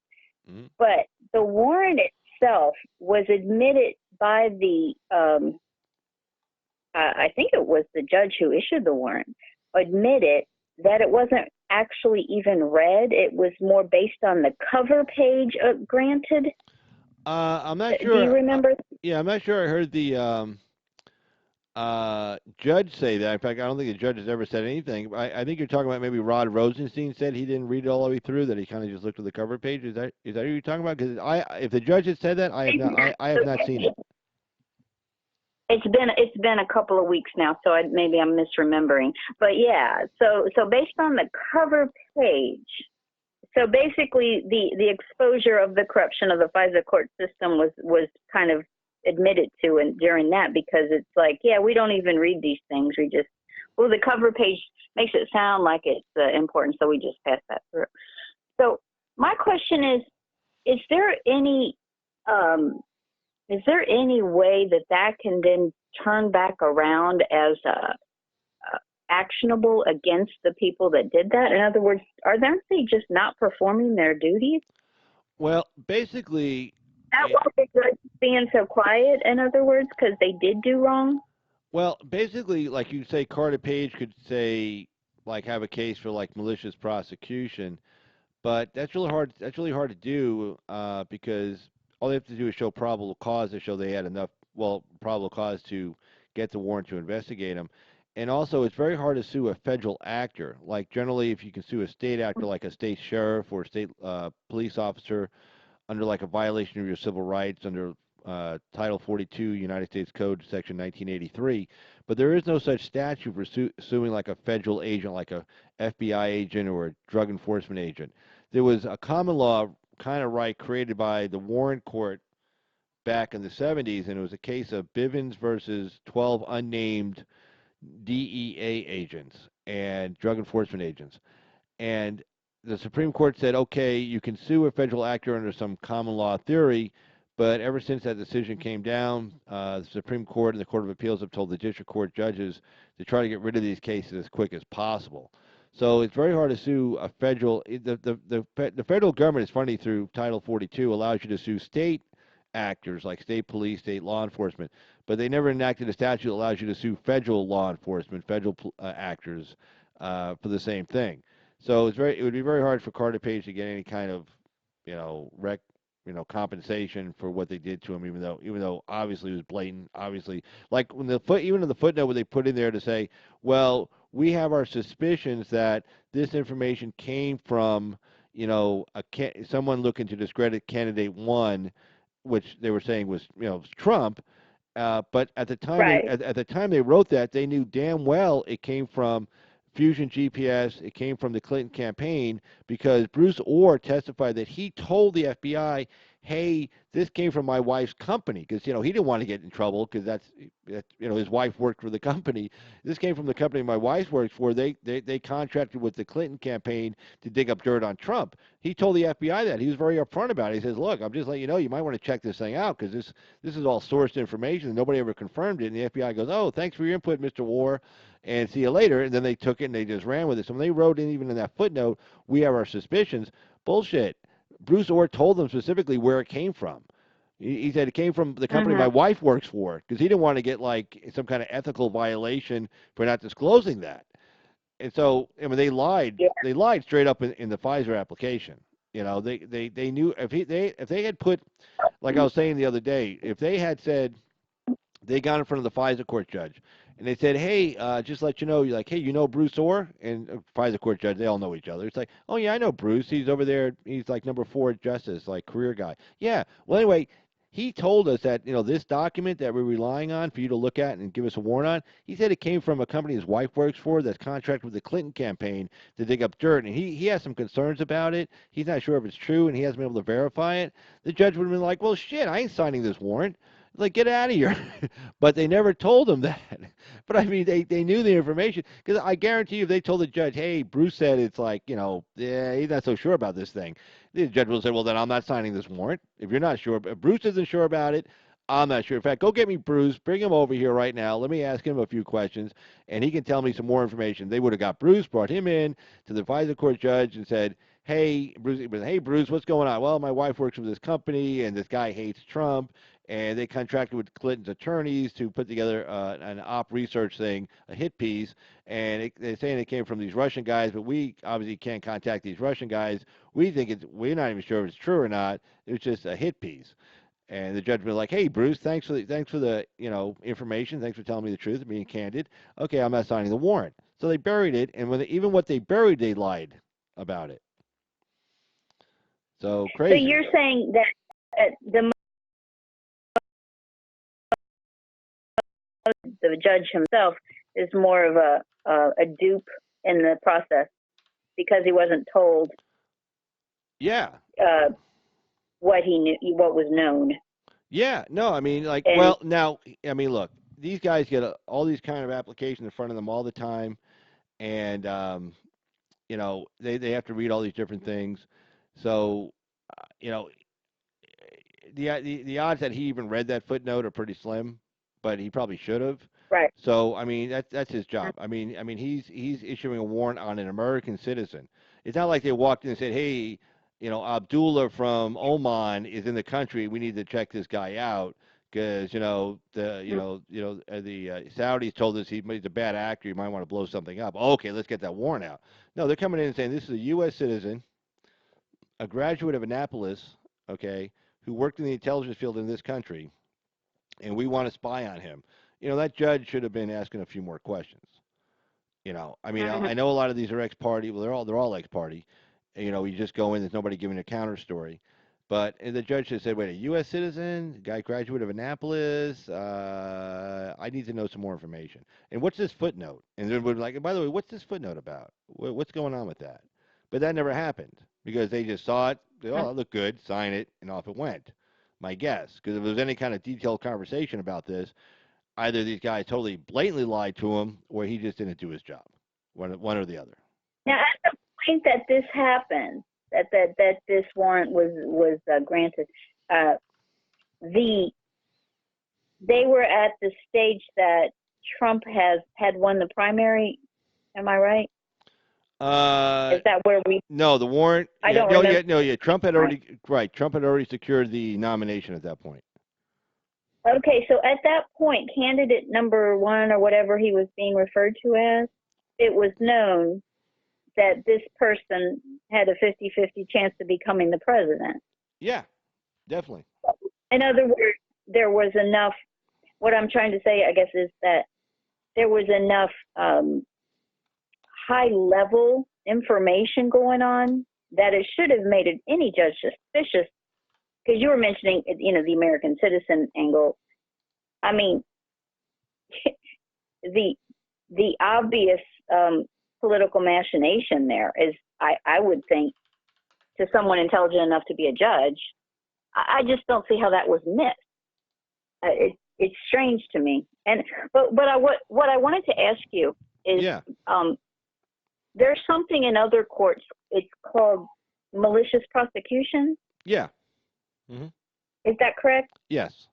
[SPEAKER 3] Mm-hmm. But the warrant itself was admitted by the, I think it was the judge who issued the warrant, admitted that it wasn't actually even read. It was more based on the cover page granted.
[SPEAKER 1] I'm not sure.
[SPEAKER 3] Do you remember?
[SPEAKER 1] Yeah, I'm not sure I heard the judge say that. In fact, I don't think the judge has ever said anything. I think you're talking about maybe Rod Rosenstein said he didn't read it all the way through, that he kind of just looked at the cover page. Is that who you're talking about? Because if the judge had said that, I have not seen it.
[SPEAKER 3] It's been a couple of weeks now, so maybe I'm misremembering. But yeah, so based on the cover page, so basically the exposure of the corruption of the FISA court system was kind of admitted to, and during that, because it's like, yeah, we don't even read these things. We just, the cover page makes it sound like it's important, so we just pass that through. So my question is there any way that can then turn back around as actionable against the people that did that? In other words, aren't they just not performing their duties?
[SPEAKER 1] Well, basically,
[SPEAKER 3] that why the judge being so quiet, in other words, because they did do wrong?
[SPEAKER 1] Well, basically, like you say, Carter Page could say, like, have a case for, like, malicious prosecution, but that's really hard. That's really hard to do because all they have to do is show probable cause to show they had enough, probable cause to get the warrant to investigate them. And also, it's very hard to sue a federal actor. Like, generally, if you can sue a state actor, like a state sheriff or a state police officer, under like a violation of your civil rights under Title 42 United States Code Section 1983, but there is no such statute for suing like a federal agent, like a FBI agent or a drug enforcement agent. There was a common law kind of right created by the Warren Court back in the 70s, and it was a case of Bivens versus 12 unnamed DEA agents and drug enforcement agents. And the Supreme Court said, okay, you can sue a federal actor under some common law theory, But ever since that decision came down, the Supreme Court and the Court of Appeals have told the district court judges to try to get rid of these cases as quick as possible. So it's very hard to sue a federal. The federal government is funny through Title 42 allows you to sue state actors like state police, state law enforcement, but they never enacted a statute that allows you to sue federal law enforcement, federal actors for the same thing. So it would be very hard for Carter Page to get any kind of, compensation for what they did to him, even though obviously it was blatant. Obviously, like when even in the footnote where they put in there to say, well, we have our suspicions that this information came from, someone looking to discredit candidate one, which they were saying was, Trump. But at the time
[SPEAKER 3] Right.
[SPEAKER 1] at the time they wrote that, they knew damn well it came from Fusion GPS. It came from the Clinton campaign because Bruce Orr testified that he told the FBI, "Hey, this came from my wife's company," because he didn't want to get in trouble because that's his wife worked for the company. This came from the company my wife works for. They contracted with the Clinton campaign to dig up dirt on Trump. He told the FBI that. He was very upfront about it. He says, "Look, I'm just letting you know. You might want to check this thing out because this is all sourced information and nobody ever confirmed it." And the FBI goes, "Oh, thanks for your input, Mr. Orr, and see you later." And then they took it and they just ran with it. So when they wrote in, even in that footnote, we have our suspicions. Bullshit. Bruce Orr told them specifically where it came from. He said it came from the company my wife works for because he didn't want to get like some kind of ethical violation for not disclosing that. And so, I mean, they lied.
[SPEAKER 3] Yeah.
[SPEAKER 1] They lied straight up in the Pfizer application. They knew if they had put, like I was saying the other day, if they had said they got in front of the Pfizer court judge and they said, "Hey, just let you know," you're like, "Hey, you know Bruce Orr?" And Pfizer court judge, they all know each other. It's like, "Oh yeah, I know Bruce. He's over there. He's like number 4 justice, like career guy." Yeah. Well, anyway, he told us that this document that we're relying on for you to look at and give us a warrant on. He said it came from a company his wife works for that's contracted with the Clinton campaign to dig up dirt, and he has some concerns about it. He's not sure if it's true, and he hasn't been able to verify it. The judge would have been like, "Well, shit, I ain't signing this warrant." Like, get out of here. But they never told him that. But I mean, they knew the information because I guarantee you, if they told the judge, "Hey, Bruce said it's like, yeah, he's not so sure about this thing," the judge will say, "Well, then I'm not signing this warrant. If you're not sure, if Bruce isn't sure about it, I'm not sure. In fact, go get me Bruce, bring him over here right now. Let me ask him a few questions, and he can tell me some more information." They would have got Bruce, brought him in to the Pfizer court judge, and said, Hey, Bruce, what's going on?" "Well, my wife works for this company, and this guy hates Trump, and they contracted with Clinton's attorneys to put together an op research thing, a hit piece, and they're saying it came from these Russian guys, but we obviously can't contact these Russian guys. We're not even sure if it's true or not. It's just a hit piece." And the judge was like, "Hey, Bruce, thanks for the information. Thanks for telling me the truth and being candid. Okay, I'm not signing the warrant." So they buried it, and even what they buried, they lied about it. So
[SPEAKER 3] So
[SPEAKER 1] crazy.
[SPEAKER 3] you're saying that the judge himself is more of a dupe in the process because he wasn't told
[SPEAKER 1] Yeah.
[SPEAKER 3] What he knew, what was known.
[SPEAKER 1] Yeah. No, I mean, like,
[SPEAKER 3] And
[SPEAKER 1] well, now, I mean, look, these guys get all these kind of applications in front of them all the time, and they have to read all these different things. So, you know, the odds that he even read that footnote are pretty slim, but he probably should have.
[SPEAKER 3] right.
[SPEAKER 1] So I mean that's his job. I mean he's issuing a warrant on an American citizen. It's not like they walked in and said, "Hey, Abdullah from Oman is in the country. We need to check this guy out because the Saudis told us he's a bad actor. You might want to blow something up. Okay, let's get that warrant out." No, they're coming in and saying this is a U.S. citizen, a graduate of Annapolis, okay, who worked in the intelligence field in this country, and we want to spy on him. That judge should have been asking a few more questions. I mean, I know a lot of these are ex-party. Well, they're all ex-party. You just go in. There's nobody giving a counter story. But the judge just said, "Wait, a U.S. citizen, guy graduate of Annapolis. I need to know some more information. And what's this footnote?" And then we're like, "By the way, what's this footnote about? What's going on with that?" But that never happened because they just saw it. They, "Oh, that looked good. Sign it," and off it went. My guess, because if there was any kind of detailed conversation about this, either these guys totally blatantly lied to him, or he just didn't do his job. One or the other.
[SPEAKER 3] Now, at the point that this happened, that this warrant was granted, the they were at the stage that Trump had won the primary. Am I right? Is that where we?
[SPEAKER 1] No, the warrant.
[SPEAKER 3] I
[SPEAKER 1] Yeah,
[SPEAKER 3] don't
[SPEAKER 1] no,
[SPEAKER 3] remember.
[SPEAKER 1] yeah, no, yeah. Trump had already Trump had already secured the nomination at that point.
[SPEAKER 3] Okay, so at that point, candidate number one or whatever he was being referred to as, it was known that this person had a 50-50 chance of becoming the president.
[SPEAKER 1] Yeah, definitely.
[SPEAKER 3] In other words, there was enough. What I'm trying to say, I guess, is that there was enough high-level information going on that it should have made any judge suspicious. Because you were mentioning, the American citizen angle. I mean, the obvious political machination there is, I would think, to someone intelligent enough to be a judge, I just don't see how that was missed. It's strange to me. But what I wanted to ask you is, there's something in other courts. It's called malicious prosecution.
[SPEAKER 1] Yeah. Mm-hmm.
[SPEAKER 3] Is that correct?
[SPEAKER 1] Yes.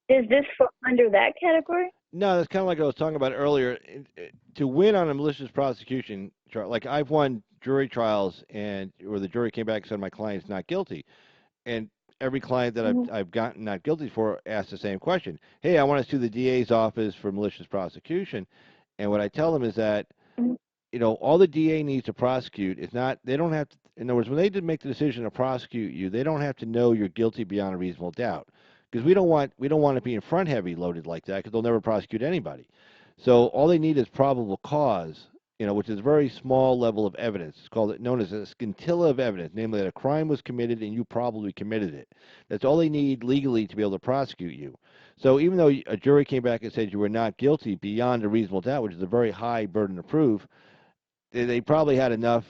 [SPEAKER 3] Does this fall under that category?
[SPEAKER 1] No, that's kind of like I was talking about earlier. To win on a malicious prosecution, like I've won jury trials where the jury came back and said my client's not guilty, and every client that I've gotten not guilty for asked the same question. Hey, I want to sue the DA's office for malicious prosecution, and what I tell them is that all the DA needs to prosecute is not. They don't have to. In other words, when they did make the decision to prosecute you, they don't have to know you're guilty beyond a reasonable doubt. Because we don't want to be in front heavy loaded like that because they'll never prosecute anybody. So all they need is probable cause, which is a very small level of evidence. It's known as a scintilla of evidence, namely that a crime was committed and you probably committed it. That's all they need legally to be able to prosecute you. So even though a jury came back and said you were not guilty beyond a reasonable doubt, which is a very high burden of proof, they probably had enough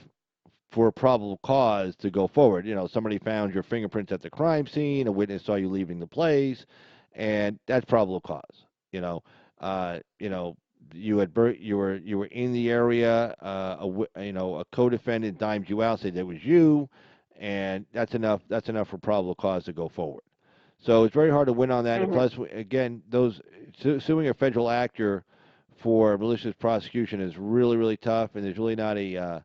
[SPEAKER 1] for a probable cause to go forward. Somebody found your fingerprints at the crime scene, a witness saw you leaving the place, and that's probable cause. You were in the area, a co-defendant dimed you out, said it was you, and that's enough for probable cause to go forward. So it's very hard to win on that.
[SPEAKER 3] Mm-hmm.
[SPEAKER 1] And plus, again, suing a federal actor for malicious prosecution is really, really tough, and there's really not a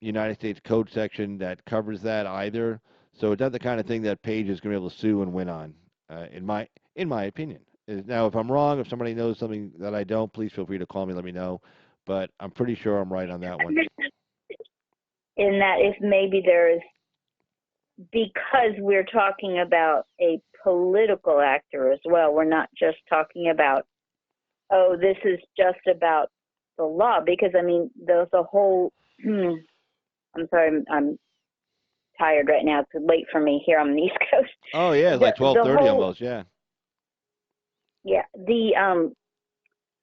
[SPEAKER 1] United States Code section that covers that either. So it's not the kind of thing that Page is going to be able to sue and win on, in my opinion. Now, if I'm wrong, if somebody knows something that I don't, please feel free to call me, let me know. But I'm pretty sure I'm right on that one.
[SPEAKER 3] In that, if maybe there is, because we're talking about a political actor as well, we're not just talking about, this is just about the law. Because, I mean, there's a whole... I'm sorry, I'm tired right now. It's late for me here on the East Coast.
[SPEAKER 1] Oh yeah, it's like 12:30 almost. Yeah.
[SPEAKER 3] Yeah, the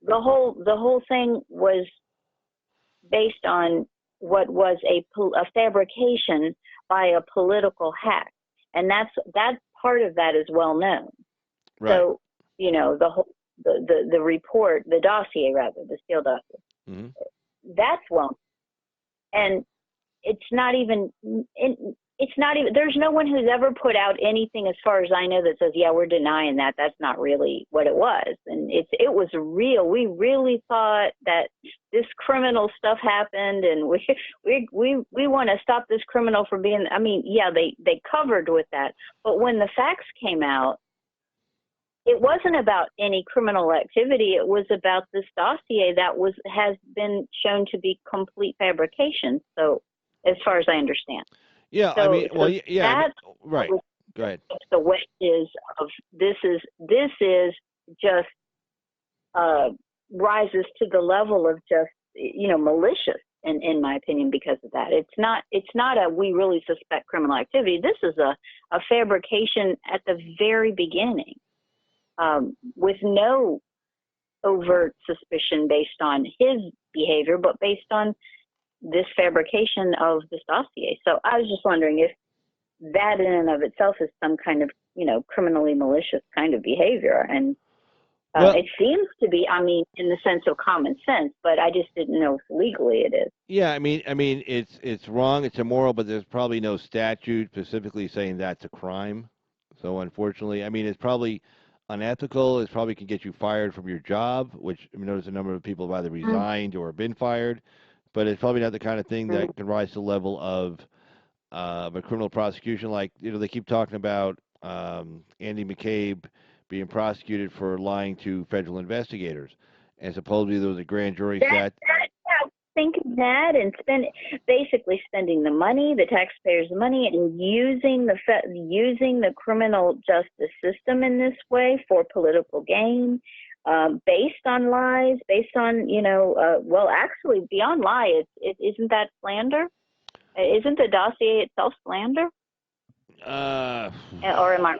[SPEAKER 3] whole thing was based on what was a fabrication by a political hack, and that part of that is well known.
[SPEAKER 1] Right.
[SPEAKER 3] So the whole the report, the dossier rather, the Steele dossier.
[SPEAKER 1] Mm-hmm.
[SPEAKER 3] That's well, and it's not even, there's no one who's ever put out anything as far as I know that says, yeah, we're denying that. That's not really what it was. And it was real. We really thought that this criminal stuff happened, and we want to stop this criminal from being, they covered with that. But when the facts came out, it wasn't about any criminal activity. It was about this dossier that has been shown to be complete fabrication. So, as far as I understand.
[SPEAKER 1] Yeah,
[SPEAKER 3] so,
[SPEAKER 1] that's right. Go ahead.
[SPEAKER 3] The way is of this is just rises to the level of just malicious in my opinion because of that. It's not a we really suspect criminal activity. This is a fabrication at the very beginning, with no overt suspicion based on his behavior, but based on this fabrication of this dossier. So I was just wondering if that in and of itself is some kind of, criminally malicious kind of behavior. And it seems to be, in the sense of common sense, but I just didn't know if legally it is.
[SPEAKER 1] Yeah, it's wrong, it's immoral, but there's probably no statute specifically saying that's a crime. So unfortunately, I mean, it's probably unethical. It probably can get you fired from your job, which I mean, there's a number of people have either resigned or been fired. But it's probably not the kind of thing
[SPEAKER 3] Mm-hmm.
[SPEAKER 1] that can rise to the level of a criminal prosecution. Like they keep talking about Andy McCabe being prosecuted for lying to federal investigators, and supposedly there was a grand jury sat.
[SPEAKER 3] Yeah, think of that and basically spending the money, the taxpayers' money, and using the criminal justice system in this way for political gain, based on lies, based on well, actually beyond lie, isn't that slander? Isn't the dossier itself slander?
[SPEAKER 1] Uh,
[SPEAKER 3] Or am I?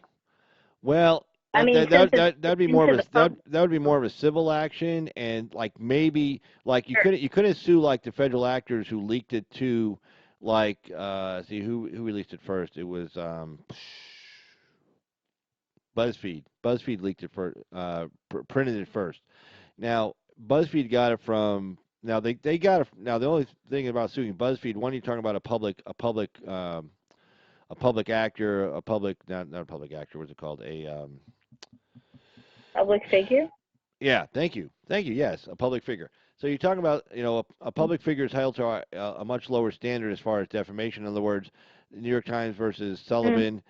[SPEAKER 1] well,
[SPEAKER 3] I mean, since
[SPEAKER 1] that'd
[SPEAKER 3] it's
[SPEAKER 1] be more
[SPEAKER 3] into
[SPEAKER 1] of
[SPEAKER 3] the
[SPEAKER 1] a that would be more of a civil action, and like maybe like
[SPEAKER 3] public.
[SPEAKER 1] you couldn't sue like the federal actors who leaked it to like see who released it first. It was BuzzFeed. BuzzFeed leaked it for printed it first. Now BuzzFeed got it from. Now they got it. Now the only thing about suing BuzzFeed, one you're talking about a public actor, a public not a public actor. What's it called?
[SPEAKER 3] Public figure.
[SPEAKER 1] Yeah, thank you. Yes, a public figure. So you're talking about a public figure is held to a much lower standard as far as defamation. In other words, the New York Times versus
[SPEAKER 3] Mm.
[SPEAKER 1] Sullivan.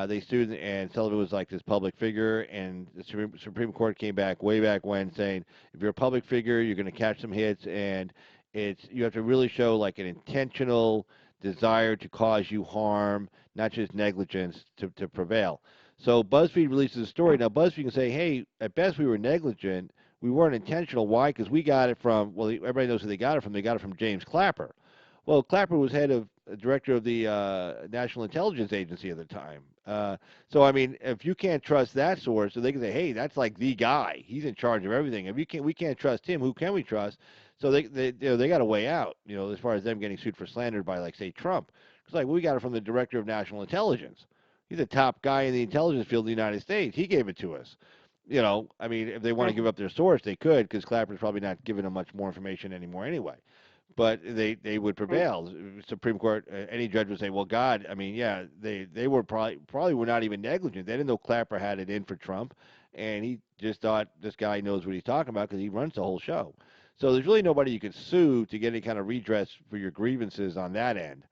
[SPEAKER 1] They sued, and Sullivan was like this public figure, and the Supreme Court came back way back when saying if you're a public figure, you're going to catch some hits, and you have to really show like an intentional desire to cause you harm, not just negligence to prevail. So BuzzFeed releases a story. Now BuzzFeed can say, "Hey, at best we were negligent. We weren't intentional. Why? Because we got it from everybody knows who they got it from. They got it from James Clapper. Well, Clapper was director of the National Intelligence Agency at the time. So I mean, if you can't trust that source, so they can say, "Hey, that's like the guy. He's in charge of everything. If we can't trust him. Who can we trust?" So they got a way out. As far as them getting sued for slander by like say Trump. It's like we got it from the director of national intelligence. He's a top guy in the intelligence field of the United States. He gave it to us. I mean, if they want to give up their source, they could, because Clapper's probably not giving them much more information anymore anyway. But they would prevail. Supreme Court, any judge would say, "Well, God, I mean, yeah, they were probably were not even negligent. They didn't know Clapper had it in for Trump, and he just thought this guy knows what he's talking about because he runs the whole show. So there's really nobody you could sue to get any kind of redress for your grievances on that end.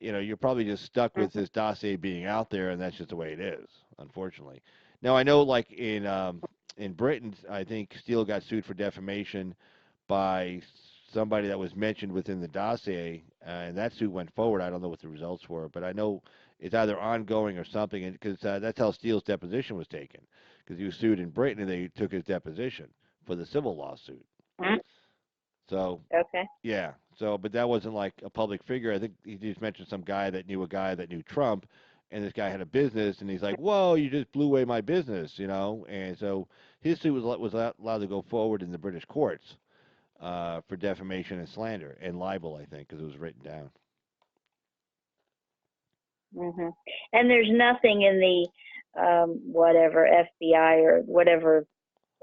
[SPEAKER 1] You're probably just stuck with this dossier being out there, and that's just the way it is, unfortunately. Now I know, like in Britain, I think Steele got sued for defamation by somebody that was mentioned within the dossier, and that suit went forward. I don't know what the results were, but I know it's either ongoing or something, and because that's how Steele's deposition was taken, because he was sued in Britain, and they took his deposition for the civil lawsuit.
[SPEAKER 3] Mm.
[SPEAKER 1] So
[SPEAKER 3] Okay.
[SPEAKER 1] yeah. So, but that wasn't like a public figure. I think he just mentioned some guy that knew a guy that knew Trump, and this guy had a business, and he's like, "Whoa, you just blew away my business," And so his suit was allowed to go forward in the British courts for defamation and slander and libel, I think, because it was written down.
[SPEAKER 3] Hmm. And there's nothing in the whatever FBI or whatever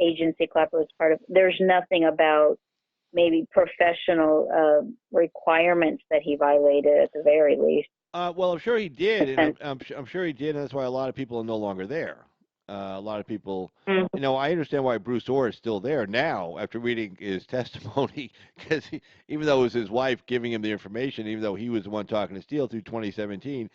[SPEAKER 3] agency Clapper was part of. There's nothing about maybe professional requirements that he violated at the very least.
[SPEAKER 1] Well, I'm sure he did, and
[SPEAKER 3] Defense.
[SPEAKER 1] I'm sure he did, and that's why a lot of people are no longer there. A lot of people,
[SPEAKER 3] Mm-hmm.
[SPEAKER 1] I understand why Bruce Orr is still there now after reading his testimony, because even though it was his wife giving him the information, even though he was the one talking to Steele through 2017,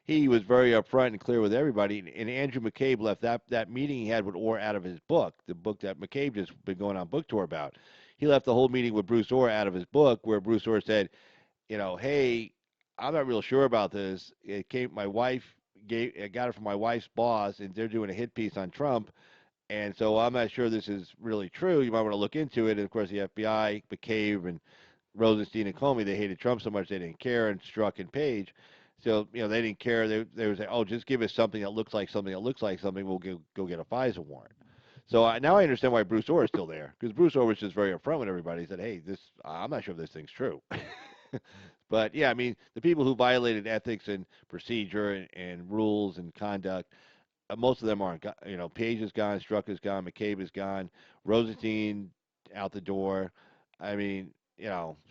[SPEAKER 1] he was very upfront and clear with everybody. And Andrew McCabe left that meeting he had with Orr out of his book, the book that McCabe just been going on book tour about. He left the whole meeting with Bruce Orr out of his book, where Bruce Orr said, hey, I'm not real sure about this. My wife I got it from my wife's boss, and they're doing a hit piece on Trump, and so I'm not sure this is really true. You might want to look into it. And of course, the FBI, McCabe, and Rosenstein and Comey, they hated Trump so much they didn't care, and Strzok and Page. So they didn't care. They would say, "Oh, just give us something that looks like something that looks like something. We'll go get a FISA warrant." So now I understand why Bruce Orr is still there, because Bruce Orr was just very upfront with everybody. He said, "Hey, I'm not sure if this thing's true." But yeah, I mean, the people who violated ethics and procedure and rules and conduct, most of them aren't. Page is gone, Strzok is gone, McCabe is gone, Rosenstein out the door. I mean,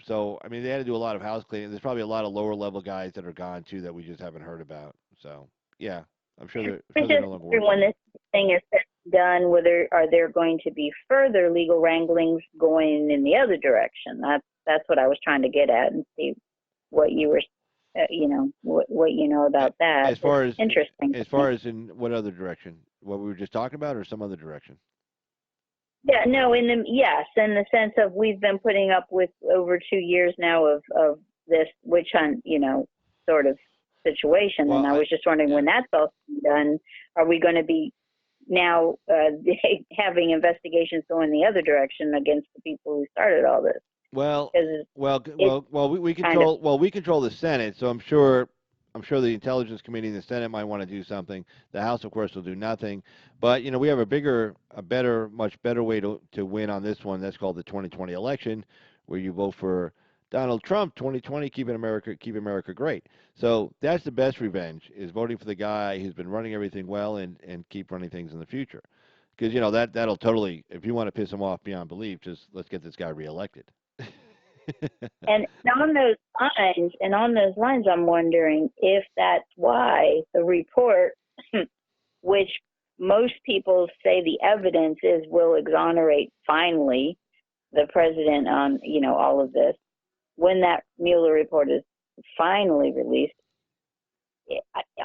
[SPEAKER 1] so I mean, they had to do a lot of house cleaning. There's probably a lot of lower level guys that are gone too that we just haven't heard about. So yeah. I'm sure they're
[SPEAKER 3] I
[SPEAKER 1] no
[SPEAKER 3] just
[SPEAKER 1] longer
[SPEAKER 3] wonder
[SPEAKER 1] working
[SPEAKER 3] when
[SPEAKER 1] on it.
[SPEAKER 3] this thing is said and done, whether are there going to be further legal wranglings going in the other direction? That's what I was trying to get at and see what you were, what you know about that.
[SPEAKER 1] As
[SPEAKER 3] It's
[SPEAKER 1] far as
[SPEAKER 3] interesting to
[SPEAKER 1] as
[SPEAKER 3] me.
[SPEAKER 1] far as in what other direction? What we were just talking about, or some other direction?
[SPEAKER 3] Yeah, no, in the sense of we've been putting up with over 2 years now of this witch hunt, sort of situation,
[SPEAKER 1] Well,
[SPEAKER 3] and I was just wondering
[SPEAKER 1] yeah.
[SPEAKER 3] when that's all done, are we going to be now having investigations going the other direction against the people who started all this?
[SPEAKER 1] Well,
[SPEAKER 3] Because it's
[SPEAKER 1] we
[SPEAKER 3] kind of
[SPEAKER 1] we control the Senate, so I'm sure the Intelligence Committee in the Senate might want to do something. The House, of course, will do nothing. But we have a better, much better way to win on this one. That's called the 2020 election, where you vote for Donald Trump. 2020, keep America great. So that's the best revenge, is voting for the guy who's been running everything well and keep running things in the future. Because that'll totally, if you want to piss him off beyond belief, just let's get this guy reelected.
[SPEAKER 3] and on those lines, I'm wondering if that's why the report, which most people say the evidence is will exonerate finally the president on all of this, when that Mueller report is finally released.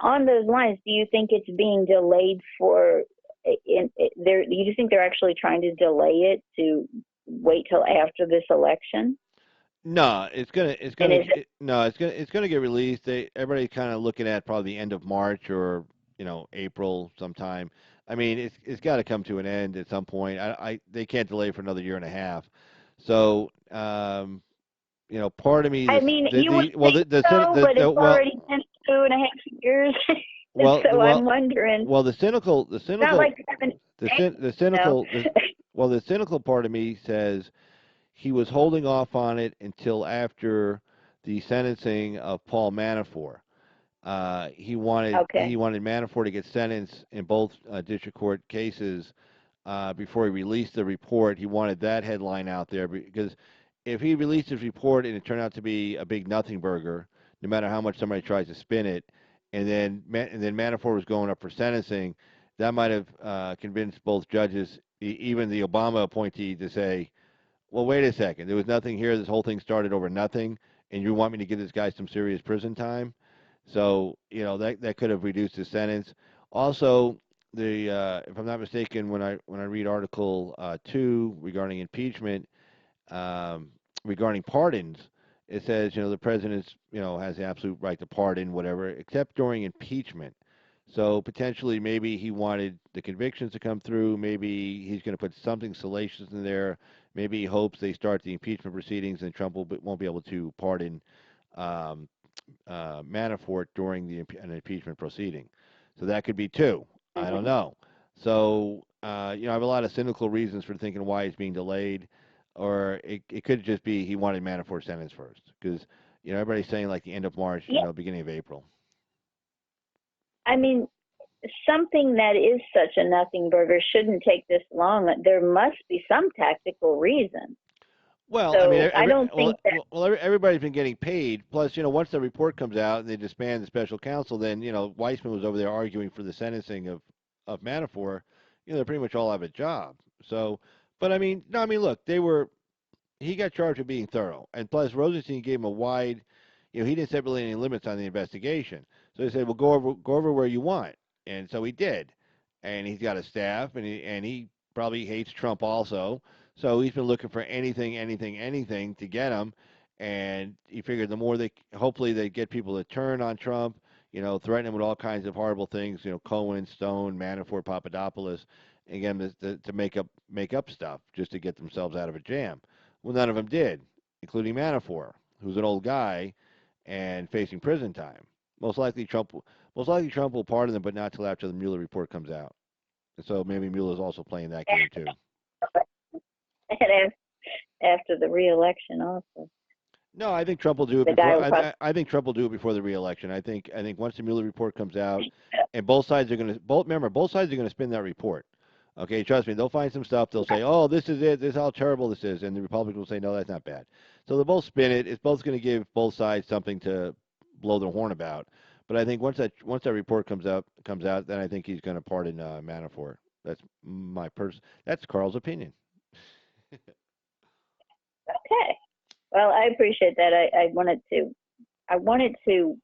[SPEAKER 3] On those lines, do you think it's being delayed for? Do you think they're actually trying to delay it to wait till after this election?
[SPEAKER 1] No,
[SPEAKER 3] And is it,
[SPEAKER 1] it's gonna get released. Everybody's kind of looking at probably the end of March or April sometime. I mean, it's got to come to an end at some point. They can't delay for another year and a half. So, part of me
[SPEAKER 3] I
[SPEAKER 1] this
[SPEAKER 3] mean, you would think
[SPEAKER 1] the Senate
[SPEAKER 3] so, but it's
[SPEAKER 1] well
[SPEAKER 3] already been 2.5 years, and
[SPEAKER 1] well
[SPEAKER 3] so
[SPEAKER 1] well
[SPEAKER 3] I'm wondering.
[SPEAKER 1] well the cynical
[SPEAKER 3] It's not like having,
[SPEAKER 1] the
[SPEAKER 3] you know.
[SPEAKER 1] cynical the cynical part of me says he was holding off on it until after the sentencing of Paul Manafort.
[SPEAKER 3] Okay.
[SPEAKER 1] He wanted Manafort to get sentenced in both district court cases before he released the report. He wanted that headline out there because if he released his report and it turned out to be a big nothing burger, no matter how much somebody tries to spin it, and then Manafort was going up for sentencing, that might have convinced both judges, even the Obama appointee, to say, well, wait a second. There was nothing here. This whole thing started over nothing, and you want me to give this guy some serious prison time? So that could have reduced his sentence. Also, the if I'm not mistaken, when I read Article 2 regarding impeachment, um, regarding pardons, it says the president has the absolute right to pardon whatever, except during impeachment. So potentially, maybe he wanted the convictions to come through. Maybe he's going to put something salacious in there. Maybe he hopes they start the impeachment proceedings and Trump won't be able to pardon um, Manafort during an impeachment proceeding. So that could be two. I don't
[SPEAKER 3] Hmm.
[SPEAKER 1] know. So I have a lot of cynical reasons for thinking why it's being delayed, or it could just be he wanted Manafort sentenced first because everybody's saying like the end of March,
[SPEAKER 3] Yeah,
[SPEAKER 1] beginning of April.
[SPEAKER 3] I mean, something that is such a nothing burger shouldn't take this long. There must be some tactical reason.
[SPEAKER 1] Well, I mean,
[SPEAKER 3] So I don't think that.
[SPEAKER 1] everybody's been getting paid. Plus, once the report comes out and they disband the special counsel, then Weissman was over there arguing for the sentencing of Manafort. They pretty much all have a job. So, but I mean, no, I mean, look, he got charged with being thorough, and plus Rosenstein gave him a wide, he didn't set really any limits on the investigation. So he said, well, go over where you want, and so he did, and he's got a staff, and he probably hates Trump also, so he's been looking for anything to get him, and he figured the more hopefully they get people to turn on Trump, threaten him with all kinds of horrible things, Cohen, Stone, Manafort, Papadopoulos, again to make up stuff just to get themselves out of a jam. Well, none of them did, including Manafort, who's an old guy and facing prison time. Most likely Trump will pardon them, but not till after the Mueller report comes out. And so maybe Mueller's also playing that game too.
[SPEAKER 3] And after the reelection, also
[SPEAKER 1] No, I think Trump will do it
[SPEAKER 3] the guy
[SPEAKER 1] before.
[SPEAKER 3] who probably.
[SPEAKER 1] I think Trump will do it before the reelection. I think once the Mueller report comes out, and both sides are going to both sides are going to spin that report. Okay, trust me, they'll find some stuff. They'll say, "Oh, this is it. This is how terrible this is," and the Republicans will say, "No, that's not bad." So they'll both spin it. It's both going to give both sides something to blow their horn about. But I think once that report comes out, then I think he's going to pardon Manafort. That's That's Carl's opinion.
[SPEAKER 3] Okay. Well, I appreciate that. I wanted to,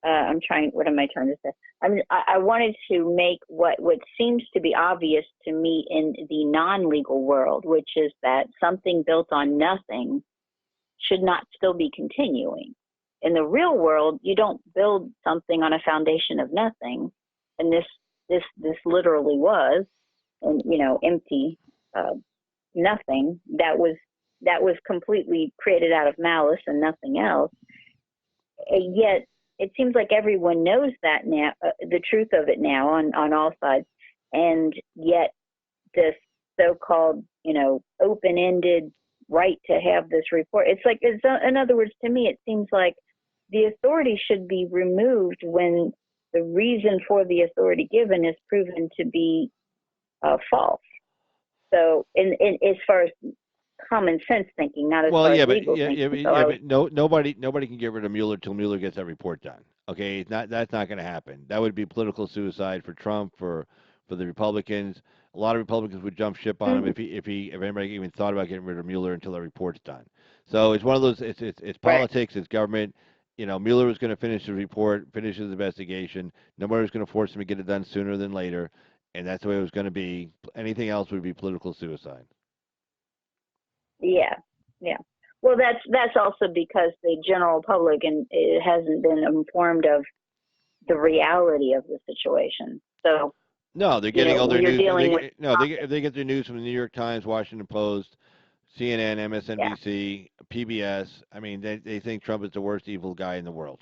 [SPEAKER 3] I'm trying, what am I trying to say? I wanted to make what seems to be obvious to me in the non-legal world, which is that something built on nothing should not still be continuing. In the real world, you don't build something on a foundation of nothing, and this literally was, and empty, nothing that was completely created out of malice and nothing else. And yet, it seems like everyone knows that now, the truth of it now on all sides, and yet this so-called open-ended right to have this report. It's like, in other words, to me, it seems like the authority should be removed when the reason for the authority given is proven to be false. So, in as far as common sense thinking, not as
[SPEAKER 1] Well,
[SPEAKER 3] far as
[SPEAKER 1] yeah, but
[SPEAKER 3] legal thinking. So
[SPEAKER 1] yeah, but nobody can get rid of Mueller till Mueller gets that report done. Okay, that's not going to happen. That would be political suicide for Trump, for the Republicans. A lot of Republicans would jump ship on him
[SPEAKER 3] Mhm.
[SPEAKER 1] if anybody even thought about getting rid of Mueller until the report's done. So it's one of those. It's
[SPEAKER 3] Right.
[SPEAKER 1] politics. It's government. Mueller was going to finish the report, finish his investigation. Nobody was going to force him to get it done sooner than later, and that's the way it was going to be. Anything else would be political suicide.
[SPEAKER 3] Yeah. Yeah. Well, that's also because the general public and it hasn't been informed of the reality of the situation. So
[SPEAKER 1] No, they're getting all their
[SPEAKER 3] when you're
[SPEAKER 1] news.
[SPEAKER 3] dealing with
[SPEAKER 1] If they get their news from the New York Times, Washington Post, CNN,
[SPEAKER 3] yeah.
[SPEAKER 1] MSNBC, PBS. I mean, they think Trump is the worst evil guy in the world.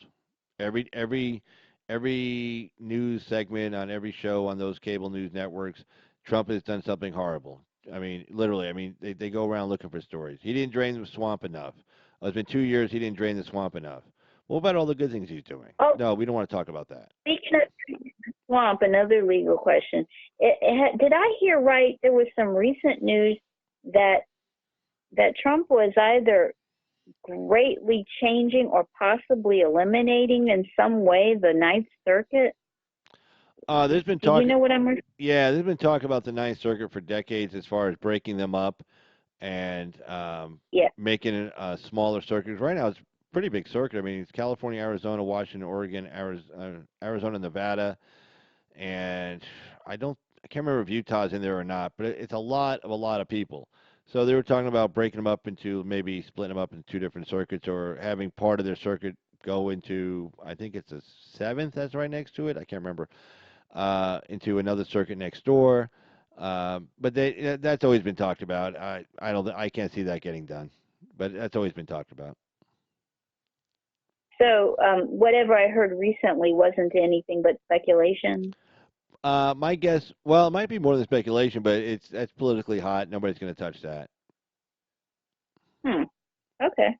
[SPEAKER 1] Every every every news segment on every show on those cable news networks, Trump has done something horrible. I mean, literally. I mean, they go around looking for stories. He didn't drain the swamp enough. It's been 2 years. He didn't drain the swamp enough. What about all the good things he's doing?
[SPEAKER 3] Oh,
[SPEAKER 1] No, we don't want to talk about that.
[SPEAKER 3] speaking of swamp, another legal question. Did I hear right? There was some recent news that Trump was either greatly changing or possibly eliminating in some way the Ninth Circuit.
[SPEAKER 1] There's been
[SPEAKER 3] Do you
[SPEAKER 1] talk.
[SPEAKER 3] know what I'm?
[SPEAKER 1] Yeah, there's been talk about the Ninth Circuit for decades as far as breaking them up and
[SPEAKER 3] Yeah.
[SPEAKER 1] making it smaller circuits. Right now, it's a pretty big circuit. I mean, it's California, Arizona, Washington, Oregon, Arizona, Nevada, and I can't remember if Utah's in there or not, but it's a lot of people. So they were talking about breaking them up into maybe splitting them up into two different circuits or having part of their circuit go into, I think it's a seventh that's right next to it. I can't remember into another circuit next door. But that's always been talked about. I can't see that getting done, but that's always been talked about.
[SPEAKER 3] So whatever I heard recently wasn't anything but speculation.
[SPEAKER 1] My guess, well, it might be more than speculation, but that's politically hot. Nobody's going to touch that.
[SPEAKER 3] Hmm. Okay.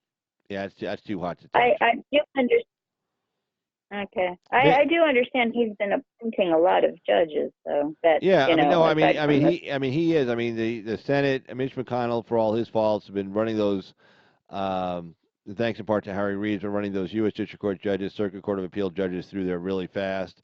[SPEAKER 1] Yeah, that's too hot to
[SPEAKER 3] I
[SPEAKER 1] touch.
[SPEAKER 3] I do understand. Okay.
[SPEAKER 1] They,
[SPEAKER 3] I do understand he's been appointing a lot of judges, so that
[SPEAKER 1] yeah, I mean, no,
[SPEAKER 3] aside from the
[SPEAKER 1] I mean, he is. I mean, the Senate, Mitch McConnell, for all his faults, have been running those. Um, Thanks in part to Harry Reid's been running those U.S. District Court judges, Circuit Court of Appeal judges through there really fast.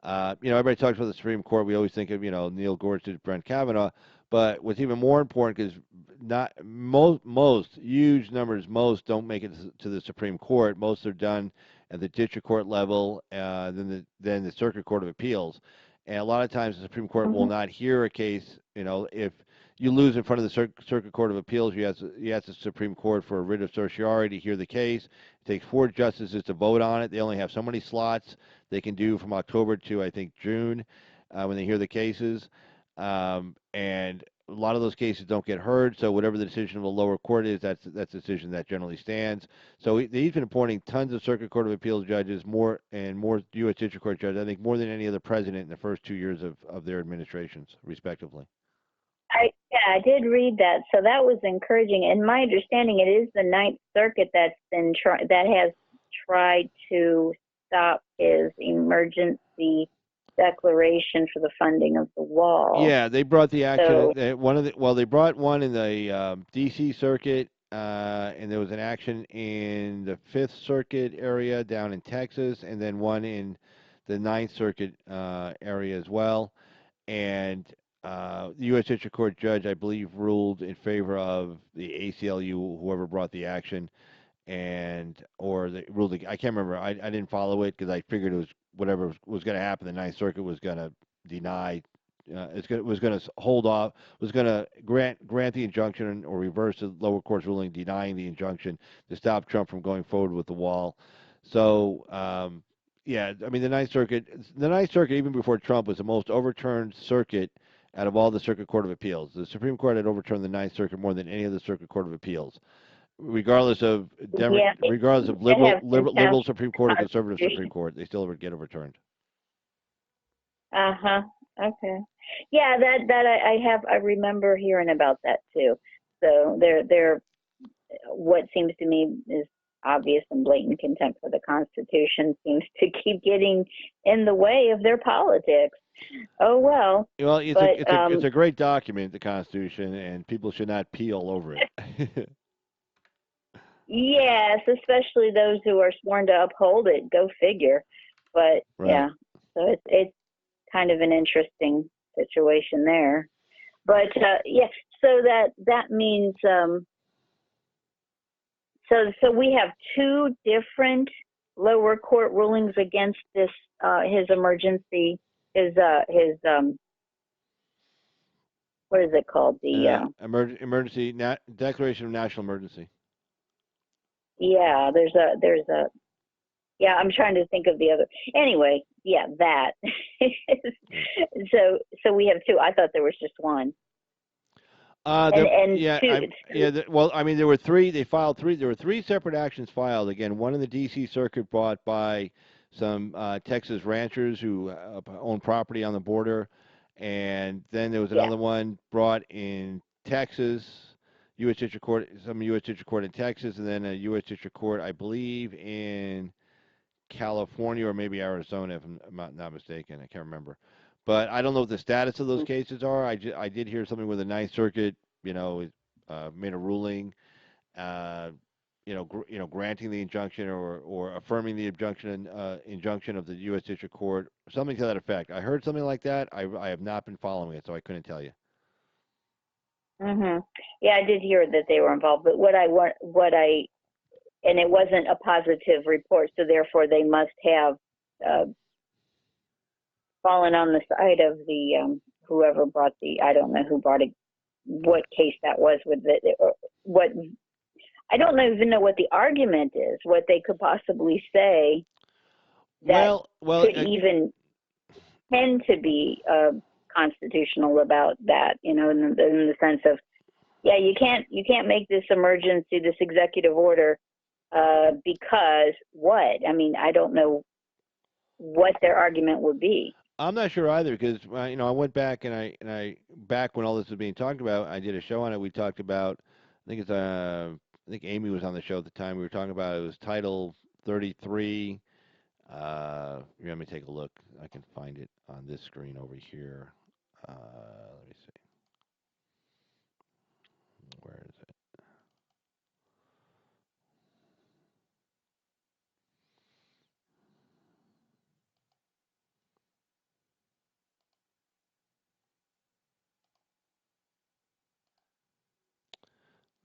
[SPEAKER 1] Everybody talks about the Supreme Court. We always think of Neil Gorsuch, Brett Kavanaugh, but what's even more important is not most huge numbers. Most don't make it to the Supreme Court. Most are done at the District Court level, then the Circuit Court of Appeals, and a lot of times the Supreme Court will
[SPEAKER 3] Mhm.
[SPEAKER 1] not hear a case. If you lose in front of the Circuit Court of Appeals, you ask the Supreme Court for a writ of certiorari to hear the case. It takes four justices to vote on it. They only have so many slots they can do from October to, I think, June when they hear the cases. And a lot of those cases don't get heard, so whatever the decision of the lower court is, that's the decision that generally stands. So he's been appointing tons of Circuit Court of Appeals judges, more U.S. District Court judges, I think more than any other president in the first 2 years of their administrations, respectively.
[SPEAKER 3] I did read that, so that was encouraging. And my understanding, it is the Ninth Circuit that has tried to stop his emergency declaration for the funding of the wall.
[SPEAKER 1] Yeah, they brought the action.
[SPEAKER 3] So
[SPEAKER 1] They brought one in the D.C. circuit. and there was an action in the Fifth Circuit area down in Texas, and then one in the Ninth Circuit area as well. And the U.S. District Court judge, I believe, ruled in favor of the ACLU, whoever brought the action, and or the ruled. I can't remember. I didn't follow it because I figured it was whatever was going to happen. The Ninth Circuit was going to deny. Was going to hold off. Was going to grant the injunction or reverse the lower court's ruling denying the injunction to stop Trump from going forward with the wall. So yeah, I mean the Ninth Circuit, even before Trump, was the most overturned circuit out of all the Circuit Court of Appeals. The Supreme Court had overturned the Ninth Circuit more than any other Circuit Court of Appeals, regardless of
[SPEAKER 3] Yeah,
[SPEAKER 1] regardless of
[SPEAKER 3] they have
[SPEAKER 1] liberal
[SPEAKER 3] fantastic
[SPEAKER 1] Supreme Court or conservative Supreme
[SPEAKER 3] constitution.
[SPEAKER 1] Court, they still would get overturned.
[SPEAKER 3] Uh-huh. Okay. Yeah, that I remember hearing about that too. So they're what seems to me is obvious and blatant contempt for the Constitution seems to keep getting in the way of their politics. Oh well,
[SPEAKER 1] Well,
[SPEAKER 3] but
[SPEAKER 1] it's a great document, the Constitution, and people should not pee all over it.
[SPEAKER 3] yes, especially those who are sworn to uphold it. Go figure. But
[SPEAKER 1] Right.
[SPEAKER 3] yeah, so it's kind of an interesting situation there. But yeah, so that means so we have two different lower court rulings against this his emergency his what is it called the
[SPEAKER 1] Emergency declaration of national emergency.
[SPEAKER 3] yeah there's a yeah I'm trying to think of the other anyway yeah that so we have two I thought there was just one and
[SPEAKER 1] Yeah,
[SPEAKER 3] two
[SPEAKER 1] well, I mean, there were three. They filed three. There were three separate actions filed. Again, one in the D.C. Circuit brought by some Texas ranchers who own property on the border, and then there was
[SPEAKER 3] yeah
[SPEAKER 1] another one brought in Texas, U.S. District Court, some U.S. District Court in Texas, and then a U.S. District Court, I believe, in California or maybe Arizona, if I'm not mistaken. I can't remember. But I don't know what the status of those cases are. I did hear something where the Ninth Circuit, made a ruling, uh, granting the injunction or affirming the injunction of the U.S. District Court, something to that effect. I heard something like that. I have not been following it, so I couldn't tell you.
[SPEAKER 3] mhm yeah I did hear that they were involved but what I and it wasn't a positive report, so therefore they must have uh, fallen on the side of the whoever brought the I don't know who brought it, what case that was with it, or what I don't even know what the argument is, what they could possibly say that
[SPEAKER 1] Well,
[SPEAKER 3] could even tend to be constitutional about that, in the sense of yeah, you can't make this emergency, this executive order, because what? I mean, I don't know what their argument would be.
[SPEAKER 1] I'm not sure either because I went back and I back when all this was being talked about, I did a show on it. We talked about, I think Amy was on the show at the time. We were talking about it was Title 33. Let me take a look. I can find it on this screen over here. Let me see. Where is it?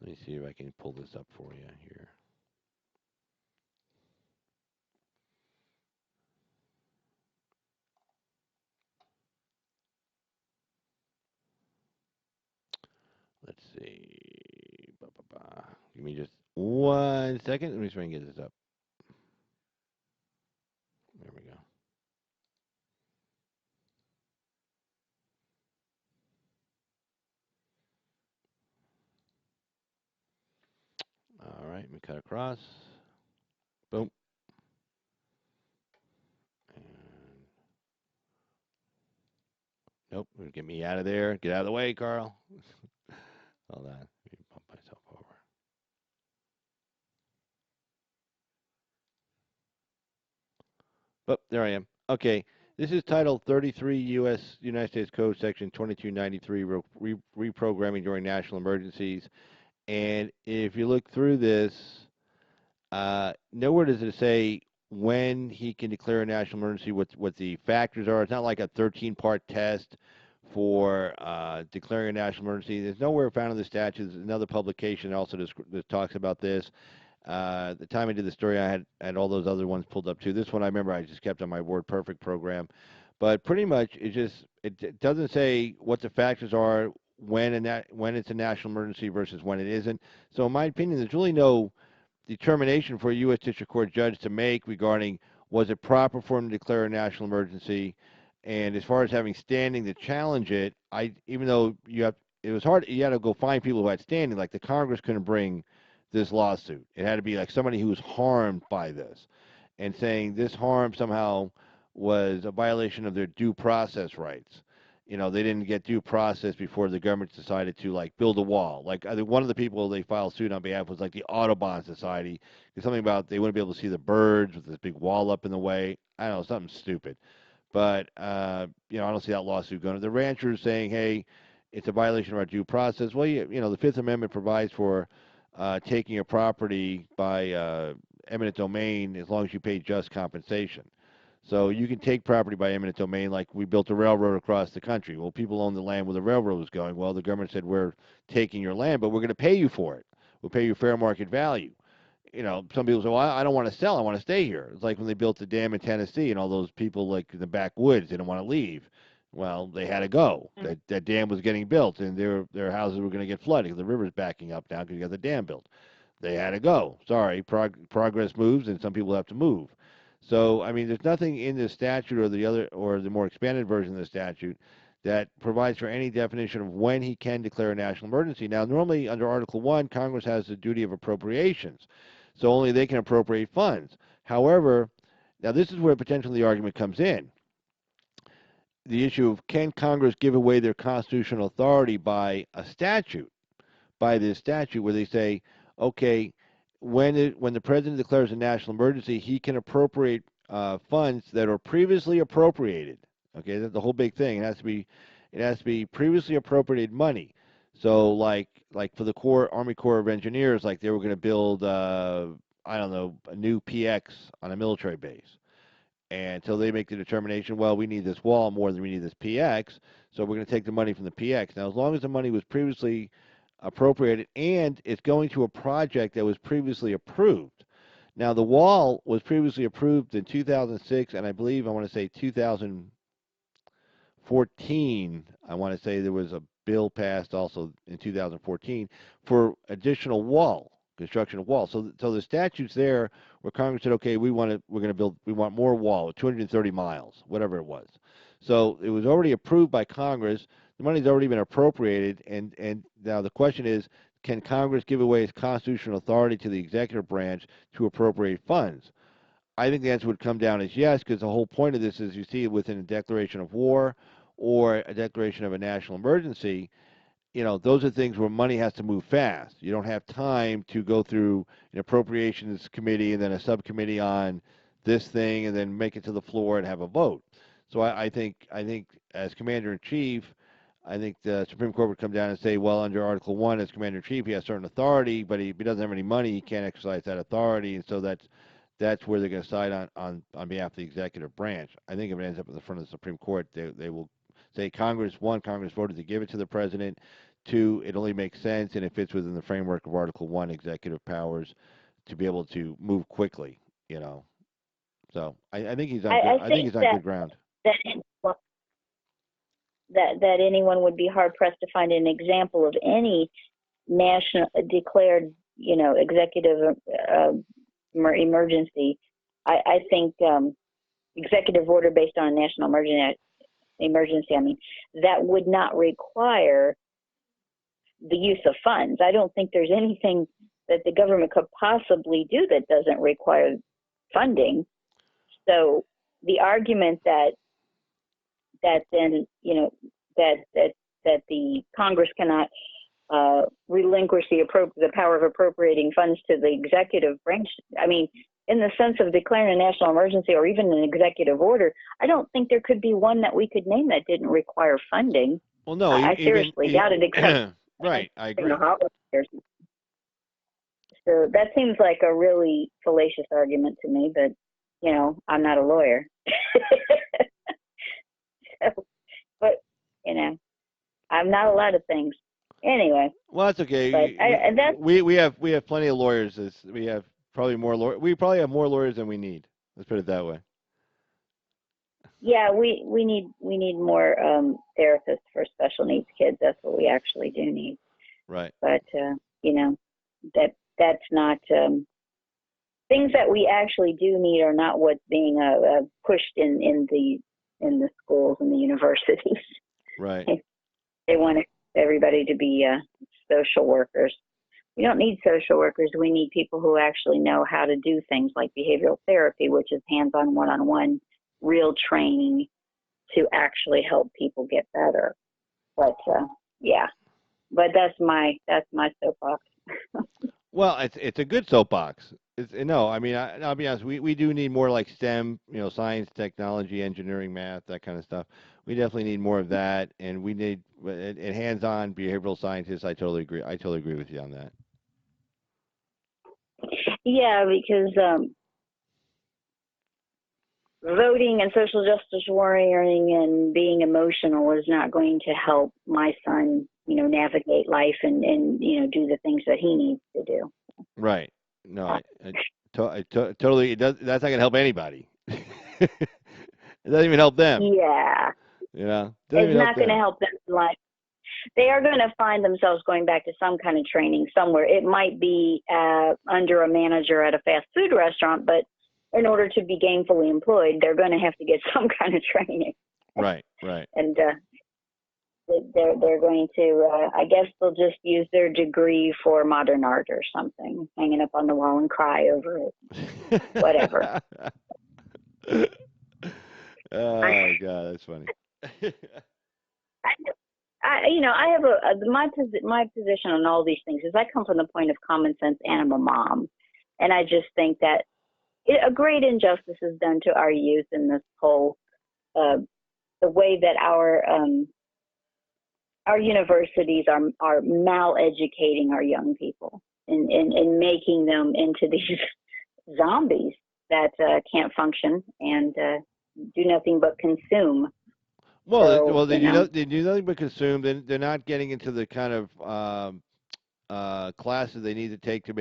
[SPEAKER 1] Let me see if I can pull this up for you here. Let's see. Give me just 1 second. Let me try and get this up. There we go. All right, let me cut across. Boom. And nope, get me out of there. Get out of the way, Carl. Hold on. Let me bump myself over. Oh, there I am. Okay. This is Title 33 U.S. United States Code, Section 2293, reprogramming during national emergencies. And if you look through this, nowhere does it say when he can declare a national emergency, what the factors are. It's not like a 13-part test for declaring a national emergency. There's nowhere found in the statute. There's another publication also that talks about this. The time I did the story, I had all those other ones pulled up too. This one I remember I just kept on my Word Perfect program. But pretty much it doesn't say what the factors are when it's a national emergency versus when it isn't. So in my opinion, there's really no determination for a U.S. District Court judge to make regarding was it proper for him to declare a national emergency. And as far as having standing to challenge it, even though it was hard, you had to go find people who had standing. Like the Congress couldn't bring this lawsuit. It had to be like somebody who was harmed by this, and saying this harm somehow was a violation of their due process rights. They didn't get due process before the government decided to like build a wall. Like I think one of the people they filed suit on behalf was like the Audubon Society. It's something about they wouldn't be able to see the birds with this big wall up in the way. I don't know, something stupid. But I don't see that lawsuit going. The ranchers saying, "Hey, it's a violation of our due process." Well, the Fifth Amendment provides for taking a property by eminent domain as long as you pay just compensation. So you can take property by eminent domain, like we built a railroad across the country. Well, people own the land where the railroad was going. Well, the government said, we're taking your land, but we're going to pay you for it. We'll pay you fair market value. Some people say, well, I don't want to sell. I want to stay here. It's like when they built the dam in Tennessee and all those people like in the backwoods didn't want to leave. Well, they had to go. That dam was getting built, and their houses were going to get flooded. The river's backing up now because you got the dam built. They had to go. Sorry, progress moves, and some people have to move. So, I mean, there's nothing in the statute or the more expanded version of the statute that provides for any definition of when he can declare a national emergency. Now, normally under Article 1, Congress has the duty of appropriations, so only they can appropriate funds. However, now this is where potentially the argument comes in. The issue of can Congress give away their constitutional authority by a statute, by this statute where they say, okay, when the president declares a national emergency, he can appropriate funds that are previously appropriated. Okay, that's the whole big thing. It has to be previously appropriated money. So like for the Army Corps of Engineers, like they were going to build I don't know, a new PX on a military base. And until they make the determination, well, we need this wall more than we need this PX, so we're going to take the money from the PX. Now, as long as the money was previously appropriated and it's going to a project that was previously approved. Now, the wall was previously approved in 2006, and I want to say 2014. I want to say there was a bill passed also in 2014 for additional construction of wall. So the statute's there where Congress said, okay, we want more wall, 230 miles, whatever it was. So it was already approved by Congress. The money's already been appropriated, and now the question is, can Congress give away its constitutional authority to the executive branch to appropriate funds? I think the answer would come down as yes, because the whole point of this is you see it within a declaration of war or a declaration of a national emergency. Those are things where money has to move fast. You don't have time to go through an appropriations committee and then a subcommittee on this thing and then make it to the floor and have a vote. So I think as Commander-in-Chief, I think the Supreme Court would come down and say, well, under Article 1, as Commander-in-Chief, he has certain authority, but if he doesn't have any money, he can't exercise that authority, and so that's where they're going to side on behalf of the executive branch. I think if it ends up in the front of the Supreme Court, they will say Congress voted to give it to the president. 2, it only makes sense and it fits within the framework of Article 1, executive powers, to be able to move quickly. So I think he's on. I think he's on good ground.
[SPEAKER 3] That anyone would be hard pressed to find an example of any national declared, executive emergency. I think executive order based on a national emergency. I mean, that would not require the use of funds. I don't think there's anything that the government could possibly do that doesn't require funding. So the argument that then that the Congress cannot relinquish the power of appropriating funds to the executive branch. I mean, in the sense of declaring a national emergency or even an executive order, I don't think there could be one that we could name that didn't require funding.
[SPEAKER 1] Well, no,
[SPEAKER 3] I seriously doubt it. Except
[SPEAKER 1] right, I agree.
[SPEAKER 3] So that seems like a really fallacious argument to me, but I'm not a lawyer. So, but I'm not a lot of things. Anyway,
[SPEAKER 1] Well, that's okay.
[SPEAKER 3] but that's
[SPEAKER 1] We have plenty of lawyers. We have probably more lawyers. We probably have more lawyers than we need. Let's put it that way.
[SPEAKER 3] yeah, we need more therapists for special needs kids. That's what we actually do need.
[SPEAKER 1] Right.
[SPEAKER 3] But that's not things that we actually do need are not what's being pushed in the schools and the universities.
[SPEAKER 1] Right.
[SPEAKER 3] They want everybody to be social workers. We don't need social workers. We need people who actually know how to do things like behavioral therapy, which is hands-on, one-on-one, real training to actually help people get better. But yeah, but that's my soapbox.
[SPEAKER 1] Well, it's a good soapbox. No, I mean, I'll be honest. We do need more like STEM, science, technology, engineering, math, that kind of stuff. We definitely need more of that, and we need and hands-on behavioral scientists. I totally agree. I totally agree with you on that.
[SPEAKER 3] Yeah, because voting and social justice warrioring and being emotional is not going to help my son, navigate life and do the things that he needs to do.
[SPEAKER 1] Right. No, totally. It does. That's not gonna help anybody. It doesn't even help them.
[SPEAKER 3] Yeah,
[SPEAKER 1] Doesn't
[SPEAKER 3] it's
[SPEAKER 1] even help
[SPEAKER 3] not going to
[SPEAKER 1] them.
[SPEAKER 3] help them in life. They are going to find themselves going back to some kind of training somewhere. It might be under a manager at a fast food restaurant, but in order to be gainfully employed, they're going to have to get some kind of training.
[SPEAKER 1] Right. Right.
[SPEAKER 3] And they're going to, I guess they'll just use their degree for modern art or something, hanging up on the wall and cry over it. Whatever.
[SPEAKER 1] Oh God, that's funny.
[SPEAKER 3] I have my position on all these things is I come from the point of common sense and I'm a mom, and I just think that a great injustice is done to our youth in this whole the way that our universities are maleducating our young people and making them into these zombies that can't function and do nothing but consume. So
[SPEAKER 1] they do nothing but consume. They're not getting into the kind of classes they need to take to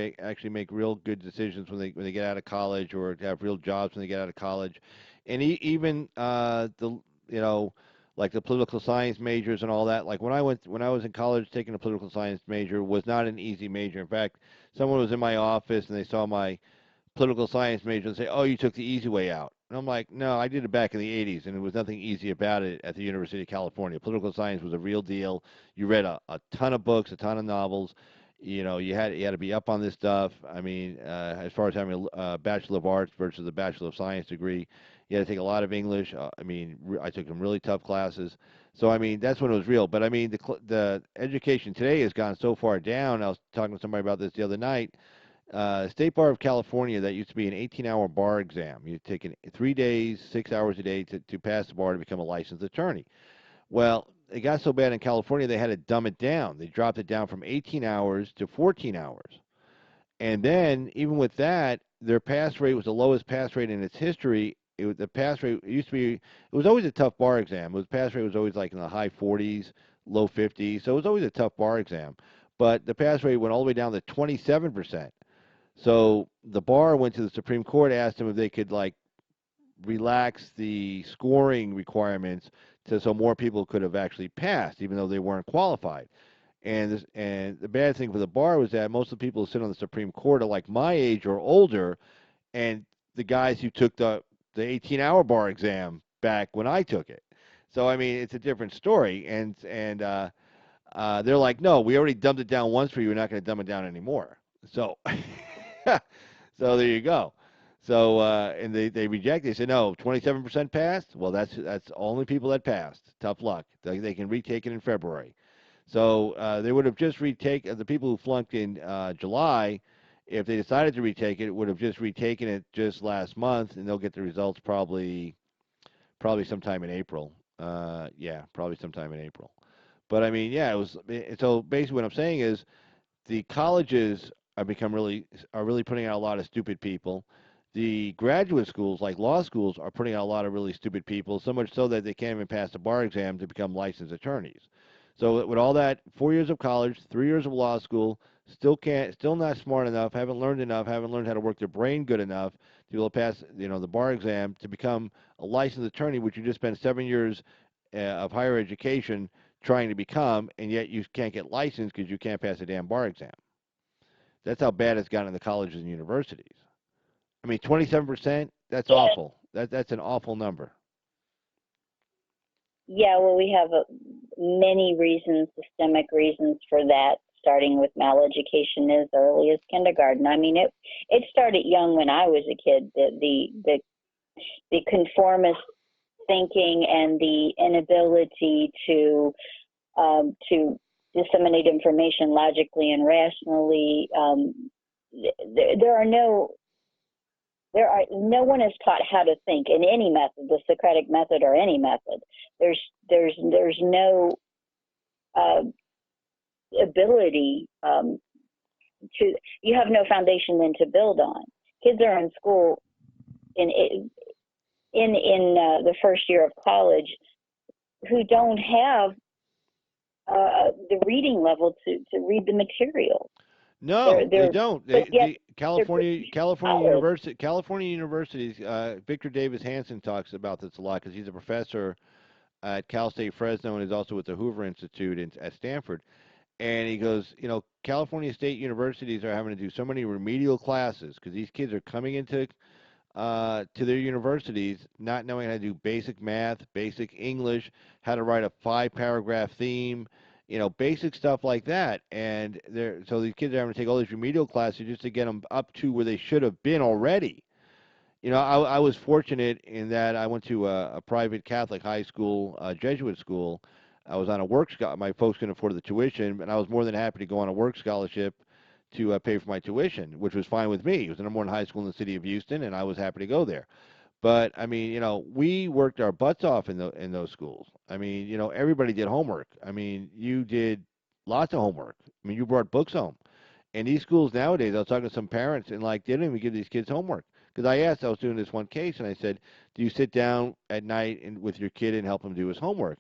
[SPEAKER 1] make real good decisions when they get out of college or to have real jobs when they get out of college, and even the like the political science majors and all that. Like when I was in college, taking a political science major was not an easy major. In fact, someone was in my office and they saw my political science major and say, "Oh, you took the easy way out." And I'm like, "No, I did it back in the '80s, and there was nothing easy about it at the University of California. Political science was a real deal. You read a ton of books, a ton of novels. You had to be up on this stuff. I mean, as far as having a Bachelor of Arts versus a Bachelor of Science degree, you had to take a lot of English. I mean, I took some really tough classes. So I mean, that's when it was real. But I mean, the education today has gone so far down. I was talking to somebody about this the other night. State Bar of California, that used to be an 18-hour bar exam. You take 3 days, 6 hours a day to pass the bar to become a licensed attorney. Well, it got so bad in California they had to dumb it down. They dropped it down from 18 hours to 14 hours. And then, even with that, their pass rate was the lowest pass rate in its history. The pass rate it used to be. It was always a tough bar exam. The pass rate was always like in the high 40s, low 50s. So it was always a tough bar exam. But the pass rate went all the way down to 27%. So the bar went to the Supreme Court, asked them if they could like relax the scoring requirements so more people could have actually passed, even though they weren't qualified. And the bad thing for the bar was that most of the people who sit on the Supreme Court are like my age or older, and the guys who took the 18-hour bar exam back when I took it. So I mean, it's a different story, and they're like, no, we already dumbed it down once for you. We're not going to dumb it down anymore. So, so there you go. So and they reject. They say no, 27% passed. Well, that's only people that passed. Tough luck. They can retake it in February. So they would have just retaken the people who flunked in July. If they decided to retake it, would have just retaken it just last month, and they'll get the results probably sometime in April. Yeah, probably sometime in April. But I mean, yeah, it was. So basically, what I'm saying is the colleges are really putting out a lot of stupid people. The graduate schools, like law schools, are putting out a lot of really stupid people, so much so that they can't even pass the bar exam to become licensed attorneys. So with all that, 4 years of college, 3 years of law school, still not smart enough, haven't learned enough, haven't learned how to work their brain good enough to be able to pass, the bar exam to become a licensed attorney, which you just spent 7 years of higher education trying to become, and yet you can't get licensed because you can't pass a damn bar exam. That's how bad it's gotten in the colleges and universities. I mean, 27%, that's
[SPEAKER 3] Yeah,
[SPEAKER 1] awful. That's an awful number.
[SPEAKER 3] yeah. Well, we have many reasons, systemic reasons for that. Starting with maleducation as early as kindergarten. I mean, it started young when I was a kid. The conformist thinking and the inability to disseminate information logically and rationally. There are no one is taught how to think in any method, the Socratic method or any method. There's no uh, ability to. You have no foundation then to build on. Kids are in school in the first year of college who don't have the reading level to read the material.
[SPEAKER 1] No, they
[SPEAKER 3] They're
[SPEAKER 1] don't.
[SPEAKER 3] but yet
[SPEAKER 1] The
[SPEAKER 3] they're college.
[SPEAKER 1] California universities. Victor Davis Hanson talks about this a lot because he's a professor at Cal State Fresno and is also with the Hoover Institute at Stanford. And he goes, California state universities are having to do so many remedial classes because these kids are coming into to their universities not knowing how to do basic math, basic English, how to write a 5 paragraph theme, basic stuff like that. And so these kids are having to take all these remedial classes just to get them up to where they should have been already. I was fortunate in that I went to a private Catholic high school, Jesuit school. I was on a work scholarship. My folks couldn't afford the tuition, and I was more than happy to go on a work scholarship to pay for my tuition, which was fine with me. It was the number one high school in the city of Houston, and I was happy to go there. But I mean, we worked our butts off in those schools. I mean, everybody did homework. I mean, you did lots of homework. I mean, you brought books home. And these schools nowadays, I was talking to some parents, and like, they didn't even give these kids homework. Because I was doing this one case, and I said, "Do you sit down at night with your kid and help him do his homework?"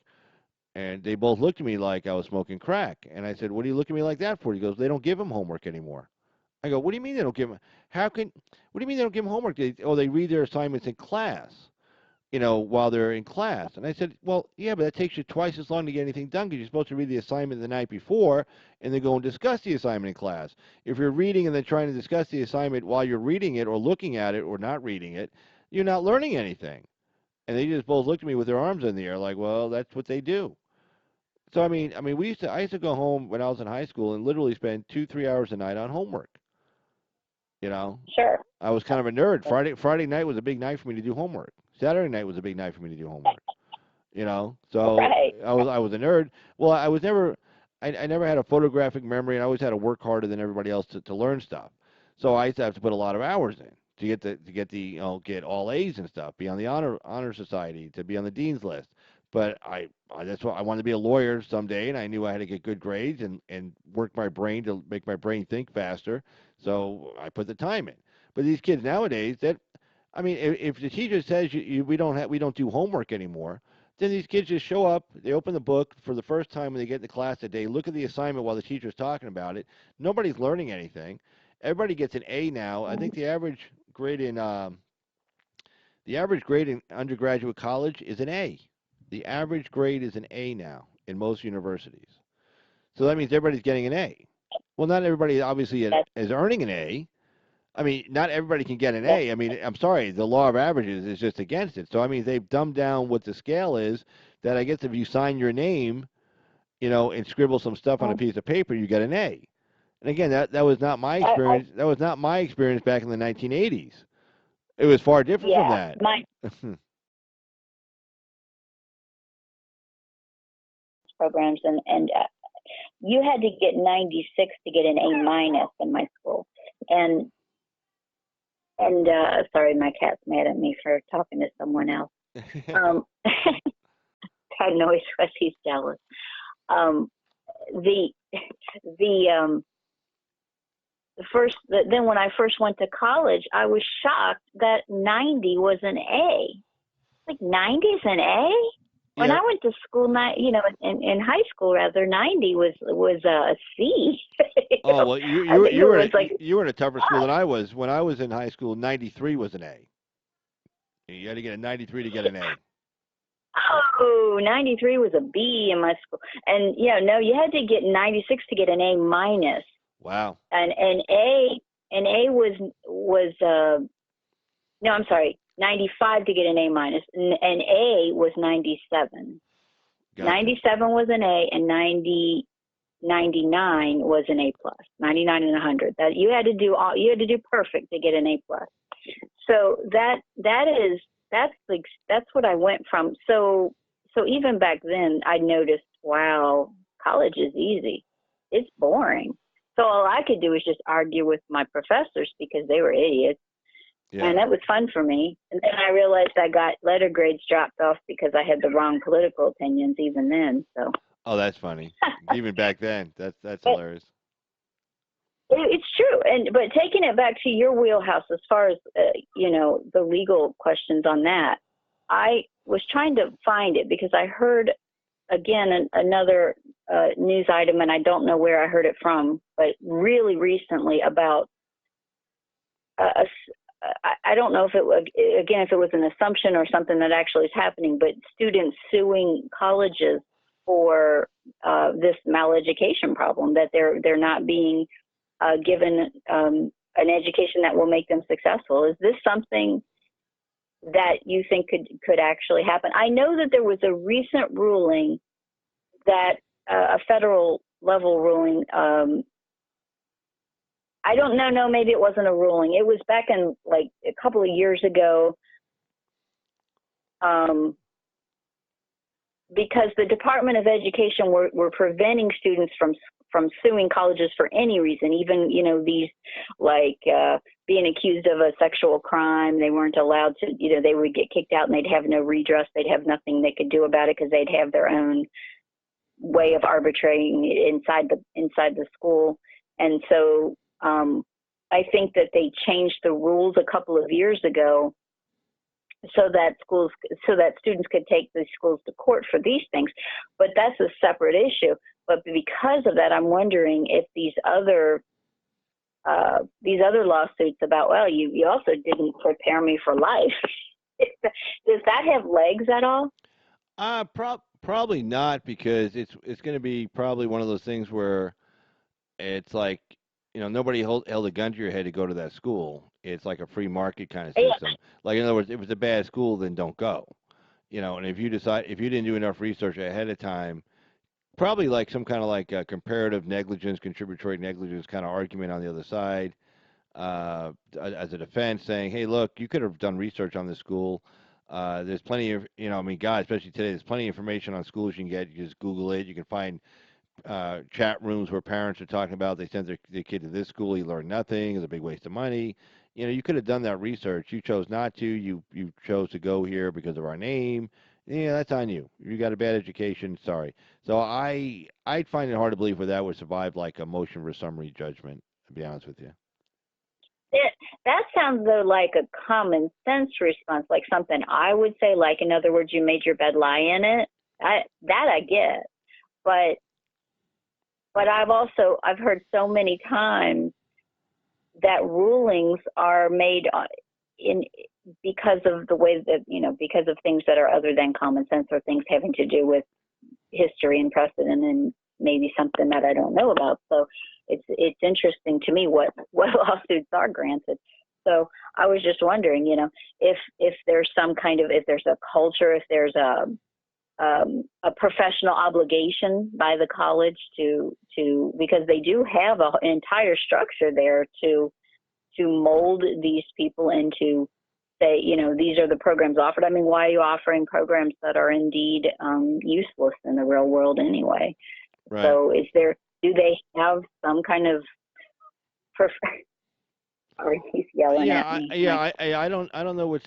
[SPEAKER 1] And they both looked at me like I was smoking crack. And I said, "What do you look at me like that for?" He goes, "They don't give him homework anymore." I go, "What do you mean they don't give him? What do you mean they don't give him homework? They read their assignments in class, while they're in class." And I said, "Well, yeah, but that takes you twice as long to get anything done because you're supposed to read the assignment the night before and then go and discuss the assignment in class. If you're reading and then trying to discuss the assignment while you're reading it or looking at it or not reading it, you're not learning anything." And they just both looked at me with their arms in the air like, "Well, that's what they do." So I mean, I used to go home when I was in high school and literally spend 2, 3 hours a night on homework. You know,
[SPEAKER 3] Sure.
[SPEAKER 1] I was kind of a nerd. Friday night was a big night for me to do homework. Saturday night was a big night for me to do homework. So
[SPEAKER 3] Right.
[SPEAKER 1] I was a nerd. Well, I never had a photographic memory, and I always had to work harder than everybody else to learn stuff. So I used to have to put a lot of hours in get all A's and stuff, be on the honor society, to be on the dean's list. But that's what I wanted to be, a lawyer someday, and I knew I had to get good grades and work my brain to make my brain think faster. So I put the time in. But these kids nowadays, I mean, if the teacher says we don't do homework anymore, then these kids just show up, they open the book for the first time when they get into class that day, look at the assignment while the teacher's talking about it. Nobody's learning anything. Everybody gets an A now. I think the average grade in undergraduate college is an A. The average grade is an A now in most universities. So that means everybody's getting an A. Well, not everybody obviously
[SPEAKER 3] That's,
[SPEAKER 1] is earning an A. I mean, not everybody can get an
[SPEAKER 3] that's
[SPEAKER 1] A. I mean, I'm sorry, the law of averages is just against it. So I mean, they've dumbed down what the scale is. That I guess if you sign your name, and scribble some stuff on a piece of paper, you get an A. And again, that was not my
[SPEAKER 3] I
[SPEAKER 1] experience. That was not my experience back in the 1980s. It was far different from
[SPEAKER 3] yeah.
[SPEAKER 1] that.
[SPEAKER 3] My programs and you had to get 96 to get an A minus in my school, and sorry, my cat's mad at me for talking to someone else. Um, God knows because he's jealous. Um, the the then when I first went to college, I was shocked that 90 was an A. Like 90 is an A? When
[SPEAKER 1] Yeah.
[SPEAKER 3] I went to school, in high school rather, 90 was a C.
[SPEAKER 1] Oh well, you
[SPEAKER 3] I
[SPEAKER 1] you were
[SPEAKER 3] think it was like,
[SPEAKER 1] you were in a tougher school than I was. When I was in high school, 93 was an A. You had to get a 93 to get an A.
[SPEAKER 3] oh, 93 was a B in my school, and no, you had to get 96 to get an A minus,
[SPEAKER 1] Wow.
[SPEAKER 3] and an A was no, I'm sorry, 95 to get an A minus. An A was 97.
[SPEAKER 1] Gotcha.
[SPEAKER 3] 97 was an A, and 99 was an A plus. 99 and 100. That you had to do perfect to get an A plus. So that's what I went from. So even back then, I noticed, wow, college is easy. It's boring. So all I could do was just argue with my professors because they were idiots.
[SPEAKER 1] Yeah.
[SPEAKER 3] And that was fun for me. And then I realized I got letter grades dropped off because I had the wrong political opinions even then. So.
[SPEAKER 1] Oh, that's funny. Even back then, that's hilarious.
[SPEAKER 3] It's true, but taking it back to your wheelhouse as far as the legal questions on that, I was trying to find it because I heard again another news item, and I don't know where I heard it from, but really recently about I don't know if it was an assumption or something that actually is happening, but students suing colleges for this maleducation problem, that they're not being given an education that will make them successful. Is this something that you think could actually happen? I know that there was a recent ruling that a federal level ruling. I don't know. No, maybe it wasn't a ruling. It was back in like a couple of years ago. Because the Department of Education were preventing students from suing colleges for any reason, even these like being accused of a sexual crime. They weren't allowed to, they would get kicked out and they'd have no redress. They'd have nothing they could do about it because they'd have their own way of arbitrating inside the school. And so I think that they changed the rules a couple of years ago so that students could take these schools to court for these things. But that's a separate issue. But because of that, I'm wondering if these other lawsuits about, well, you also didn't prepare me for life. Does that have legs at all?
[SPEAKER 1] Probably not, because it's going to be probably one of those things where it's like, nobody held a gun to your head to go to that school. It's like a free market kind of system. Like, in other words, if it's a bad school, then don't go. And if you didn't do enough research ahead of time, probably like some kind of like comparative negligence, contributory negligence kind of argument on the other side, as a defense, saying, hey, look, you could have done research on this school. There's plenty of, I mean, God, especially today, there's plenty of information on schools you can get. You just Google it. You can find chat rooms where parents are talking about they sent their kid to this school, he learned nothing, it's a big waste of money. You could have done that research. You chose not to. You chose to go here because of our name. Yeah, that's on you. You got a bad education. Sorry. So I'd find it hard to believe where that would survive like a motion for summary judgment. To be honest with you.
[SPEAKER 3] That sounds though like a common sense response, like something I would say. Like, in other words, you made your bed, lie in it. I get, but I've heard so many times that rulings are made in because of the way that because of things that are other than common sense, or things having to do with history and precedent and maybe something that I don't know about. So it's interesting to me what lawsuits are granted. So I was just wondering, if there's if there's a culture, if there's a professional obligation by the college to because they do have an entire structure there to mold these people into, say, these are the programs offered. I mean, why are you offering programs that are indeed useless in the real world anyway?
[SPEAKER 1] Right.
[SPEAKER 3] So do they have some kind of sorry, he's yelling at me.
[SPEAKER 1] I don't know what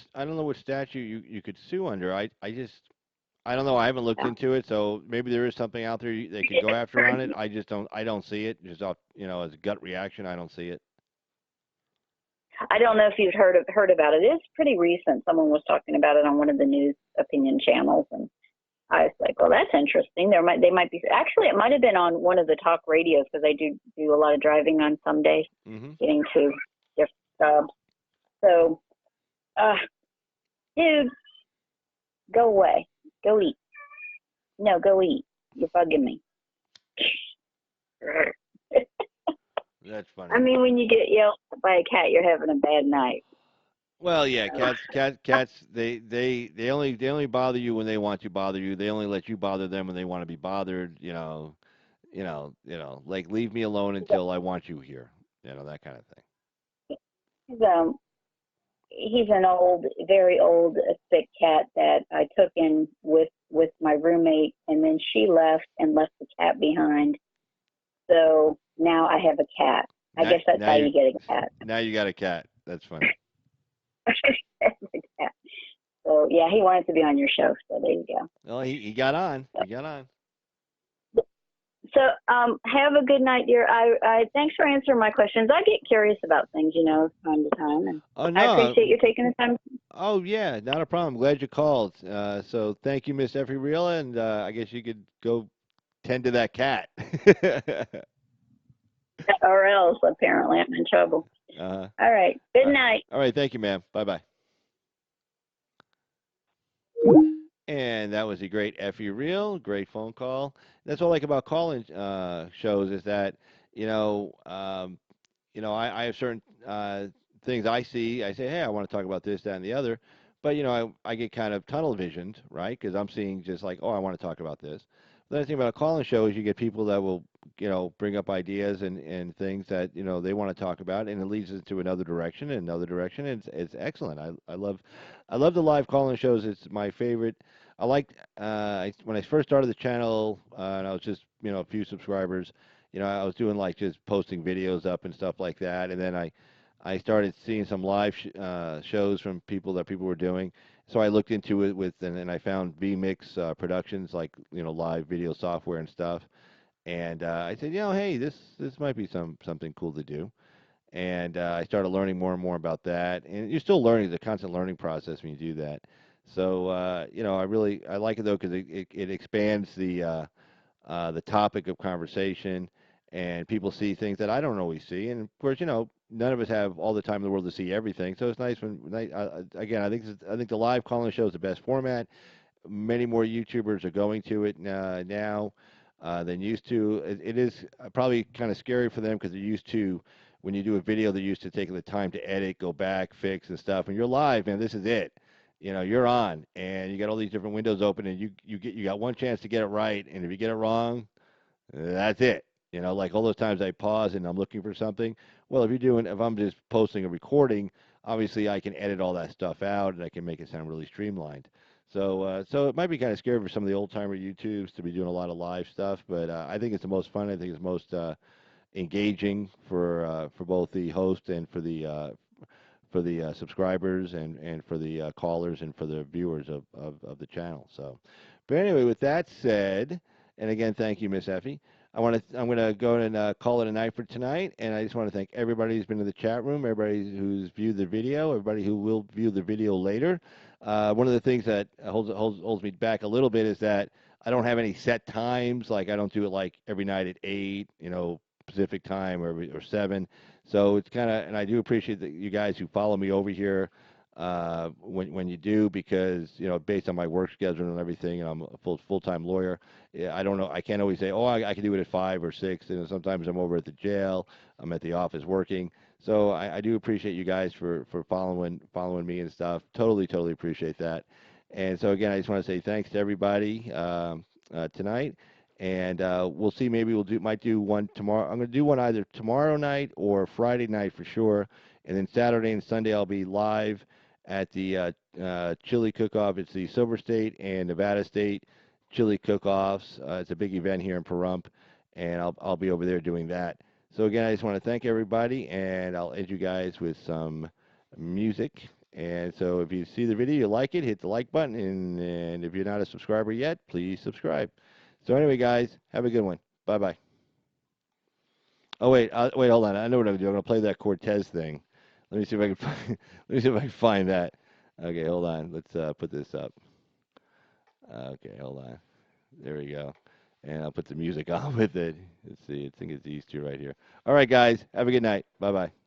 [SPEAKER 1] statute you could sue under. I don't know. I haven't looked into it, so maybe there is something out there they could go after on it. I don't see it. Just off, as a gut reaction, I don't see it.
[SPEAKER 3] I don't know if you've heard about it. It's pretty recent. Someone was talking about it on one of the news opinion channels, and I was like, "Well, that's interesting." They might be actually. It might have been on one of the talk radios because I do a lot of driving on some days, getting to different jobs. So, dude, go away, go eat. No, go eat. You're bugging me.
[SPEAKER 1] That's funny.
[SPEAKER 3] I mean, when you get yelled at by a cat, you're having a bad night.
[SPEAKER 1] Well, yeah, cats. They only bother you when they want to bother you. They only let you bother them when they want to be bothered. Like leave me alone until I want you here. That kind of thing.
[SPEAKER 3] He's he's an old, very old, sick cat that I took in with my roommate, and then she left and left the cat behind. So now I have a cat. I guess that's how you get a cat.
[SPEAKER 1] Now you got a cat. That's funny.
[SPEAKER 3] A cat. So yeah, he wanted to be on your show. So there you go.
[SPEAKER 1] Well, he got on. He got on.
[SPEAKER 3] So have a good night, dear. I thanks for answering my questions. I get curious about things, time to time, and
[SPEAKER 1] Oh no.
[SPEAKER 3] I appreciate you taking the time.
[SPEAKER 1] Oh yeah, not a problem. Glad you called. So thank you, Miss Effie Real, and I guess you could go tend to that cat.
[SPEAKER 3] Or else, apparently, I'm in trouble.
[SPEAKER 1] Uh-huh.
[SPEAKER 3] All right. Good night.
[SPEAKER 1] All right. Thank you, ma'am. Bye bye. And that was a great Effie Real, great phone call. That's what I like about calling shows is that you know, um, I have certain things I see. I say, hey, I want to talk about this, that, and the other. But I get kind of tunnel visioned, right? Because I'm seeing just like, oh, I want to talk about this. The other thing about a call-in show is you get people that will, bring up ideas and things that they want to talk about, and it leads us to another direction and another direction. And it's excellent. I love the live call-in shows. It's my favorite. I like when I first started the channel, and I was just a few subscribers. I was doing like just posting videos up and stuff like that, and then I started seeing some live shows from people were doing. So I looked into it and I found vMix Productions, like live video software and stuff. And I said, hey, this might be something cool to do. And I started learning more and more about that. And you're still learning; it's a constant learning process when you do that. So I like it though because it expands the topic of conversation, and people see things that I don't always see. And of course, none of us have all the time in the world to see everything. So it's nice when, again, I think the live calling show is the best format. Many more YouTubers are going to it now than used to. It is probably kind of scary for them because they're used to. When you do a video, they're used to taking the time to edit, go back, fix, and stuff. When you're live, man, this is it. You're on, and you got all these different windows open, and you got one chance to get it right, and if you get it wrong, that's it. Like all those times I pause and I'm looking for something. Well, if I'm just posting a recording, obviously I can edit all that stuff out and I can make it sound really streamlined. So it might be kind of scary for some of the old timer YouTubes to be doing a lot of live stuff, but I think it's the most fun. I think it's most engaging for both the host and for the subscribers and for the callers and for the viewers of the channel. So, but anyway, with that said, and again, thank you, Miss Effie. I'm going to go and call it a night for tonight, and I just want to thank everybody who's been in the chat room, everybody who's viewed the video, everybody who will view the video later. One of the things that holds me back a little bit is that I don't have any set times. Like I don't do it like every night at 8, Pacific time or 7. So it's kind of, and I do appreciate that you guys who follow me over here when you do, because based on my work schedule and everything, and I'm a full-time lawyer. Yeah, I don't know. I can't always say, oh, I can do it at 5 or 6. Sometimes I'm over at the jail. I'm at the office working. So I do appreciate you guys for following me and stuff. Totally appreciate that. And so again, I just want to say thanks to everybody tonight. And we'll see. Maybe might do one tomorrow. I'm going to do one either tomorrow night or Friday night for sure. And then Saturday and Sunday I'll be live at the chili cook-off. It's the Silver State and Nevada State chili cook-offs. It's a big event here in Pahrump, and I'll be over there doing that. So again, I just want to thank everybody, and I'll end you guys with some music. And so if you see the video, you like it, hit the like button, and if you're not a subscriber yet, please subscribe. So anyway, guys, have a good one. Bye-bye. Oh, wait, hold on. I know what I'm going to do. I'm going to play that Cortez thing. Let me see if I can find, let me see if I can find that. Okay, hold on. Let's put this up. Okay, hold on. There we go. And I'll put the music on with it. Let's see. I think it's these two right here. All right, guys. Have a good night. Bye bye.